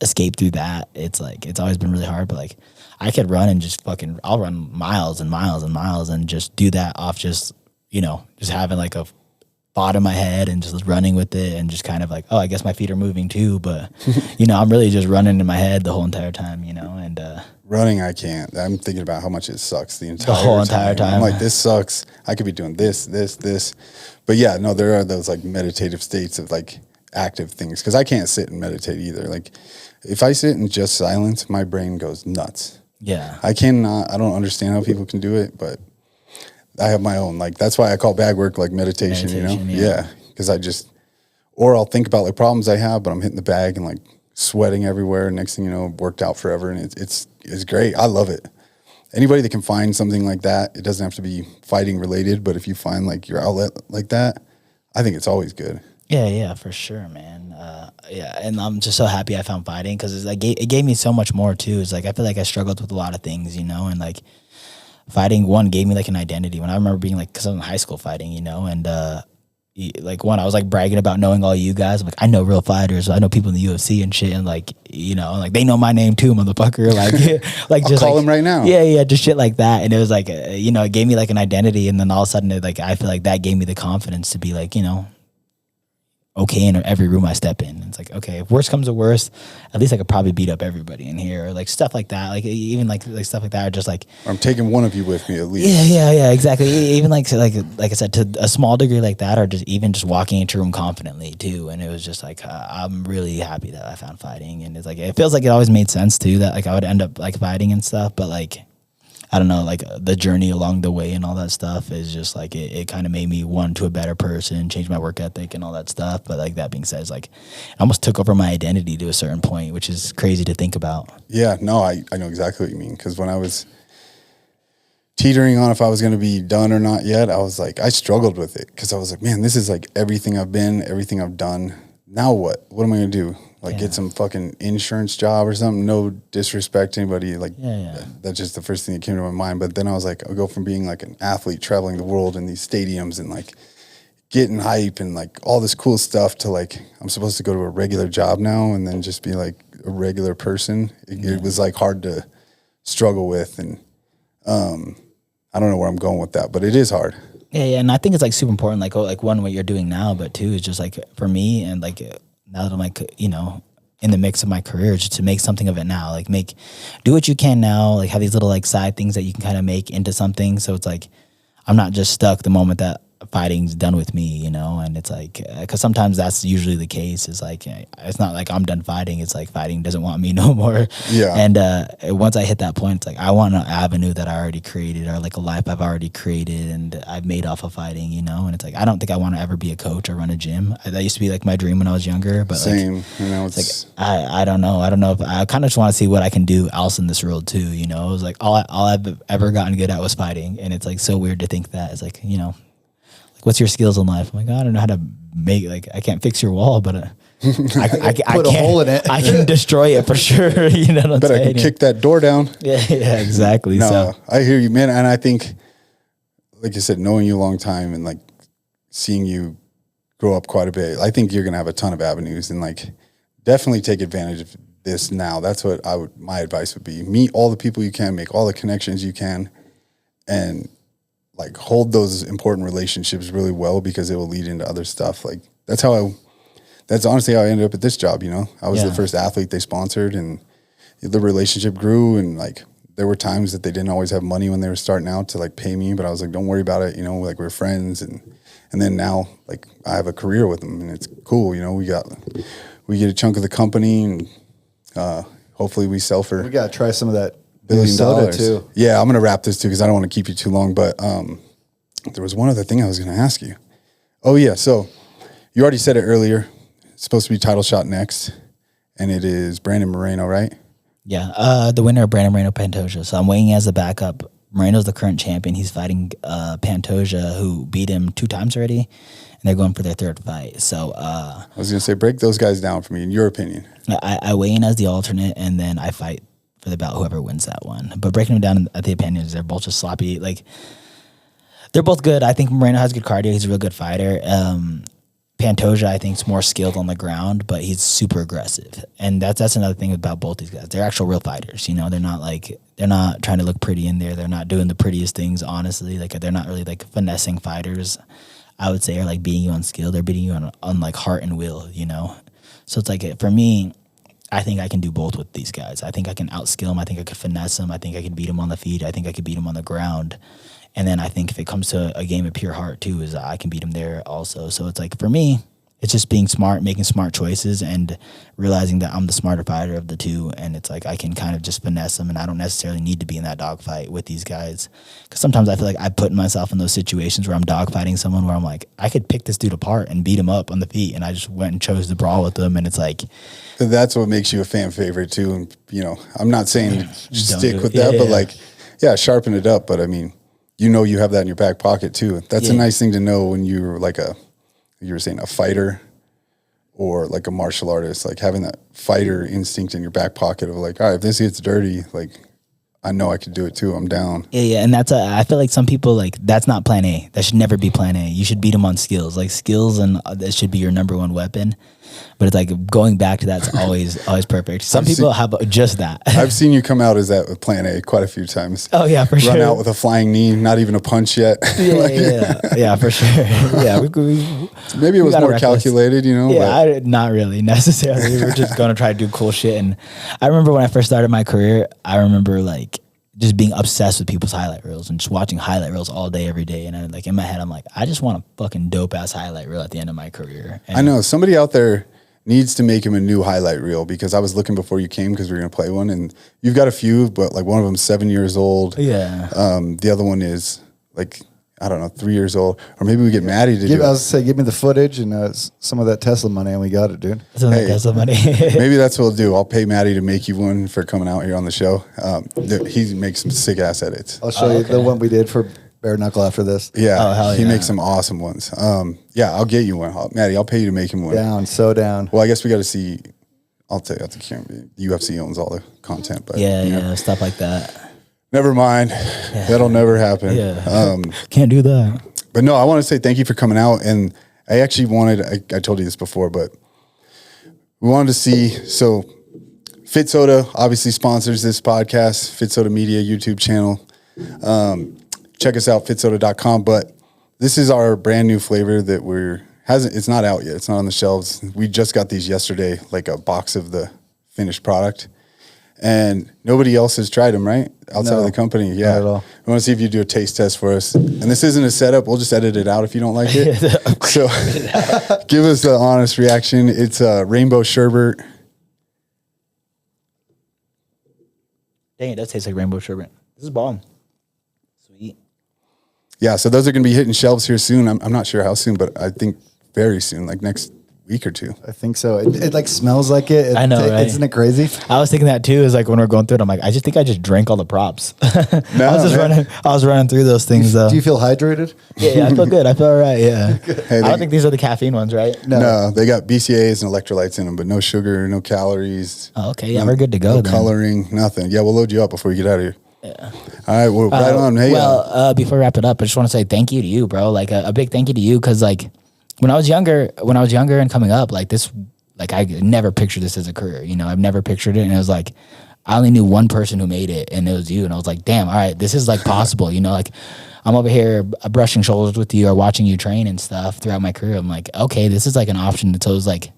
escape through that. It's like it's always been really hard. But like I could run and just I'll run miles and miles and miles and just do that off just just having like a thought in my head and just running with it and just kind of like, oh, I guess my feet are moving too, but I'm really just running in my head the whole entire time, and Running, I can't. I'm thinking about how much it sucks the entire time. I'm like, this sucks. I could be doing this. But yeah, no, there are those like meditative states of like active things, because I can't sit and meditate either. Like if I sit in just silence, my brain goes nuts. Yeah. I don't understand how people can do it, but I have my own, like, that's why I call bag work like meditation. Yeah. Because or I'll think about like problems I have, but I'm hitting the bag and like sweating everywhere. Next thing you know, worked out forever. And it's great. I love it. Anybody that can find something like that, it doesn't have to be fighting related, but if you find like your outlet like that, I think it's always good. Yeah, for sure, man. And I'm just so happy I found fighting, because it gave me so much more too. It's like I feel like I struggled with a lot of things, and like fighting gave me like an identity. When I remember being like, because I was in high school fighting, and like I was like bragging about knowing all you guys. I'm like, I know real fighters. I know people in the UFC and shit, and like like they know my name too, motherfucker. Like just call them right now. Yeah, just shit like that. And it was like it gave me like an identity, and then all of a sudden I feel like that gave me the confidence to be like okay in every room I step in. It's like, okay, if worst comes to worst, at least I could probably beat up everybody in here, or like stuff like that. Like even like stuff like that, or just like I'm taking one of you with me at least. Yeah, exactly. Even like I said, to a small degree like that, or just even just walking into a room confidently too. And it was just like I'm really happy that I found fighting, and it's like it feels like it always made sense too that like I would end up like fighting and stuff, but like I don't know, like the journey along the way and all that stuff is just like it kind of made me to a better person, change my work ethic and all that stuff. But like that being said, it's like it almost took over my identity to a certain point, which is crazy to think about. Yeah, no, I know exactly what you mean, because when I was teetering on if I was going to be done or not yet, I was like, I struggled with it, because I was like, man, this is like everything I've been, everything I've done. Now what? What am I going to do? Like get some fucking insurance job or something? No disrespect to anybody. Like that's just the first thing that came to my mind. But then I was like, I'll go from being like an athlete traveling the world in these stadiums and like getting hype and like all this cool stuff to like, I'm supposed to go to a regular job now and then just be like a regular person. It was like hard to struggle with. And I don't know where I'm going with that, but it is hard. Yeah. And I think it's like super important, like one, what you're doing now, but two is just like for me, and like now that I'm like, in the mix of my career, just to make something of it now, like do what you can now, like have these little like side things that you can kind of make into something. So it's like, I'm not just stuck the moment that fighting's done with me, and it's like, cause sometimes that's usually the case, is like, it's not like I'm done fighting. It's like fighting doesn't want me no more. Yeah. And once I hit that point, it's like, I want an avenue that I already created, or like a life I've already created and I've made off of fighting, and it's like, I don't think I want to ever be a coach or run a gym. That used to be like my dream when I was younger, but same, like, it's like, I don't know if I kind of just want to see what I can do else in this world too. It was like all I've ever gotten good at was fighting. And it's like so weird to think that it's like, what's your skills in life? I'm like, I don't know how to make, like, I can't fix your wall, but I put a hole in it. I can destroy it for sure. You know what I'm but saying? I can kick that door down. Yeah, exactly. No, So I hear you, man. And I think, like you said, knowing you a long time and like seeing you grow up quite a bit, I think you're going to have a ton of avenues, and like definitely take advantage of this now. That's what my advice would be. Meet all the people you can, make all the connections you can, and like hold those important relationships really well, because it will lead into other stuff. Like that's honestly how I ended up at this job. I was the first athlete they sponsored, and the relationship grew. And like, there were times that they didn't always have money when they were starting out to like pay me, but I was like, don't worry about it. Like we're friends. And then now like I have a career with them, and it's cool. We get a chunk of the company, and hopefully we sell for We got to try some of that $1 billion soda too. Yeah, I'm gonna wrap this too because I don't want to keep you too long. But there was one other thing I was gonna ask you. Oh yeah, so you already said it earlier. It's supposed to be title shot next, and it is Brandon Moreno, right? Yeah, the winner of Brandon Moreno Pantoja. So I'm weighing as a backup. Moreno's the current champion. He's fighting Pantoja, who beat him 2 times already, and they're going for their 3rd fight. So I was gonna say, break those guys down for me, in your opinion. I weigh in as the alternate, and then I fight for the belt, whoever wins that one. But breaking them down at the opinions, they're both just sloppy. Like, they're both good. I think Moreno has good cardio. He's a real good fighter. Pantoja, I think, is more skilled on the ground, but he's super aggressive. And that's another thing about both these guys. They're actual real fighters. You know, they're not trying to look pretty in there. They're not doing the prettiest things, honestly. Like, they're not really like finessing fighters, I would say, are like beating you on skill. They're beating you on like heart and will, you know? So it's like, for me, I think I can do both with these guys. I think I can outskill them. I think I could finesse them. I think I can beat them on the feet. I think I could beat them on the ground. And then I think if it comes to a game of pure heart too, is I can beat him there also. So it's like, for me, it's just being smart, making smart choices, and realizing that I'm the smarter fighter of the two. And it's like I can kind of just finesse them, and I don't necessarily need to be in that dogfight with these guys. Because sometimes I feel like I put myself in those situations where I'm dogfighting someone where I'm like, I could pick this dude apart and beat him up on the feet, and I just went and chose to brawl with them. And it's like, That's what makes you a fan favorite too. And you know, I'm not saying Don't stick do with it. that, Yeah, but yeah. like, yeah, sharpen it up. But I mean, you know, you have that in your back pocket too. That's a Yeah. nice thing to know when you're like you were saying a fighter or like a martial artist, like having that fighter instinct in your back pocket of like, all right, if this gets dirty, like I know I could do it too. I'm down. Yeah, and I feel like some people, like, that's not plan A. That should never be plan A. You should beat them on skills. Like, skills, and that should be your number one weapon. But it's like going back to that's always perfect. Some people have just that. I've seen you come out as that with plan A quite a few times. Oh yeah, for Run sure. out with a flying knee, not even a punch yet. Yeah, for sure. Yeah, Maybe it was got a more reckless- calculated, you know. Yeah, not really necessarily. We're just going to try to do cool shit. And I remember when I first started my career, I remember like just being obsessed with people's highlight reels and just watching highlight reels all day, every day. And I, like, in my head, I'm like, I just want a fucking dope ass highlight reel at the end of my career. And I know somebody out there needs to make him a new highlight reel, because I was looking before you came because we were going to play one, and you've got a few, but like one of them's 7 years old. Yeah. The other one is like, I don't know, 3 years old, or maybe we get Maddie to do I was it. gonna say, give me the footage and some of that Tesla money, and we got it, dude. That's somebody. Maybe that's what we'll do. I'll pay Maddie to make you one for coming out here on the show. He makes some sick ass edits. I'll show you the one we did for Bare Knuckle after this. Yeah, Oh, hell he yeah. makes some awesome ones. Yeah, I'll get you one, Maddie. I'll pay you to make him one. Down, so down. Well, I guess we got to see. I'll tell you, UFC owns all the content, but Yeah, you know, yeah, stuff like that. never mind. That'll never happen. Yeah. Can't do that. But no, I want to say thank you for coming out. And I actually wanted, I told you this before, but we wanted to see, so Fit Soda obviously sponsors this podcast, Fit Soda Media YouTube channel. Check us out, fitsoda.com. But this is our brand new flavor that it's not out yet. It's not on the shelves. We just got these yesterday, like a box of the finished product. And nobody else has tried them, right? Outside of the company. Yeah. not at all. I want to see if you do a taste test for us. And this isn't a setup. We'll just edit it out if you don't like it. So give us the honest reaction. It's a rainbow sherbet. Dang, it does taste like rainbow sherbet. This is bomb. Sweet. Yeah, so those are going to be hitting shelves here soon. I'm not sure how soon, but I think very soon, like next week or two. I think so. It like smells like it. I know, right? Isn't it crazy? I was thinking that too. Is like when we're going through it, I'm like, I think I just drank all the props. I was running through those things though. Do you feel hydrated? Yeah, I feel good. I feel all right. Yeah. Hey, I don't think these are the caffeine ones, right? No, they got BCAAs and electrolytes in them, but no sugar, no calories. Oh, okay. Yeah, we're good to go No then. coloring, nothing. Yeah, we'll load you up before we get out of here. Yeah. All right, well, right on. Hey, before we wrap it up, I just want to say thank you to you, bro. Like a big thank you to you, because like when I was younger and coming up, like this, like I never pictured this as a career. You know, I've never pictured it, and it was like I only knew one person who made it, and it was you. And I was like, damn, all right, this is like possible. You know, like I'm over here brushing shoulders with you or watching you train and stuff throughout my career. I'm like, okay, this is like an option. So it was like,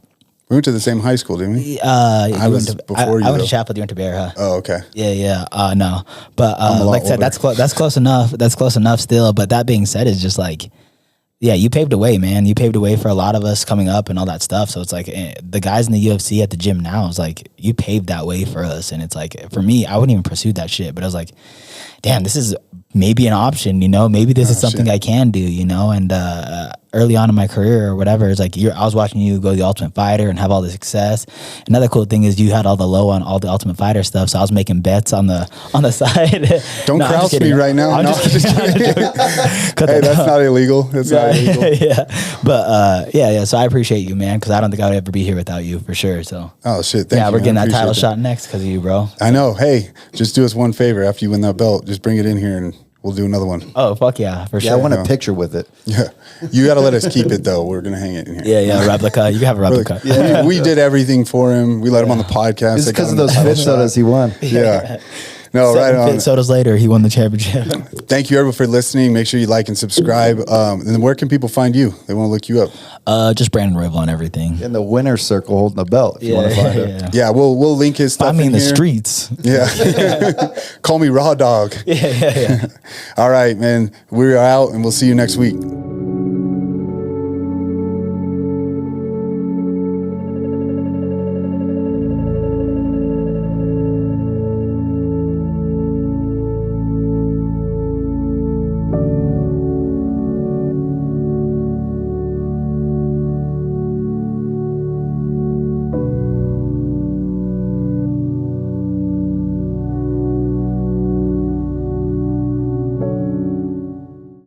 we went to the same high school, didn't we? I was before you, I went though. to Chapel. You went to Bear, huh? Oh, okay. Yeah. No, but a lot like I said, older. that's close enough. That's close enough still. But that being said, it's just like Yeah, you paved the way, man. You paved the way for a lot of us coming up and all that stuff. So it's like the guys in the UFC at the gym now, it's like you paved that way for us. And it's like, for me, I wouldn't even pursue that shit. But I was like, damn, this is maybe an option, you know? Maybe this is something I can do, you know? And early on in my career or whatever, it's like I was watching you go to the Ultimate Fighter and have all the success. Another cool thing is you had all the low on all the Ultimate Fighter stuff, so I was making bets on the side. Don't cross me right now. I'm just kidding. Hey, that's not illegal. That's not illegal. Yeah, but yeah. So I appreciate you, man, because I don't think I would ever be here without you for sure. So Oh shit! Thank you. we're getting man. that title Appreciate shot next because of you, bro. I know. Hey, just do us one favor after you win that belt. Just bring it in here and we'll do another one. Oh fuck yeah, for Yeah, sure. I want a picture with it. Yeah, you got to let us keep it though. We're gonna hang it in here. Yeah, replica. You can have a replica. We did everything for him. We let him on the podcast. It's They got because of him those the title fit sodas shot. he won. Yeah. No, right 7 on. fit sodas later, he won the championship. Thank you, everyone, for listening. Make sure you like and subscribe. And then where can people find you? They want to look you up. Just Brandon Royval on everything. In the winner's circle holding the belt if you want to find him. Yeah, we'll link his stuff. I mean in the here. streets. Yeah. Call me RawDawg. Yeah. All right, man. We're out, and we'll see you next week.